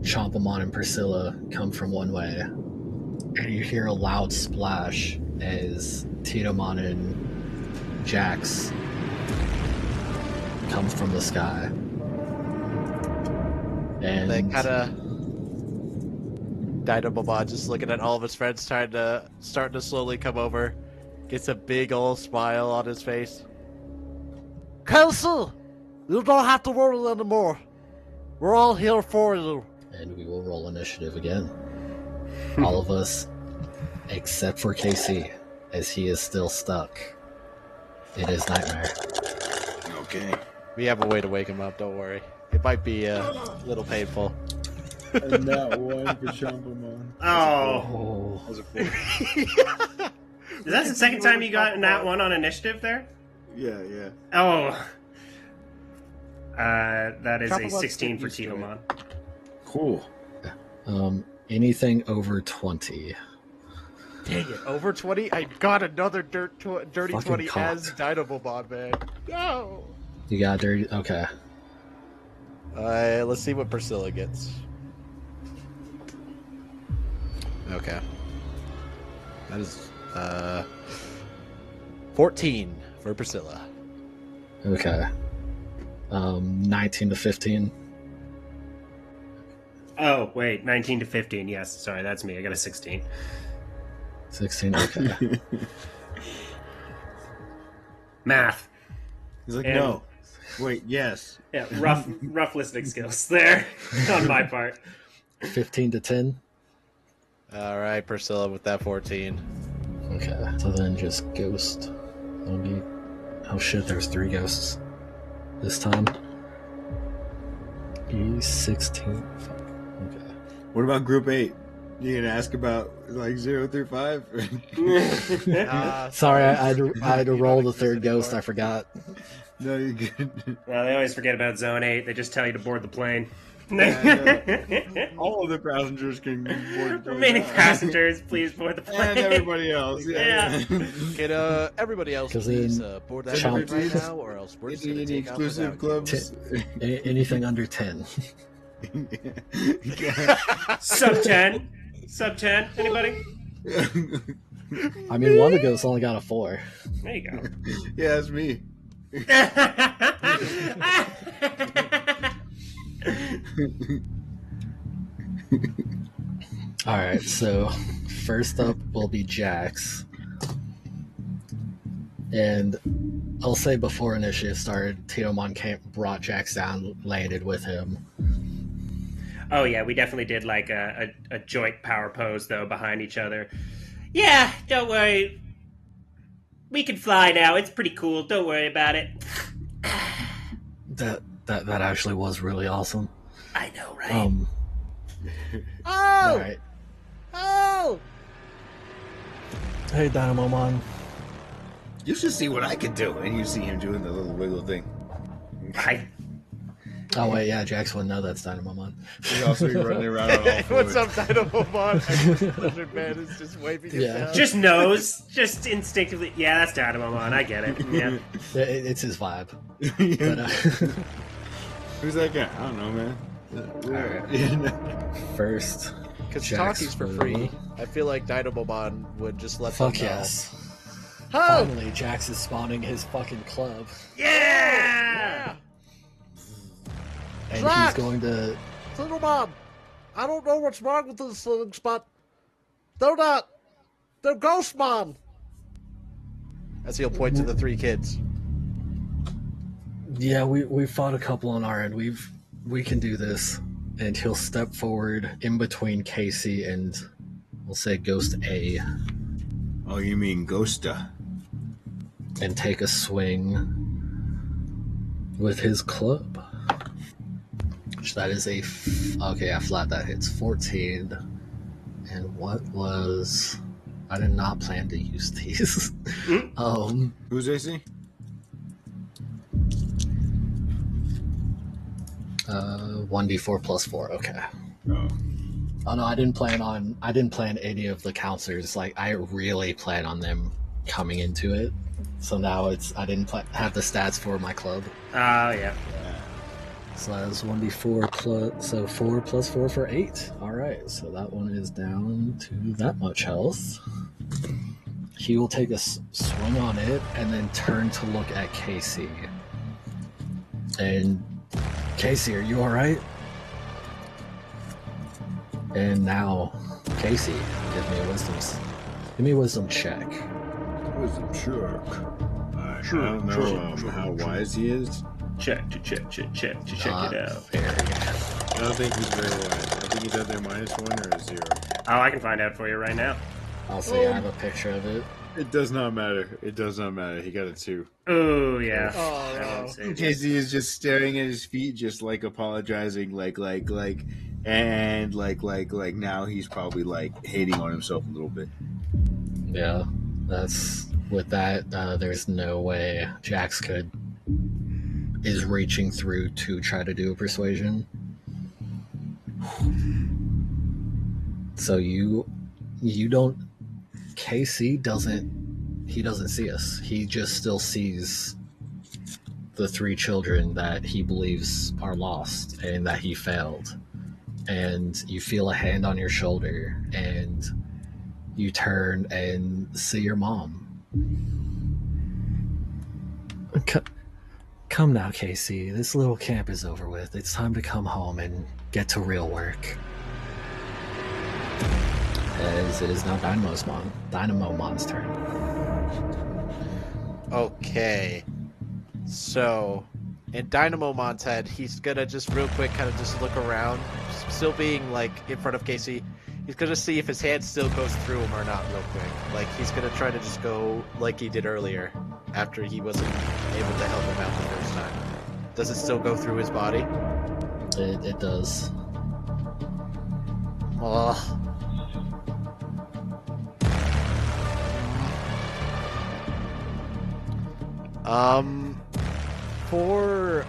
Chompamon and Priscilla come from one way. And you hear a loud splash as Tinomon and Jax come from the sky. And they kind of Dynamomon just looking at all of his friends, starting to slowly come over. Gets a big old smile on his face. Casey, you don't have to worry anymore. We're all here for you. And we will roll initiative again. All of us, except for KC, as he is still stuck. It is Nightmare. Okay. We have a way to wake him up, don't worry. It might be a little painful. And that one for Chompamon. Oh. Oh, That was a 4. Is that the second time you got that one on initiative there? Yeah, yeah. Oh. That is a Chompamon's 16 for used to it. Tinomon. Cool. anything over 20. Dang it, over 20? I got another dirty Fucking 20 cocked. as Dynamomon, man. No! You got dirty? Okay. Let's see what Priscilla gets. Okay. That is 14 for Priscilla. Okay. 19 to 15. Oh, wait, 19 to 15. Yes, sorry, that's me. I got a 16. 16. Okay. Math. He's like, And- no. Wait, yes. Yeah, rough listening skills there on my part. 15 to 10. All right, Priscilla with that 14. Okay. So then just ghost. That'll be... Oh shit, there's 3 ghosts this time. E16. Fuck. Okay. What about group 8? You gonna ask about like 0 through 5? Sorry, I had to You roll don't the exist third ghost. anymore. I forgot. No, you're good. Well, they always forget about Zone 8. They just tell you to board the plane. All of the passengers can board the Remaining plane. passengers, please board the plane. And everybody else. Yeah. Can everybody else 'Cause please then board that Chomp- plane right now, or else we're just Any gonna take off exclusive without you. clubs? Anything under 10. Sub 10. Sub 10. Anybody? I mean, one of the ghosts only got a 4. There you go. Yeah, it's me. All right, so first up will be Jax. And I'll say before initiative started, Tinomon brought Jax down, landed with him. Oh yeah, we definitely did like a joint power pose though behind each other. Yeah, don't worry. We can fly now. It's pretty cool. Don't worry about it. That actually was really awesome. I know, right? Oh! All right. Oh! Hey, Dynamomon. You should see what I can do. And you see him doing the little wiggle thing. Right. Oh wait, yeah, Jax wouldn't know that's Dynamomon. He's also running around on all What's fours. up, Dynamomon? Lizard Man is just waving it Yeah. down. Just knows, just instinctively. Yeah, that's Dynamomon. I get it. Yeah. It's his vibe. Yeah. But, Who's that guy? I don't know, man. first, Because Jax talkies for will- free. I feel like Dynamomon would just let them Fuck know. yes. Oh! Finally, Jax is spawning his fucking club. Yeah. And Drax! he's going to... Little Mom, I don't know what's wrong with these things, but they're not. They're Ghost Mom. As he'll point to the 3 kids. Yeah, we fought a couple on our end. We can do this. And he'll step forward in between Casey and we'll say Ghost A Oh, you mean Ghosta? and take a swing with his club. Which that is okay, flat that hits 14. And what was... I did not plan to use these. Who's AC? 1d4 plus 4, okay. Oh. Oh no, I didn't plan any of the counselors. Like, I really plan on them coming into it. So now I didn't have the stats for my club. Oh yeah. So that's 1d4 plus, so 4 plus 4 for 8. Alright, so that one is down to that much health. He will take a swing on it and then turn to look at Casey. And Casey, are you alright? And now, Casey, give me a wisdom check. Wisdom check. I don't know how wise he is. Check it Not out. very. I don't think he's very wise. I think he's either -1 or a 0. Oh, I can find out for you right now. I'll say I have a picture of it. It does not matter. It does not matter. He got a 2. Oh yeah. Oh, I no. won't say it. Casey is just staring at his feet, just like apologizing, and now he's probably like hating on himself a little bit. Yeah, that's with that. There's no way Jax is reaching through to try to do a persuasion. So you don't. Casey doesn't. He doesn't see us. He just still sees the 3 children that he believes are lost and that he failed. And you feel a hand on your shoulder, and you turn and see your mom. Come now, Casey. This little camp is over with. It's time to come home and get to real work. As it is now Dynamomon's turn. Okay. So, in Dynamomon's head, he's gonna just real quick kind of just look around, still being like in front of Casey. He's gonna see if his hand still goes through him or not real quick. Like, he's gonna try to just go like he did earlier after he wasn't able to help him out the first time. Does it still go through his body? It does. Oh. For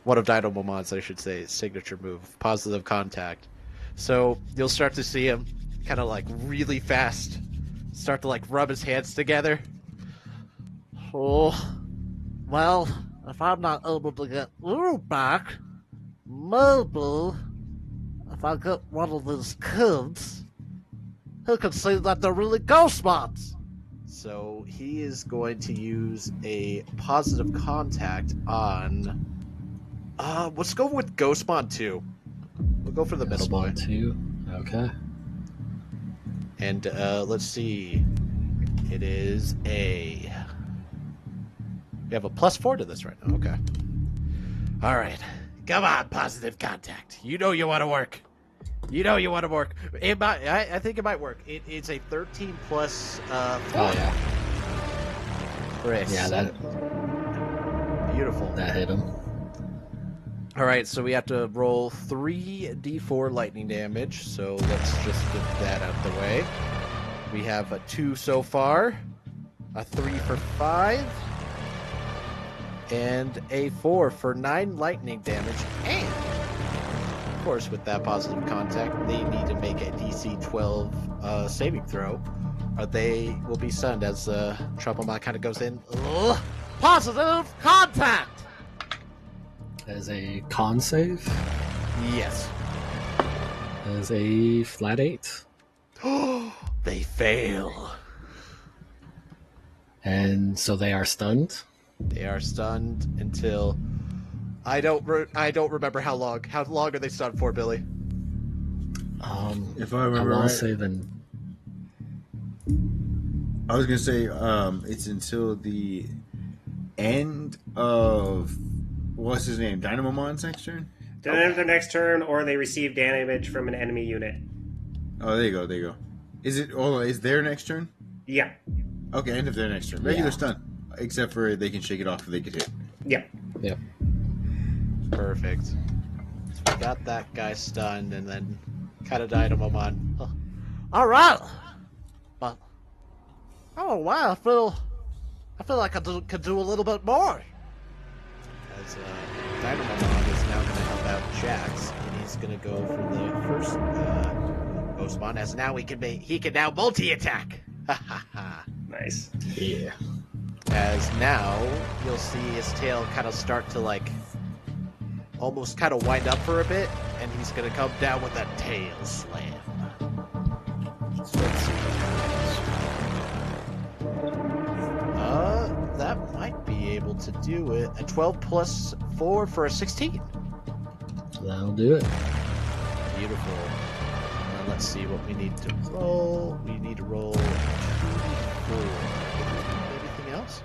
one of Dynamomon's, I should say, signature move, positive contact. So you'll start to see him kind of like really fast start to like rub his hands together. Oh, well, if I'm not able to get you back, maybe if I get one of these kids, he can see that they're really ghost mods. So he is going to use a positive contact on. Let's go with Ghostmon 2. We'll go for the middle boy. Ghostmon 2. Okay. And let's see. It is a. We have a +4 to this right now. Okay. All right. Come on, positive contact. You know you want to work. You know you want to work. It might. I think it might work. It's a 13 plus 4. Oh yeah. Chris. Yeah, that Beautiful. that hit him. All right, so we have to roll 3d4 lightning damage. So let's just get that out of the way. We have a 2 so far, a 3 for 5, and a 4 for 9 lightning damage. And, of course, with that positive contact, they need to make a DC 12 saving throw, or they will be stunned as Troublebot kind of goes in. Ugh. Positive contact! As a con save, Yes. as a flat 8. They fail. And so they are stunned. They are stunned until I don't remember how long. How long are they stunned for, Billy? If I remember I want right, to say then. I was gonna say it's until the end of what's his name, Dynamomon's next turn. Then end of their next turn, or they receive damage from an enemy unit. Oh, there you go. There you go. Is it? Oh, is their next turn? Yeah. Okay, end of their next turn. Regular Yeah. stun, except for they can shake it off if they get hit. Yeah. Yep. Perfect. So we got that guy stunned, and then kind of Dynamomon. Oh. All right, but oh wow, I feel like I could do a little bit more. As Dynamomon is now going to help out Jax, and he's going to go for the first Ghostmon, as now he can now multi-attack. Ha ha ha. Nice. Yeah. As now you'll see his tail kind of start to almost kind of wind up for a bit, and he's going to come down with a tail slam. So let's see what happens. That might be able to do it. A 12 plus 4 for a 16. That'll do it. Beautiful. And let's see what we need to roll. We need to roll 2d4. Anything else?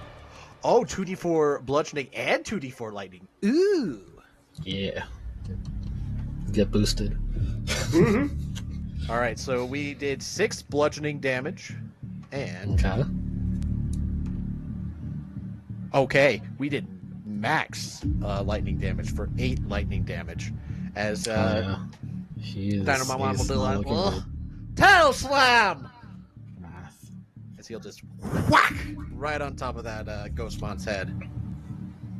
Oh, 2d4 bludgeoning and 2d4 lightning. Ooh. Yeah. Get boosted. Mm-hmm. All right, so we did 6 bludgeoning damage, and Okay. we did max lightning damage for 8 lightning damage. As He is. Dynamomon he's will be not like, looking "Ugh." good. Tail slam! Math. as he'll just whack right on top of that Ghostmon's head.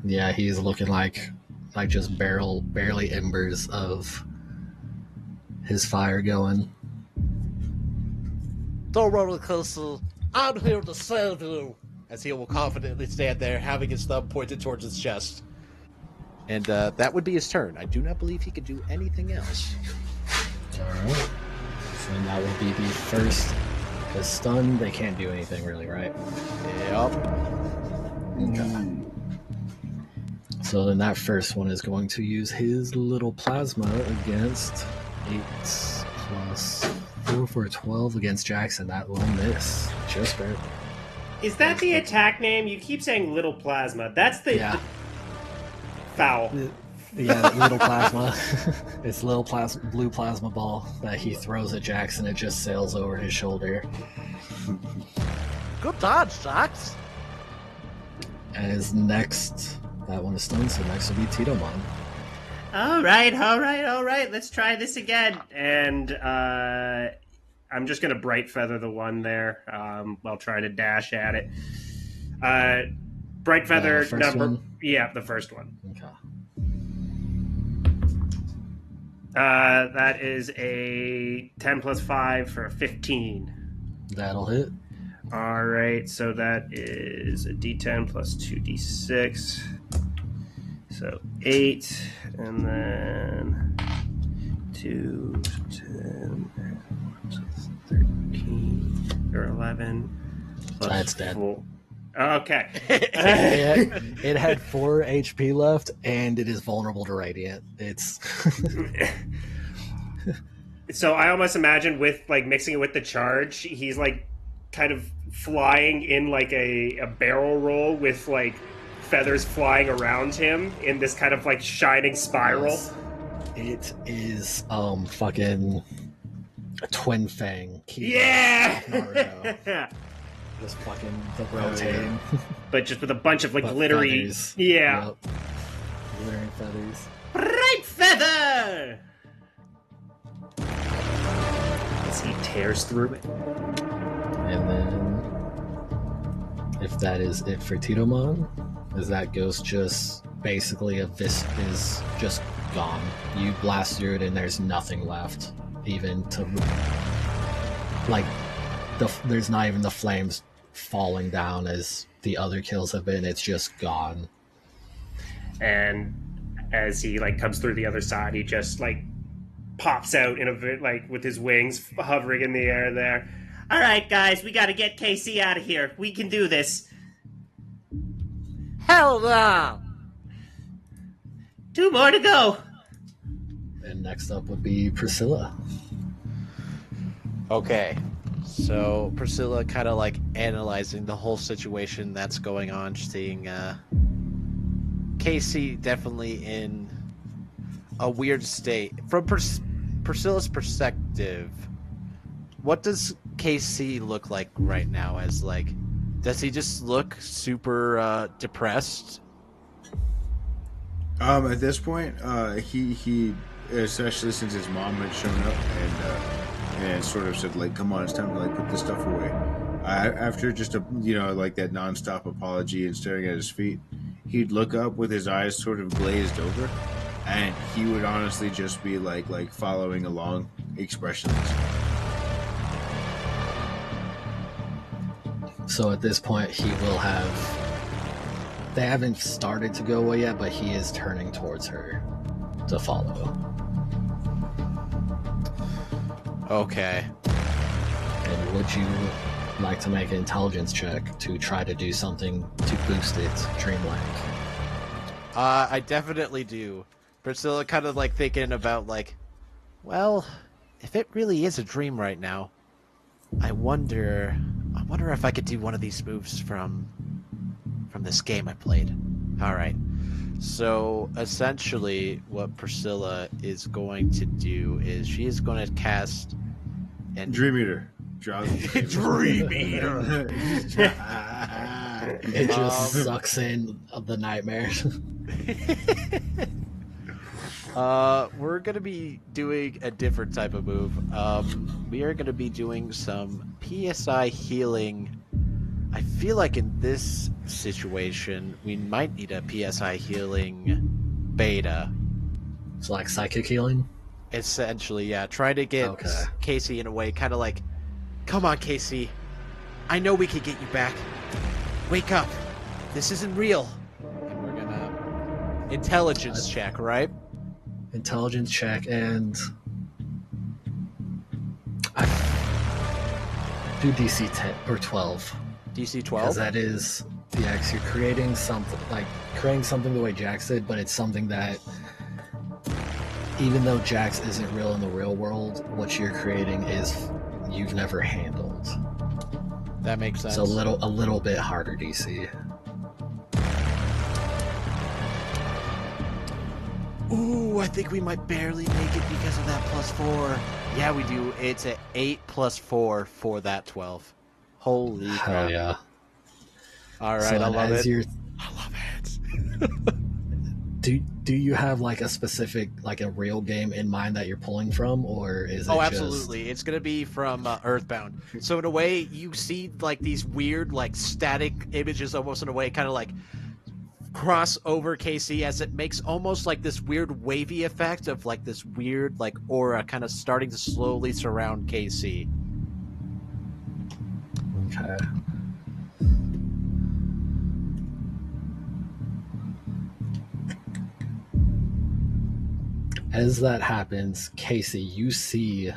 Yeah, he's looking like just barely embers of his fire going. Don't worry, Casey. I'm here to save you. As he will confidently stand there, having his thumb pointed towards his chest. And that would be his turn. I do not believe he could do anything else. Alright. So that will be the first. Because stun, they can't do anything really, right? Yep. Okay. So then that first one is going to use his little plasma against 8 plus 4 for 12 against Jackson. That will miss. Just barely. Is that the attack name? You keep saying little plasma. That's the foul. Yeah, little plasma. It's little blue plasma ball that he throws at Jackson. It just sails over his shoulder. Good dodge, Jax. As next, that one is stunned, so next will be Titomon. All right. Let's try this again. And I'm just going to bright feather the one there while trying to dash at it. Bright feather first number. one? Yeah, the first one. Okay. That is a 10 plus 5 for a 15. That'll hit. All right, so that is a d10 plus 2d6. So 8, and then 2, 10, 13, or 11. Plus That's dead. 4. Okay. It had 4 HP left, and it is vulnerable to radiant. It's So I almost imagine with like mixing it with the charge, he's like kind of flying in like a barrel roll with like feathers flying around him in this kind of like shining spiral. Yes. It is fucking a twin fang. Yeah. Naruto. Just fucking the rotating. But just with a bunch of like But glittery. feathers. Yeah. Yep. Glittering feathers. Bright feather. As he tears through it. And then, if that is it for Titomon, is that ghost just basically is just gone. You blast through it and there's nothing left, even to like there's not even the flames falling down as the other kills have been. It's just gone. And as he like comes through the other side, he just like pops out in a bit like with his wings hovering in the air there. All right, guys, we got to get KC out of here. We can do this. Hell no! 2 more to go. And next up would be Priscilla. Okay, so Priscilla kind of like analyzing the whole situation that's going on, seeing Casey definitely in a weird state. From Priscilla's perspective, what does Casey look like right now? As like, does he just look super depressed? At this point, he especially since his mom had shown up and sort of said like, "Come on, it's time to like put this stuff away." After just a like that nonstop apology and staring at his feet, he'd look up with his eyes sort of glazed over, and he would honestly just be like following along, expressionless. So at this point, he will have. They haven't started to go away yet, but he is turning towards her to follow. Okay. And would you like to make an intelligence check to try to do something to boost its dreamlike? I definitely do. Priscilla kind of like thinking about like, well, if it really is a dream right now, I wonder if I could do one of these moves from this game I played. All right. So essentially what Priscilla is going to do is she is going to cast an Dream Eater. Dream Eater. It just sucks in the nightmares. We're going to be doing a different type of move. We are going to be doing some PSI healing. I feel like in this situation, we might need a PSI healing beta. It's like psychic healing? Essentially, yeah. Trying to get Casey in a way, kind of like, come on, Casey. I know we can get you back. Wake up. This isn't real. And we're going to intelligence check, right? Intelligence check, and do DC 10 or 12. DC 12? Because that is, yeah, because you're creating something the way Jax did, but it's something that, even though Jax isn't real in the real world, what you're creating is you've never handled. That makes sense. So a little bit harder DC. Ooh, I think we might barely make it because of that +4. Yeah, we do. It's an 8 + 4 for that 12. Holy crap. Hell yeah. All right, So, I love it. I love it. Do you have like a specific, like a real game in mind that you're pulling from, or is it absolutely. It's going to be from Earthbound. So in a way, you see like these weird like static images almost in a way, kind of like cross over KC as it makes almost like this weird wavy effect of like this weird like aura kind of starting to slowly surround KC. Okay. As that happens, Casey, you see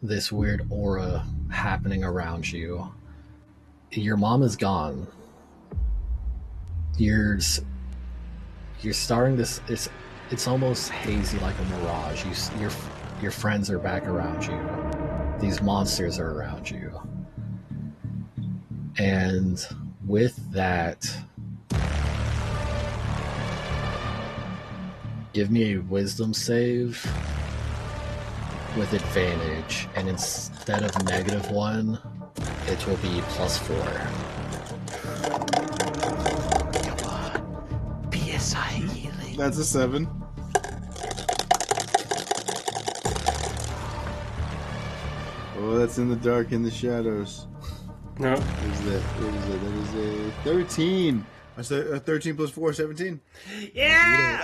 this weird aura happening around you. Your mom is gone. You're starting this. It's almost hazy, like a mirage. Your friends are back around you. These monsters are around you, and with that, give me a wisdom save with advantage, and instead of -1, it will be +4. Come on. PSI healing. That's a 7. Oh, that's in the dark, in the shadows. No. What is that? That is a 13. That's a 13 plus 4, 17. Yeah!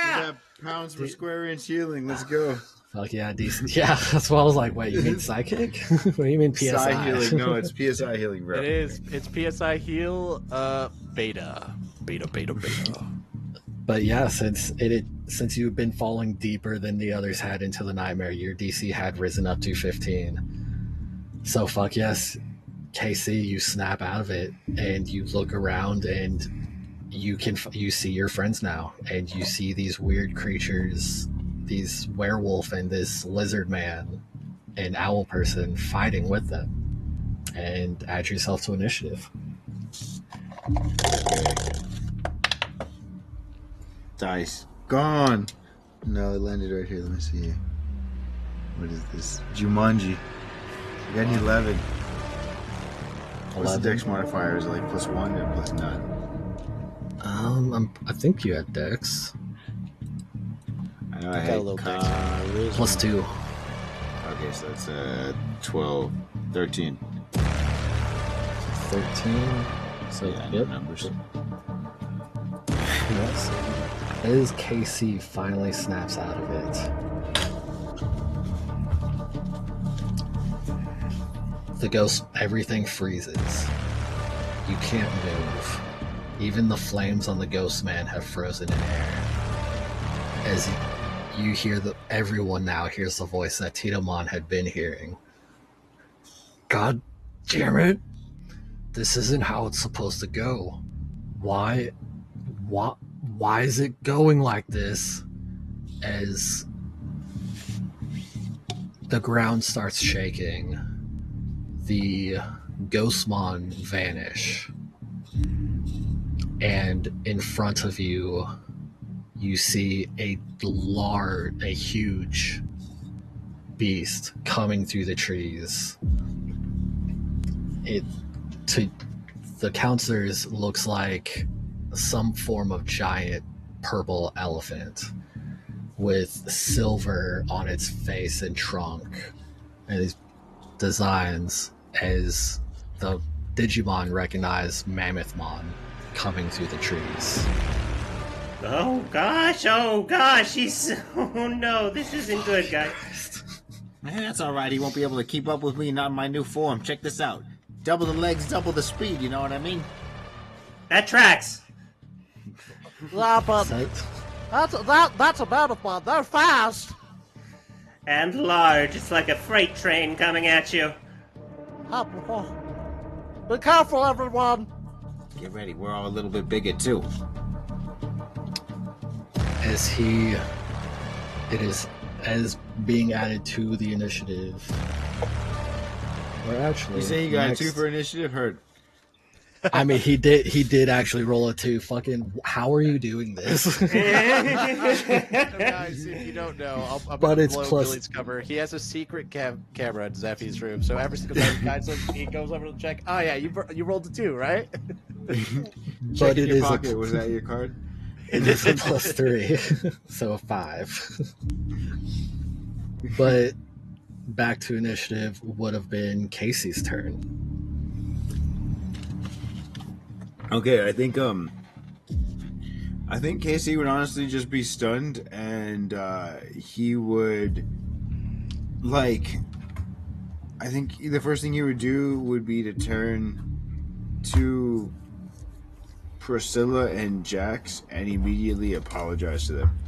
We got pounds per square inch healing. Let's go. Fuck yeah, decent. Yeah, that's what I was like. Wait, you mean psychic? What do you mean PSI? Psi healing. No, it's PSI healing, bro. It is. It's PSI heal beta. But yeah, since you've been falling deeper than the others had into the nightmare, your DC had risen up to 15. So fuck yes, Casey, you snap out of it and you look around and you see your friends now, and you see these weird creatures, these werewolf and this lizard man and owl person fighting with them, and add yourself to initiative. Dice. Gone. No, it landed right here. Let me see. What is this? Jumanji. You got an 11. What's the dex modifier? Is it like +1 or +9? I think you had dex. I know I Got a had little dex. charisma. +2. Okay, so that's 12, 13. 13. So Yeah, I know yep. numbers. Yes. As Casey finally snaps out of it, the ghost, everything freezes. You can't move. Even the flames on the ghost man have frozen in air. As you hear everyone now hears the voice that Titamon had been hearing. God damn it! This isn't how it's supposed to go. Why is it going like this? As the ground starts shaking, the Ghostmon vanish, and in front of you, you see a huge beast coming through the trees. It, to the counselors, looks like some form of giant purple elephant with silver on its face and trunk, and these designs as the Digimon recognize Mammothmon coming through the trees. Oh gosh, oh no, this isn't good, guys. Man, that's alright. He won't be able to keep up with me, not in my new form. Check this out. Double the legs, double the speed, you know what I mean? That tracks. Yeah, but that's a Mammothmon. They're fast. And large, it's like a freight train coming at you. Be careful, everyone. Get ready, we're all a little bit bigger too. As being added to the initiative. Or actually, You say you got a 2 for initiative? Heard. I mean, he did actually roll a 2. Fucking, how are you doing this? So guys, if you don't know, I'm But gonna it's blow plus- Billy's cover. He has a secret camera in Zephy's room, so every single time he goes over to check. Oh yeah, you rolled a 2, right? But in it your is pocket. Was that your card? it is a +3, so a 5. But back to initiative would have been Casey's turn. Okay, I think Casey would honestly just be stunned, and he would, like, I think the first thing he would do would be to turn to Priscilla and Jax and immediately apologize to them.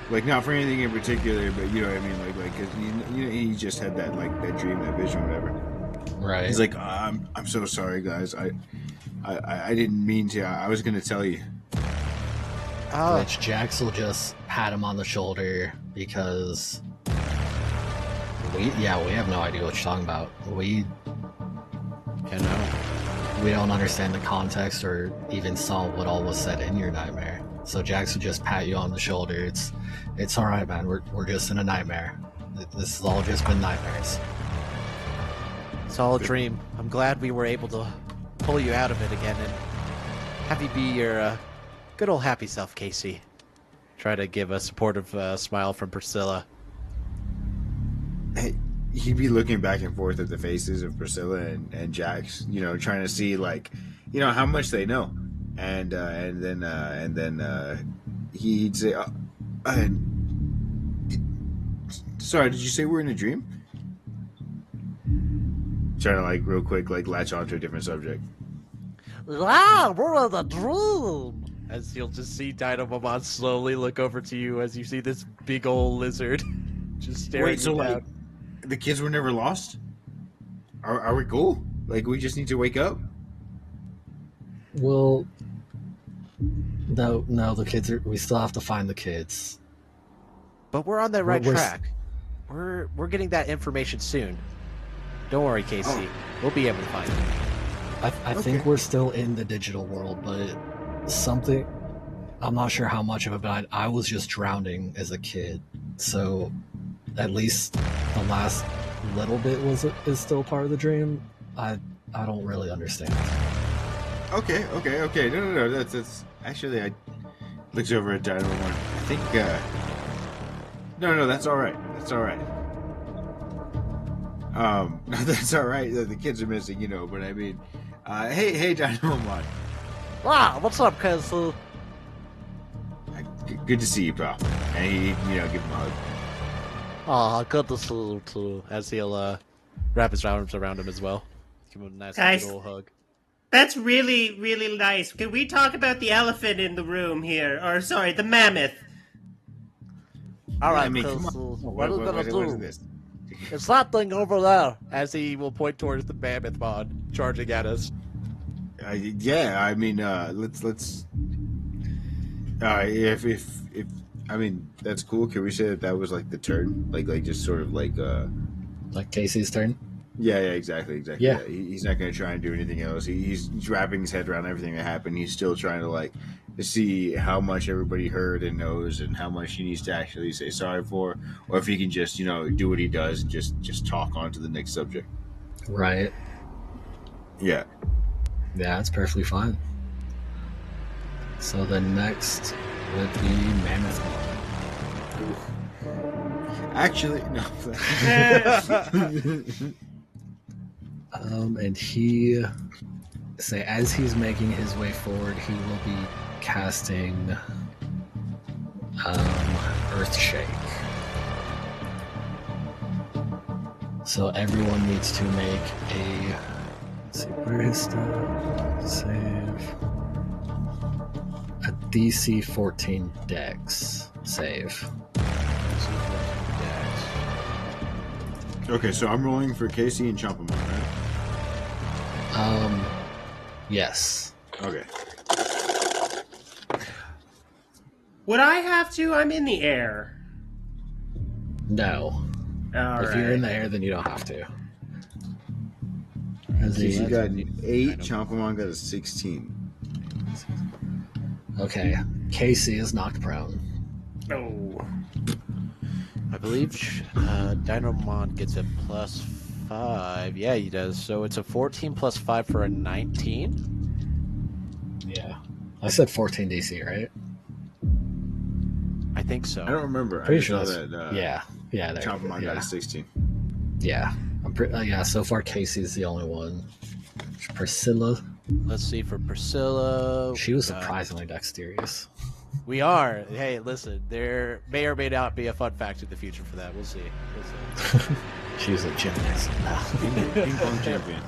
Like, not for anything in particular, but you know what I mean. Like, cause he just had that that dream, that vision, whatever. Right. He's like, I'm so sorry, guys. I didn't mean to. I was gonna tell you. Which Jax will just pat him on the shoulder because we have no idea what you're talking about. We don't understand the context or even saw what all was said in your nightmare. So Jax will just pat you on the shoulder. It's all right, man. We're just in a nightmare. This has all just been nightmares. It's all a dream. I'm glad we were able to pull you out of it again and have you be your good old happy self, Casey. Try to give a supportive smile from Priscilla. Hey, he'd be looking back and forth at the faces of Priscilla and Jax, you know, trying to see like, you know, how much they know, and then he'd say, "Sorry, did you say we're in a dream?" Trying to like real quick like latch onto a different subject. Yeah, we're in a dream. As you'll just see Dynamomon slowly look over to you as you see this big old lizard just staring Wait, so you down. like the kids were never lost? Are we cool? Like we just need to wake up? Well, no, the kids are. We still have to find the kids. But we're on the right We're- track. We're getting that information soon. Don't worry, Casey. We'll be able to find it. I think we're still in the digital world, but something. I'm not sure how much of it, but I was just drowning as a kid, so at least the last little bit is still part of the dream. I don't really understand. Okay. No. That's actually I looks over at Dynamo One. I think no, that's all right. That's all right. That's all right. The kids are missing, you know. But I mean, hey, Dynamo One. Ah, what's up, Casey? Good to see you, pal. And he, you know, give him a hug. Ah, good to see you too. As he'll wrap his arms around him as well. Give him a nice Guys. little hug. That's really, really nice. Can we talk about the elephant in the room here? Or, sorry, the mammoth. All right, I mean, come Casey. on. What are we gonna What is do? this? It's that thing over there. As he will point towards the mammoth mod charging at us. Yeah, I mean, let's. If I mean that's cool. Can we say that was like the turn, like just sort of like Like Casey's turn. Yeah, exactly. Yeah. He's not going to try and do anything else. He's wrapping his head around everything that happened. He's still trying to like to see how much everybody heard and knows, and how much he needs to actually say sorry for, or if he can just do what he does and just talk on to the next subject. Right. Yeah. Yeah, it's perfectly fine. So the next would be Mammoth One. Actually, no. And he say as he's making his way forward, he will be casting Earthshake. So everyone needs to make a let's see, where is the save? A DC 14 Dex save. Okay, so I'm rolling for Casey and Chompamon, right? Yes. Okay. Would I have to? I'm in the air. No. If you're in the air, then you don't have to. Casey got an 8, Chompamon got a 16. Okay. Casey is knocked prone. Oh. I believe Dynamon gets a +5. Yeah, he does. So it's a 14 plus 5 for a 19. Yeah. I said 14 DC, right? I think so. I don't remember. Pretty I just sure know that's... that Yeah. There. Chompamon got Yeah. a 16. Yeah. Yeah, so far Casey's the only one. Priscilla. Let's see for Priscilla. She was surprisingly dexterous. We are. Hey, listen, there may or may not be a fun fact in the future for that. We'll see. She was a gymnast. Ping pong champion.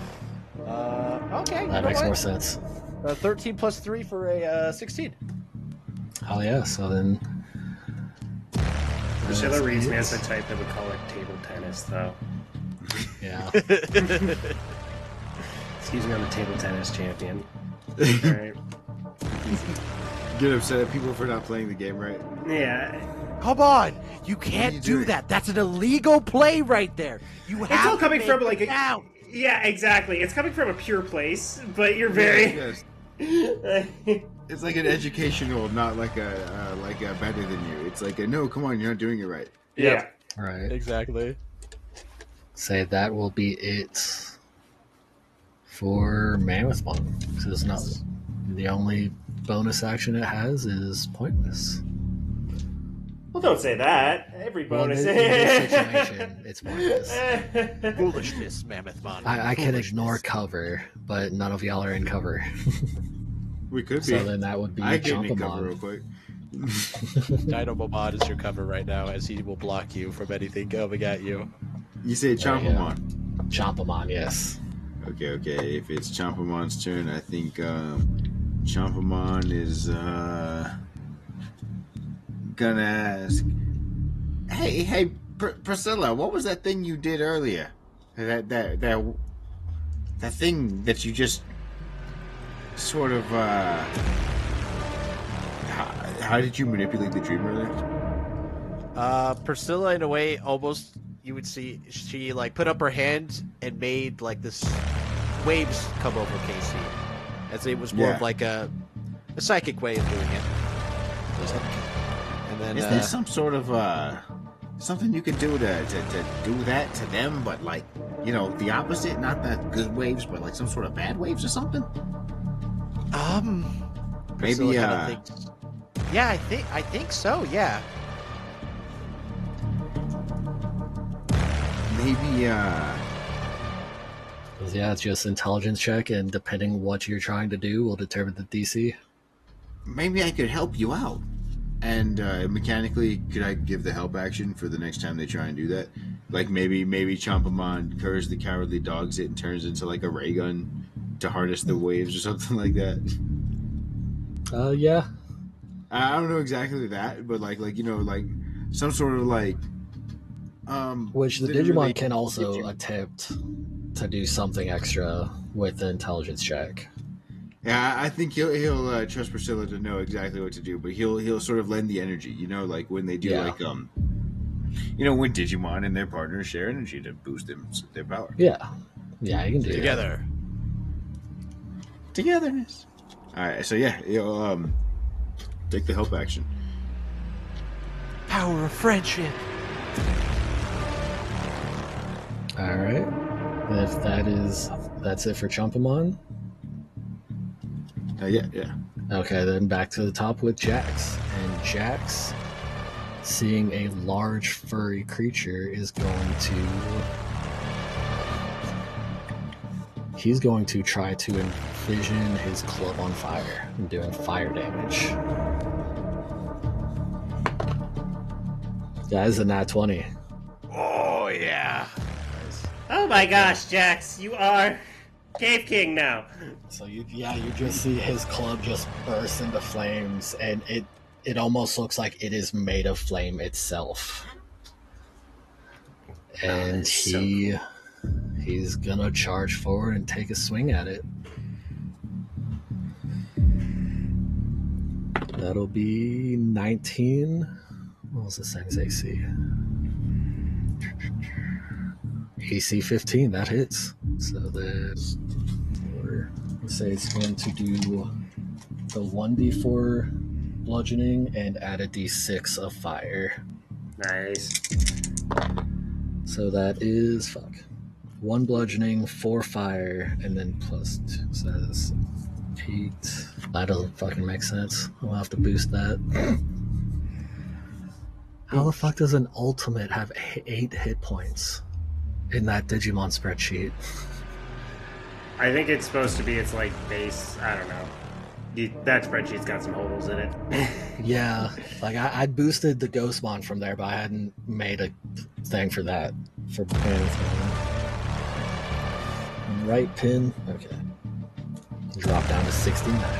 Okay. That makes more sense. 13 plus 3 for a 16. Oh yeah, so then Priscilla reads me as the type that would call it table tennis, though. Yeah. Excuse me, I'm a table tennis champion. Alright. Get upset at people for not playing the game right. Yeah. Come on! You can't do doing? that. That's an illegal play right there. You have It's all coming to from, make like, it down. Yeah, exactly. It's coming from a pure place, but you're very... Yes. It's like an educational, not like a better than you. It's like a no, come on, you're not doing it right. Yeah. Right. Exactly. Say that will be it for Mammothmon. Because it's not the only bonus action it has is pointless. Well, don't say that. Every bonus... in this situation, it's pointless. Foolishness, Mammothmon. I can ignore cover, but none of y'all are in cover. We could be. So then that would be I can make cover Chompamon. real quick. Dynamomon is your cover right now, as he will block you from anything coming at you. You say Chompamon. Chompamon, yes. Okay. If it's Chompamon's turn, I think Chompamon is gonna ask, Hey, Priscilla, what was that thing you did earlier? That thing that you just sort of how did you manipulate the dream earlier? Priscilla, in a way, almost you would see she like put up her hand and made like this waves come over Casey, as it was more of like a psychic way of doing it. And then Is there some sort of something you could do to do that to them, but like, you know, the opposite, not that good waves, but like some sort of bad waves or something? Priscilla Maybe kinda thinks, yeah, I think so, yeah. maybe Yeah, it's just intelligence check, and depending what you're trying to do will determine the DC. maybe I could help you out. And mechanically, could I give the help action for the next time they try and do that? Like maybe Chompamon Courage the Cowardly dogs it and turns into like a ray gun to harness the waves or something like that. Yeah. I don't know exactly that, but like you know, like some sort of like Which the literally Digimon can give also you- attempt to do something extra with the intelligence check. Yeah, I think he'll trust Priscilla to know exactly what to do, but he'll sort of lend the energy, you know, like when they do like you know, when Digimon and their partners share energy to boost their power. Yeah, you can do Together. Togetherness. All right, so yeah, he'll take the help action. Power of friendship. that. All right. If that's it for Chompamon. Yeah. Okay, then back to the top with Jax. And Jax, seeing a large furry creature, he's going to try to envision his club on fire and doing fire damage. Guys, a nat 20. Oh yeah. Oh my gosh, Jax, you are Cave King now. So you just see his club just burst into flames, and it almost looks like it is made of flame itself. And he's gonna charge forward and take a swing at it. That'll be 19. What was this thing's AC? AC 15, that hits. So let's say it's going to do the 1d4 bludgeoning and add a d6 of fire. Nice. So that is 1 bludgeoning, 4 fire, and then plus 2. So that's 8. That doesn't fucking make sense. I'll have to boost that. How the fuck does an ultimate have 8 hit points in that Digimon spreadsheet? I think it's supposed to be its like base. I don't know. That spreadsheet's got some holes in it. Yeah, like I boosted the Ghostmon from there, but I hadn't made a thing for that. For Mammothmon. Right pin. Okay. Drop down to 69.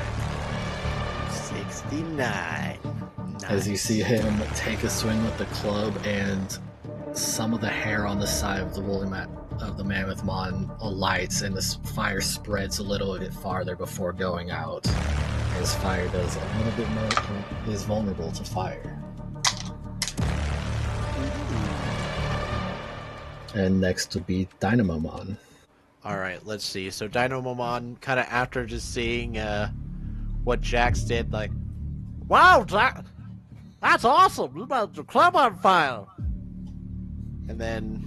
69. as you see him take a swing with the club, and some of the hair on the side of the mammoth mon alights, and this fire spreads a little bit farther before going out. As fire does a little bit more, is vulnerable to fire. And next would be Dynamomon. All right, let's see. So Dynamomon, kind of after just seeing what Jax did, like, Wow, Jack, that's awesome. You got the club on fire. and then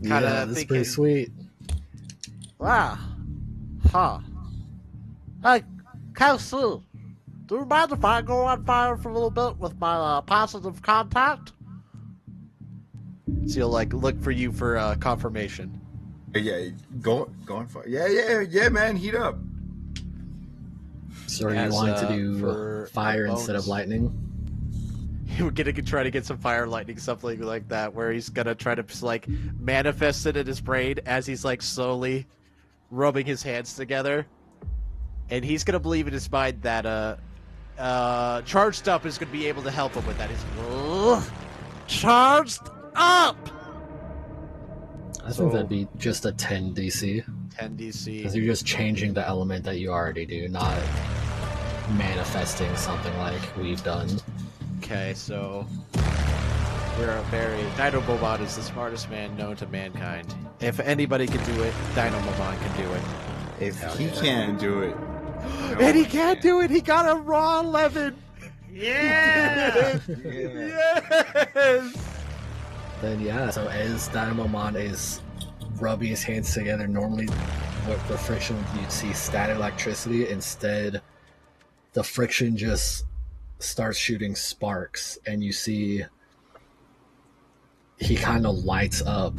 kind of Yeah, that's thinking, pretty sweet. Wow. Huh. Hey, Kelsey, do you mind if I go on fire for a little bit with my positive contact? so he'll like look for you for confirmation. Yeah, go on fire. Yeah, man, heat up. So are you As, wanting to for do fire bonus. instead of lightning? He would try to get some fire lightning, something like that, where he's gonna try to like manifest it in his brain as he's like slowly rubbing his hands together, and he's gonna believe in his mind that charged up is gonna be able to help him with that. He's Charged up! I think that'd be just a 10 DC. 10 DC. Because you're just changing the element that you already do, not manifesting something like we've done. Okay, so we're a very Dynamomon is the smartest man known to mankind. If anybody can do it, Dynamomon can do it. If he can't do it, And he can't do it. He got a raw 11. Yeah! Yes. Then yeah, so as Dynamomon is rubbing his hands together, normally with the friction you'd see static electricity. Instead, the friction just starts shooting sparks, and you see he kind of lights up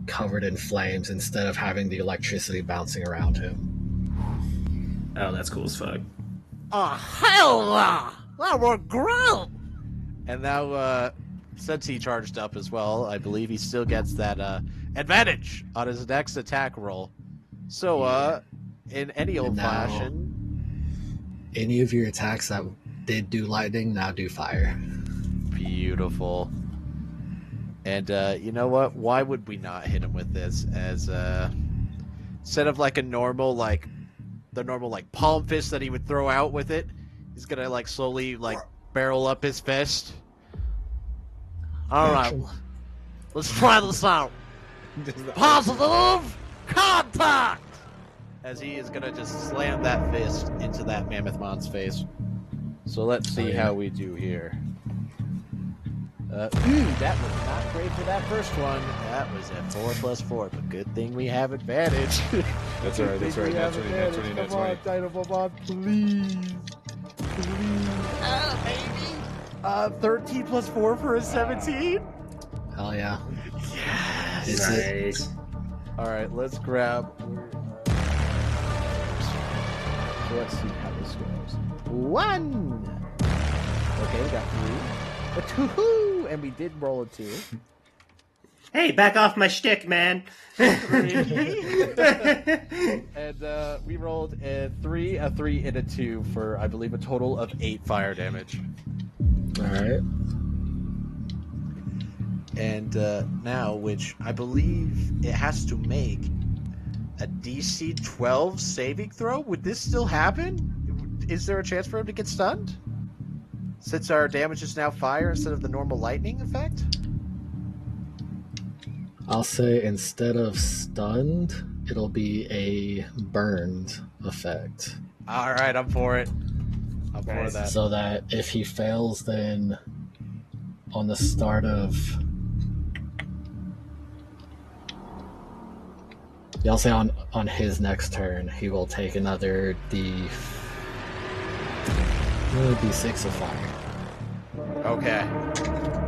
covered in flames instead of having the electricity bouncing around him. Oh, that's cool as fuck. Oh, hell yeah! That worked great! And now, since he charged up as well, I believe he still gets that advantage on his next attack roll. So, in any old And now- fashion, Any of your attacks that did do lightning now do fire. beautiful. And you know what? Why would we not hit him with this? As instead of like a normal the normal palm fist that he would throw out with it, he's gonna slowly barrel up his fist. Alright, let's try this out. Positive contact! As he is gonna just slam that fist into that Mammothmon's face. So let's see how we do here. That was not great for that first one. That was a 4+4, but good thing we have advantage. That's alright. That's right. That's right. That's right. That's right. Dynamomon, please. Please. 13+4 for a 17? Hell yeah. Yes. Is it? Nice. Alright, let's grab... So let's see how this goes. 1! Okay, we got 3. A 2! And we did roll a 2. Hey, back off my shtick, man. 3. And we rolled a 3, a 3, and a 2 for, I believe, a total of 8 fire damage. Alright. And now, which I believe it has to make a DC 12 saving throw. Would this still happen? Is there a chance for him to get stunned? Since our damage is now fire instead of the normal lightning effect? I'll say instead of stunned, it'll be a burned effect. Alright, I'm for it. I'm for Nice. that. So that if he fails, then on the start of... Yeah, I'll say on his next turn, he will take another D6 of fire. Okay.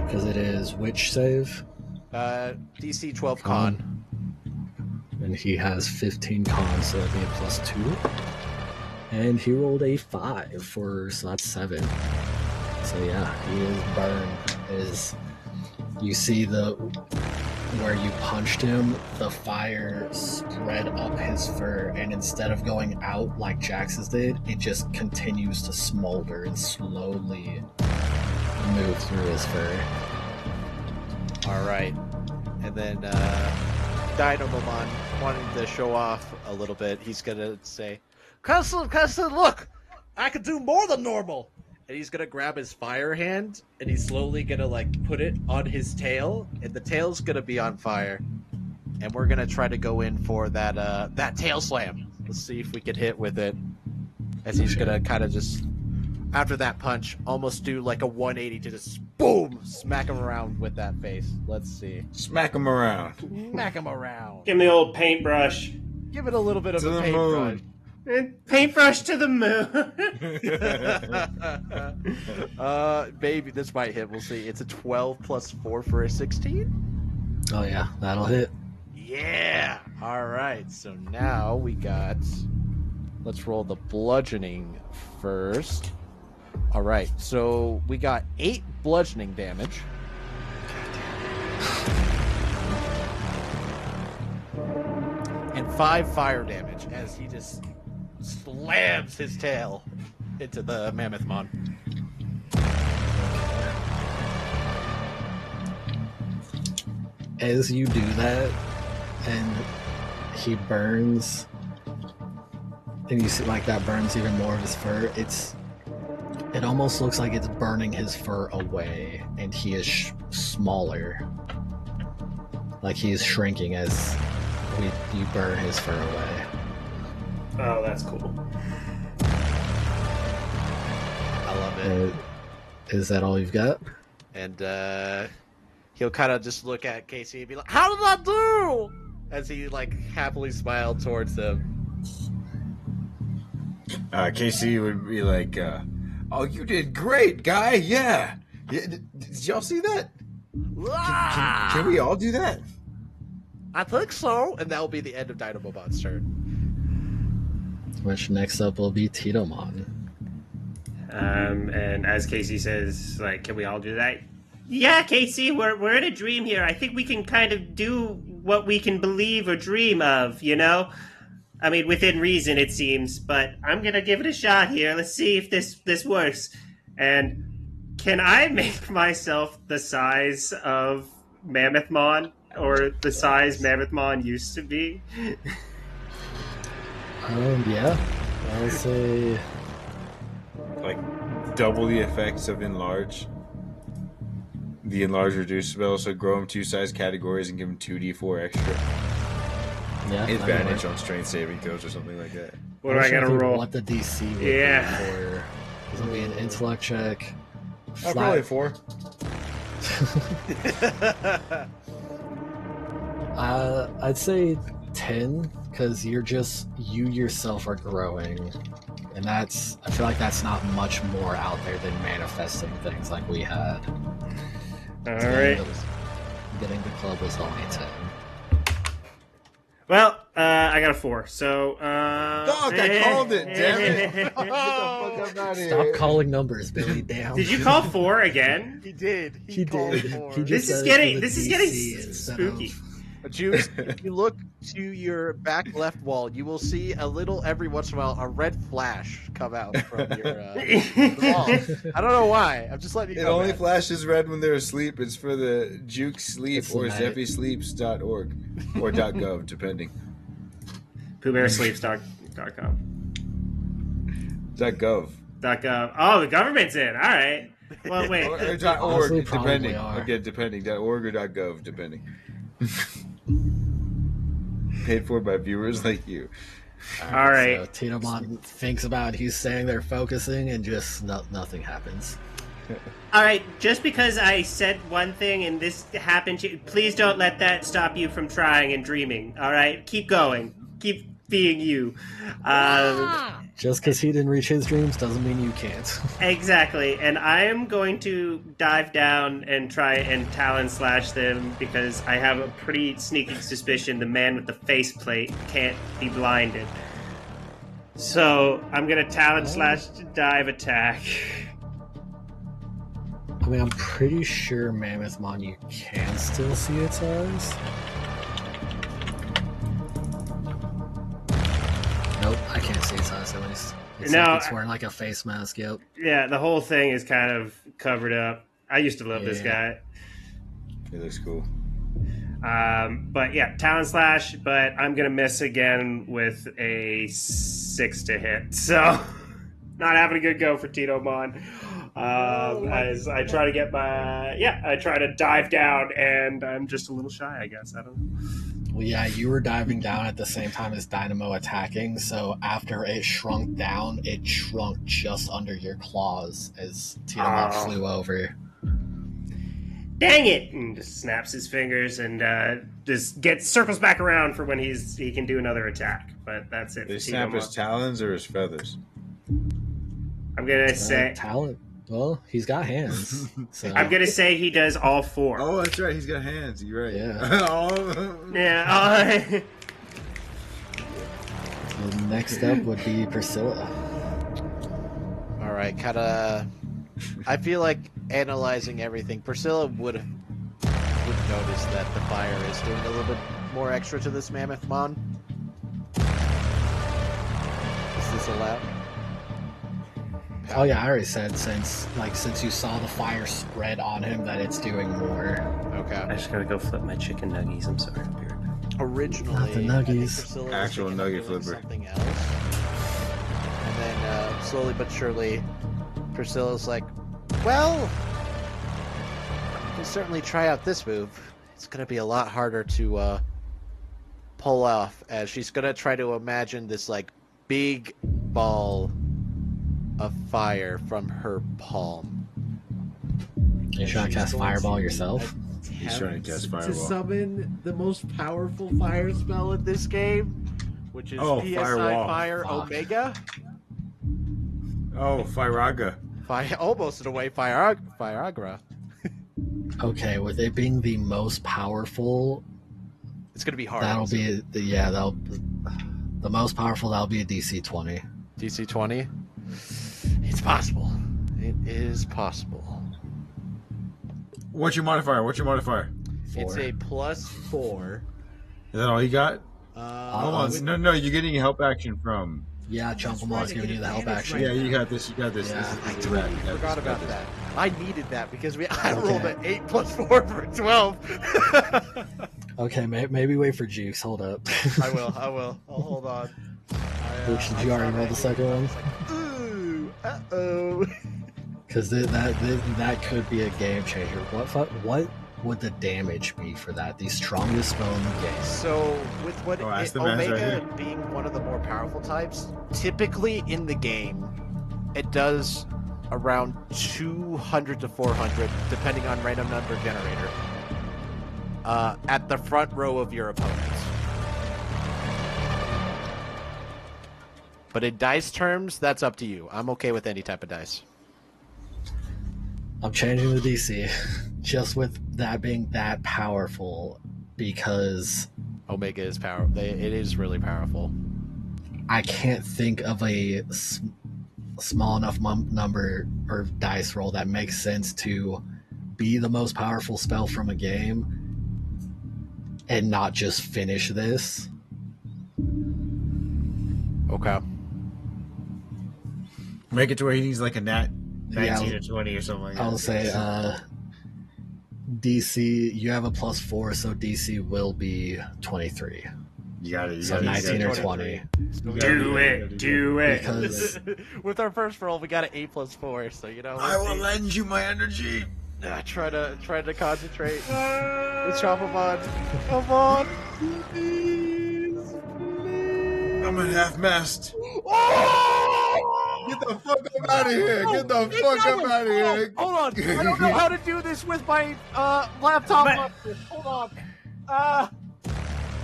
Because it is which save? DC 12 con. And he has 15 con, so that'd be a +2. And he rolled a 5 so that's 7. So yeah, he is burned. You see where you punched him, the fire spread up his fur, and instead of going out like Jax's did, it just continues to smolder and slowly move through his fur. All right. And then Dynamomon, wanting to show off a little bit, he's going to say, Cousin, look! I can do more than normal! and he's going to grab his fire hand, and he's slowly going to, like, put it on his tail, and the tail's going to be on fire. And we're going to try to go in for that tail slam. Let's see if we can hit with it. As he's going to kind of just, after that punch, almost do like a 180 to just, boom, smack him around with that face. Let's see. Smack him around. Smack him around. Give him the old paintbrush. Give it a little bit of To a the paintbrush. Paintbrush to the moon. Maybe this might hit. We'll see. It's a 12 plus 4 for a 16. Oh yeah, that'll hit. Yeah. All right. So now we got. Let's roll the bludgeoning first. All right. So we got 8 bludgeoning damage. And 5 fire damage as he just slams his tail into the Mammothmon. As you do that, and he burns, and you see like that burns even more of his fur. It almost looks like it's burning his fur away, and he is smaller. Like he's shrinking as you burn his fur away. Oh, that's cool. I love it. Is that all you've got? And he'll kind of just look at Casey and be like, "How did I do?" As he like happily smiled towards them. Casey would be like, "Oh, you did great, guy. Yeah. Did y'all see that? Can we all do that?" I think so. And that will be the end of Dynamobot's turn. Which next up will be Titomon. And as Casey says, like, can we all do that? Yeah, Casey, we're in a dream here. I think we can kind of do what we can believe or dream of, you know? I mean, within reason, it seems, but I'm gonna give it a shot here. Let's see if this works. And can I make myself the size of Mammothmon, or the size Mammothmon used to be? Yeah. I'll say Like, double the effects of enlarge. The enlarge reduce spell, so grow him 2 size categories and give him 2d4 extra. yeah. Advantage on strength saving throws or something like that. What do I gotta roll? What the DC would Yeah. be for? Is it be an intellect check? Probably 4. I'd say 10, because you yourself are growing, and I feel like that's not much more out there than manifesting things like we had. All right. Getting the club was only 10. Well, I got a 4, so... Dog, I called it, damn it. Get the fuck up out of here. Stop calling numbers, Billy. Damn. Did you call 4 again? He did. He called did. for He it. just This is said getting it for the DC instead spooky. of- Juice, if you look to your back left wall, you will see a little, every once in a while, a red flash come out from your wall. I don't know why. I'm just letting you It know. only that. flashes red when they're asleep. It's for the Juke Sleep It's the or night. zephysleeps.org or .gov, depending. PoohBearSleeps.com. .gov. .gov. Oh, the government's in. All right. Well, wait. Or .org, Honestly, probably depending. are. Okay, depending. .org or .gov, depending. Paid for by viewers like you. All right. So Titomon thinks about it. He's standing there focusing, and just nothing happens. All right. Just because I said one thing and this happened, please don't let that stop you from trying and dreaming. All right. Keep going. Keep being you. Just because he didn't reach his dreams doesn't mean you can't. Exactly, and I am going to dive down and try and talon slash them because I have a pretty sneaky suspicion the man with the faceplate can't be blinded. So I'm gonna talon slash dive attack. I mean, I'm pretty sure Mammothmon, you can still see its eyes. Nope, I can't see its eyes at least. It's No, like it's wearing like a face mask, yep. Yeah, the whole thing is kind of covered up. I used to love this guy. He looks cool. But yeah, Talon Slash, but I'm going to miss again with a 6 to hit. So, not having a good go for Tito Mon. As I try to get I try to dive down, and I'm just a little shy, I guess. I don't know. Well, yeah, you were diving down at the same time as Dynamo attacking, so after it shrunk down, it shrunk just under your claws as Tito Mon flew over. Dang it! And just snaps his fingers and just circles back around for when he can do another attack. But that's it. They snap his talons or his feathers? I'm gonna say talent. Well, he's got hands. So. I'm gonna say he does all 4. Oh, that's right. He's got hands. You're right. Yeah. Yeah. So next up would be Priscilla. All right, kind of. I feel like analyzing everything, Priscilla would notice that the fire is doing a little bit more extra to this mammoth mon. Is this allowed? Oh yeah, I already said since you saw the fire spread on him that it's doing more. Okay. I just gotta go flip my chicken nuggies. I'm sorry. I'll be right back. Originally, Not the nuggies. Actual nugget flipper. Something else. And then slowly but surely, Priscilla's like, well, you can certainly try out this move. It's going to be a lot harder to pull off, as she's going to try to imagine this like big ball of fire from her palm. You trying to cast Fireball yourself? He's trying to cast To Fireball. summon the most powerful fire spell in this game, which is PSI Firewall. Fire Fuck. Omega. Oh, Firaga. Almost in a way, Fireagra. Okay, with it being the most powerful, It's going to be hard. that'll be the most powerful. That'll be a DC 20. DC 20. It's possible. It is possible. What's your modifier? 4. It's a +4. Is that all you got? Hold Hold on. No, you're getting a help action from. Yeah, Chumpamon's giving you the help action. Yeah, you got this. You got this. Yeah. This is rad. You got Forgot this. about that. I needed that because I Okay. rolled an 8 + 4 for 12. Okay, maybe wait for Jukes. Hold up. I will. I'll hold on. Jukes, did you already roll the second one? Ooh, uh-oh. Because that could be a game changer. What would the damage be for that? The strongest spell in the game. So, with what ask the master Omega right here. being one of the more powerful types, typically in the game, it does around 200 to 400, depending on random number generator, at the front row of your opponents. But in dice terms, that's up to you. I'm okay with any type of dice. I'm changing the DC just with that being that powerful because Omega is powerful. It is really powerful. I can't think of a small enough number or dice roll that makes sense to be the most powerful spell from a game and not just finish this. Okay. Make it to where he needs like a nat 19 Yeah, or 20 or something like that. I'll say DC, you have a +4, so DC will be 23. You got it. So 19 or 20. Do it. Because With our first roll, we got an 8 + 4, so you know. I will lend you my energy. Try to concentrate. Let's chop him on. Come on, please. I'm at half mast. Oh! Get the fuck up out of here. Get the fuck up out of here. Hold on. I don't know how to do this with my laptop. But- Hold on.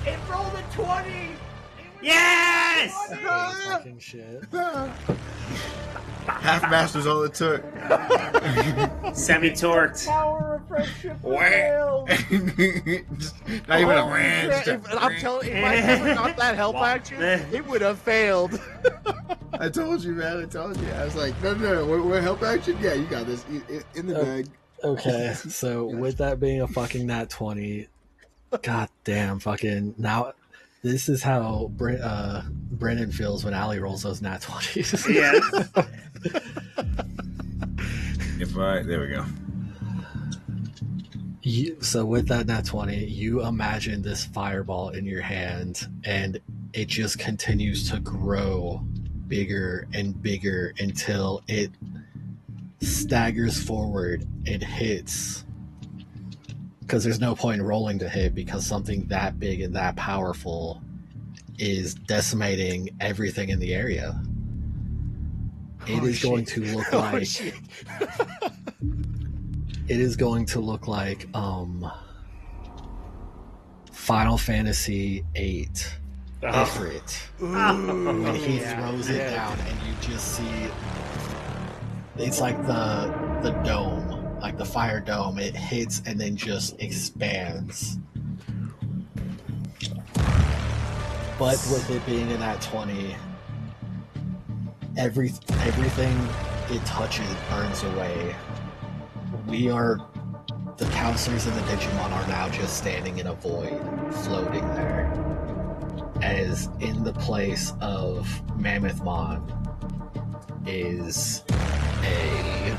It rolled a 20. Yes! fucking shit. Half mast was all it took. Semi-torqued. Power of friendship Wah. prevailed. Not even a Holy wham. shit, I'm telling you, if I never got that help action, it would have failed. I told you, man. I told you. I was like, no. We're help action. Yeah, you got this. In the bag. Okay, so with that being a fucking nat 20, god damn, fucking now, this is how Brennan feels when Allie rolls those nat 20s. Yes. If I, there we go. So with that nat 20, you imagine this fireball in your hand, and it just continues to grow bigger and bigger until it staggers forward and hits. Because there's no point in rolling to hit, because something that big and that powerful is decimating everything in the area. It is going to look like it is going to look like Final Fantasy VIII Ifrit when he throws it down, and you just see it's like the dome, like the fire dome. It hits and then just expands. But with it being in that 20, everything it touches burns away. The counselors and the Digimon are now just standing in a void, floating there. As in the place of Mammothmon is a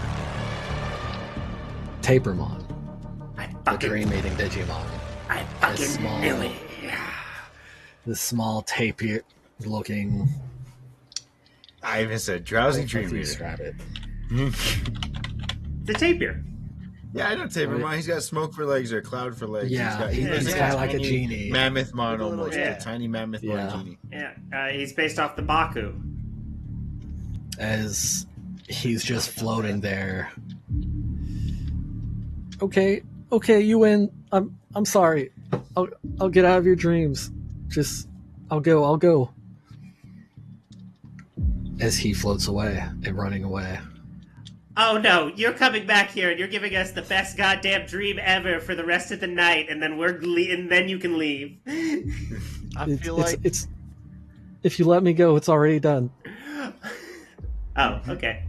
Tapermon, the dream-eating Digimon. I fucking knew it. This small tapir-looking. I even said drowsy dream eater. Describe it. The tapir. Yeah, I know Tapermon. He's got smoke for legs or cloud for legs. Yeah, he's got like a genie. Mammothmon almost. Yeah. A tiny Mammothmon genie. Yeah, he's based off the Baku. As he's just floating there. Okay, you win. I'm sorry. I'll get out of your dreams. I'll go. As he floats away and running away. Oh no, you're coming back here and you're giving us the best goddamn dream ever for the rest of the night, and then and then you can leave. I feel like it's if you let me go, it's already done. Oh, okay.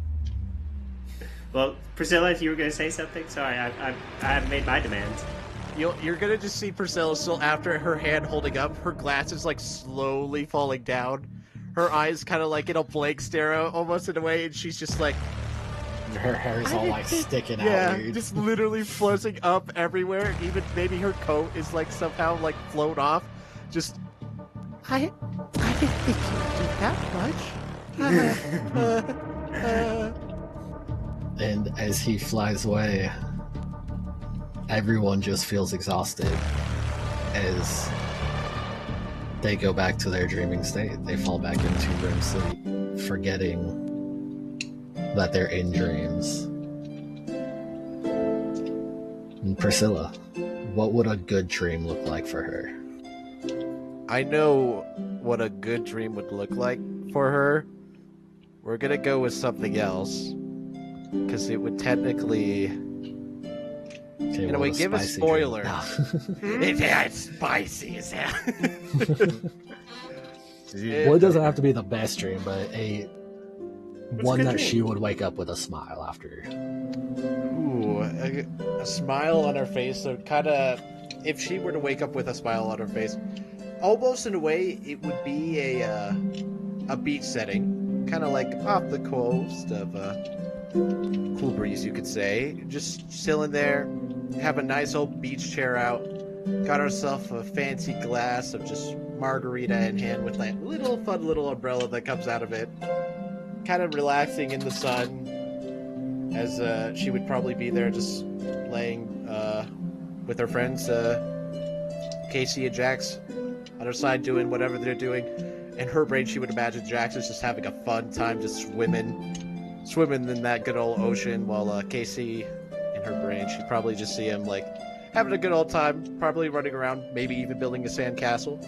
Well, Priscilla, if you were going to say something, sorry, I haven't made my demands. you're gonna just see Priscilla still after her hand holding up, her glasses like slowly falling down, her eyes kind of like in a blank stare almost in a way, and she's just like. Her hair's all like sticking out. Yeah, weird. just literally floating up everywhere. Even maybe her coat is like somehow like flown off. Just I didn't think you would do that much. And as he flies away, everyone just feels exhausted as they go back to their dreaming state. They fall back into REM sleep, forgetting that they're in dreams. And Priscilla, what would a good dream look like for her? I know what a good dream would look like for her. We're gonna go with something else, because it would technically, Okay, in a way, give a spicy spoiler. dream. It's spicy as hell. Well, it doesn't have to be the best dream, but one good that dream? she would wake up with a smile after. Ooh, a smile on her face. So kind of, if she were to wake up with a smile on her face, almost in a way, it would be a beach setting, kind of like off the coast of Cool Breeze, you could say. Just chilling there, have a nice old beach chair out, got herself a fancy glass of just margarita in hand with that fun little umbrella that comes out of it. Kind of relaxing in the sun, as she would probably be there just laying with her friends, Casey and Jax, on her side doing whatever they're doing. In her brain, she would imagine Jax is just having a fun time just swimming in that good old ocean, while Casey, in her brain, she'd probably just see him like having a good old time, probably running around, maybe even building a sandcastle.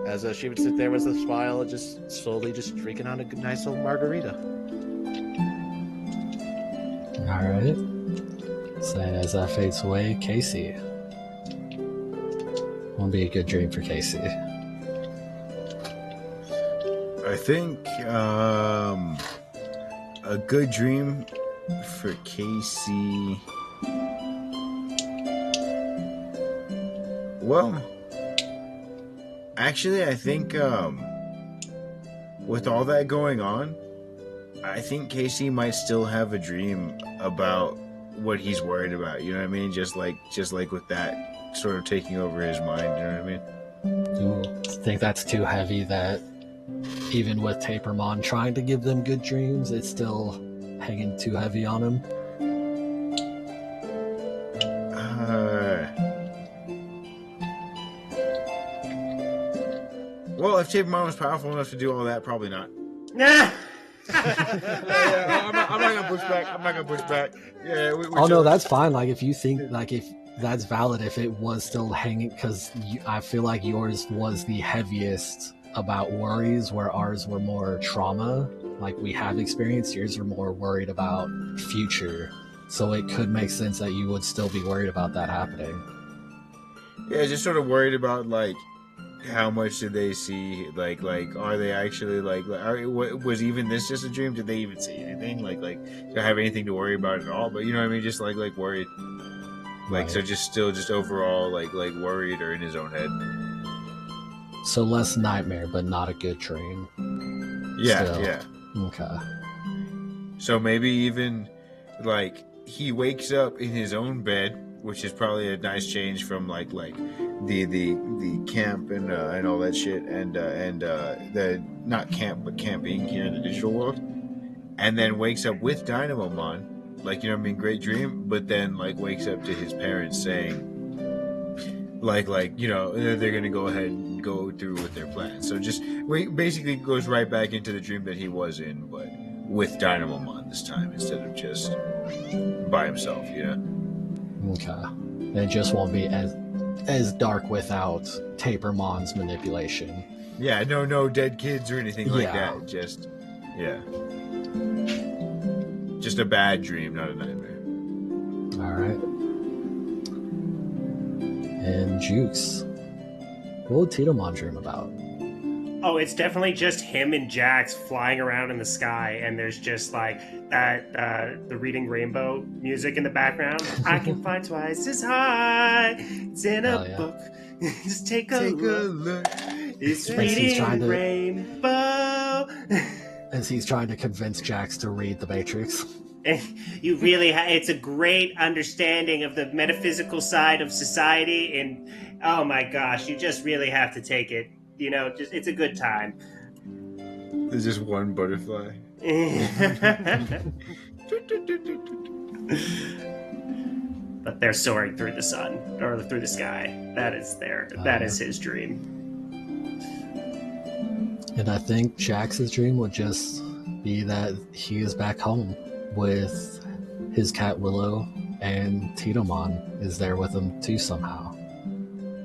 As she would sit there with a smile and just slowly just drinking on a good, nice old margarita. Alright. So as that fades away, Casey. Won't be a good dream for Casey. I think a good dream for Casey. Well, actually, I think with all that going on, I think Casey might still have a dream about what he's worried about. You know what I mean? Just like with that sort of taking over his mind. You know what I mean? Ooh, I think that's too heavy that even with Tapermon trying to give them good dreams, it's still hanging too heavy on him. Well, if Tapermon was powerful enough to do all that, probably not. Yeah. I'm not gonna push back. Yeah. No, that's fine. Like if you think if that's valid, if it was still hanging, because I feel like yours was the heaviest about worries, where ours were more trauma. Like we have experienced, yours are more worried about future. So it could make sense that you would still be worried about that happening. Yeah, just sort of worried about like how much did they see? Like are they actually was even this just a dream? Did they even see anything? Like do I have anything to worry about at all? But you know what I mean? Just like worried. Like, so just overall like worried or in his own head. So less nightmare, but not a good dream. Yeah, Still. yeah. Okay. So maybe even like he wakes up in his own bed, which is probably a nice change from like the camp and all that shit and the not camp but camping here in the digital world, and then wakes up with Dynamomon. Like, you know what I mean? Great dream. But then, like, wakes up to his parents saying, like you know, they're going to go ahead and go through with their plan. So just basically goes right back into the dream that he was in, but with Dynamomon this time instead of just by himself, you know? Okay. And it just won't be as dark without Tapermon's manipulation. Yeah, no dead kids or anything like Yeah. that. Just, yeah. Just a bad dream, not a nightmare. All right. And Jukes. What would Titomon dream about? Oh, it's definitely just him and Jax flying around in the sky, and there's just like that the Reading Rainbow music in the background. I can fly twice as high. It's in a book. Just take a look. It's Reading Rainbow. As he's trying to convince Jax to read The Matrix. You really it's a great understanding of the metaphysical side of society, and oh my gosh, you just really have to take it. You know, just it's a good time. There's just one butterfly. But they're soaring through the sun or through the sky. That is that is his dream. And I think Jax's dream would just be that he is back home with his cat Willow, and Titomon is there with him too somehow.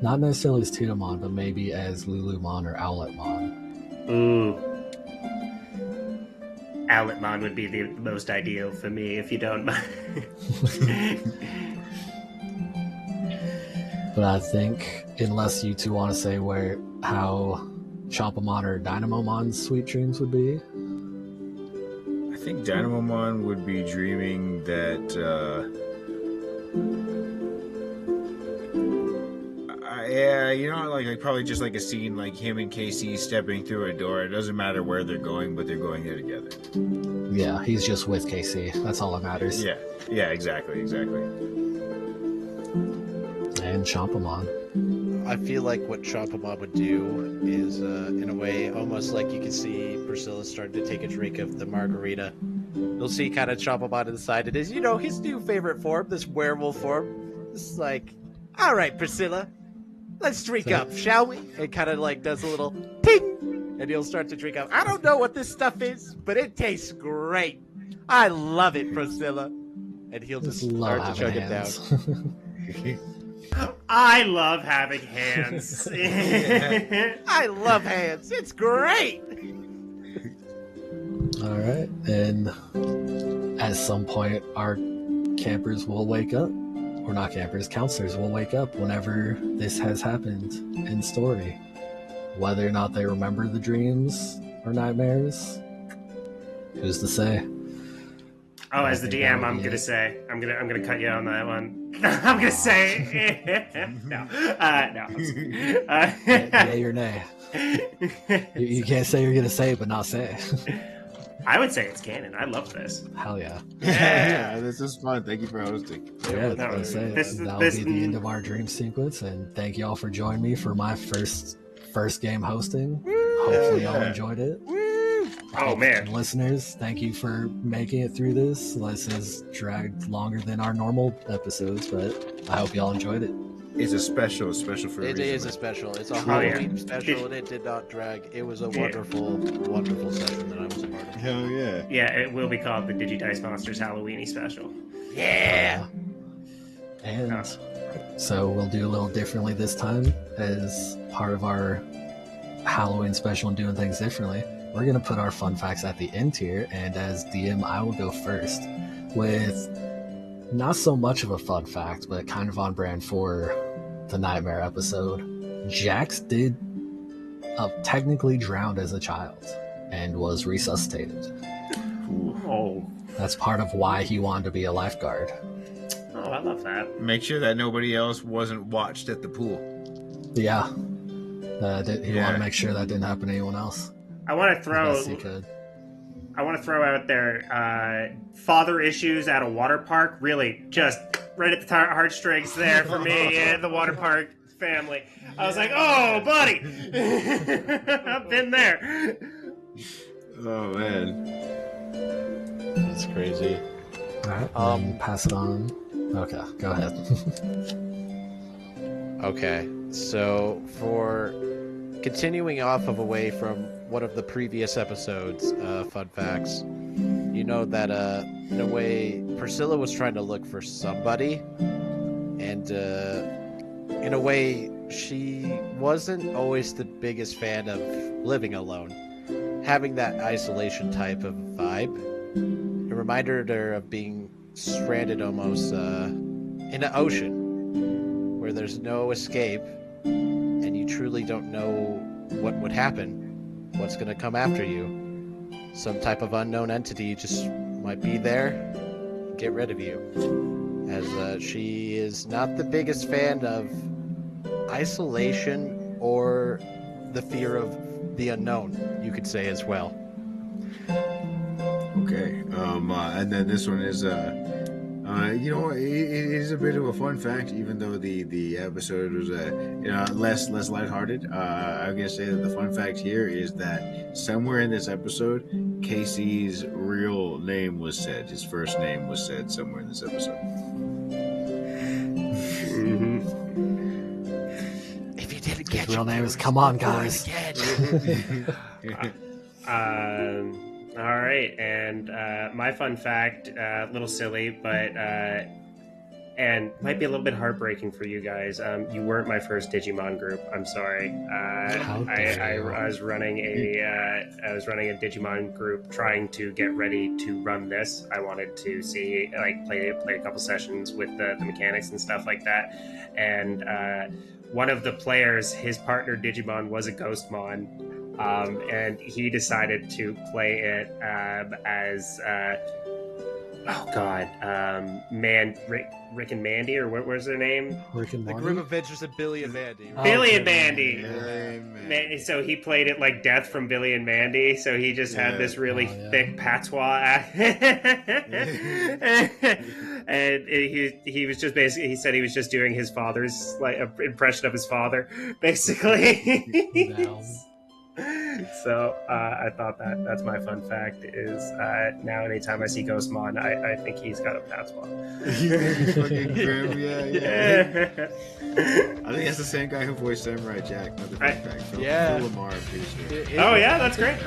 Not necessarily as Titomon, but maybe as Lulumon or Owletmon. Ooh. Owletmon would be the most ideal for me, if you don't mind. But I think, unless you two want to say how Chompamon or Dynamomon's sweet dreams would be. I think Dynamomon would be dreaming that yeah, you know, like probably just like a scene like him and Casey stepping through a door. It doesn't matter where they're going, but they're going there together. Yeah, he's just with Casey. That's all that matters. Yeah, exactly. And Chompamon. I feel like what Chompamon would do is, in a way, almost like you can see Priscilla starting to take a drink of the margarita. You'll see kind of Chompamon to the side. It is, you know, his new favorite form, this werewolf form. This is like, all right, Priscilla, let's drink up, shall we? And kind of like does a little ting, and he'll start to drink up. I don't know what this stuff is, but it tastes great. I love it, Priscilla. And he'll just start to chug it down. I love having hands. I love hands. It's great. All right. And at some point, our campers will wake up. Or not campers, counselors will wake up whenever this has happened in story. Whether or not they remember the dreams or nightmares, who's to say? Oh, as the DM, I'm gonna say, I'm gonna cut you on that one. I'm gonna say, no. Yay or nay? You can't say you're gonna say it, but not say it. I would say it's canon. I love this. Hell yeah. Yeah, this is fun. Thank you for hosting. Yeah, No, I'll say that'll be the end of our dream sequence, and thank you all for joining me for my first game hosting. Hopefully y'all enjoyed it. Oh man, And listeners, thank you for making it through this. This has dragged longer than our normal episodes, but I hope y'all enjoyed it. It's a special for a It reason. is a special. It's a yeah. Halloween special, and it did not drag. It was a wonderful, wonderful session that I was a part of. Hell yeah. yeah, it will be called the Digidice Monsters Halloweenie Special. Yeah. And so we'll do a little differently this time as part of our Halloween special and doing things differently. We're going to put our fun facts at the end here, and as DM, I will go first with not so much of a fun fact, but kind of on brand for the Nightmare episode. Jax did technically drowned as a child and was resuscitated. Oh, That's part of why he wanted to be a lifeguard. oh, I love that. Make sure that nobody else wasn't watched at the pool. Yeah. He wanted to make sure that didn't happen to anyone else. I want to As throw. best he could. I want to throw out there father issues at a water park. Really, just right at the heartstrings there for me and the water park family. I was like, oh, buddy, I've been there. Oh man. That's crazy. All right, pass it on. Okay, go ahead. Okay, so for continuing off of away from one of the previous episodes, fun facts, you know that in a way Priscilla was trying to look for somebody, and in a way she wasn't always the biggest fan of living alone, having that isolation type of vibe. It reminded her of being stranded almost in an ocean where there's no escape and you truly don't know what would happen, what's going to come after you. Some type of unknown entity just might be there, get rid of you. As she is not the biggest fan of isolation or the fear of the unknown, you could say as well. Okay. And then this one is, you know, it is a bit of a fun fact, even though the episode was, less lighthearted. I'm gonna say that the fun fact here is that somewhere in this episode, Casey's real name was said. His first name was said somewhere in this episode. If you didn't get His real name is Come On Guys. All right, and my fun fact, a little silly, but and might be a little bit heartbreaking for you guys. You weren't my first Digimon group. I'm sorry. I was running a Digimon group, trying to get ready to run this. I wanted to see, play a couple sessions with the mechanics and stuff like that, and one of the players, his partner Digimon was a Ghostmon. And he decided to play it as Rick and Mandy, or what was their name? Rick and The Morty? Grim Adventures of Billy and Mandy. Billy Okay. and Mandy. Amen. So he played it like Death from Billy and Mandy. So he just had this really thick patois, and he was just basically, he said he was just doing his father's impression of his father, basically. No. So I thought that's my fun fact is now anytime I see Ghostmon, I think he's got a patois. Fucking grim, yeah. I think that's the same guy who voiced Samurai Jack. Another fun fact. Phil Lamar, I'm pretty sure. Oh yeah, that's great.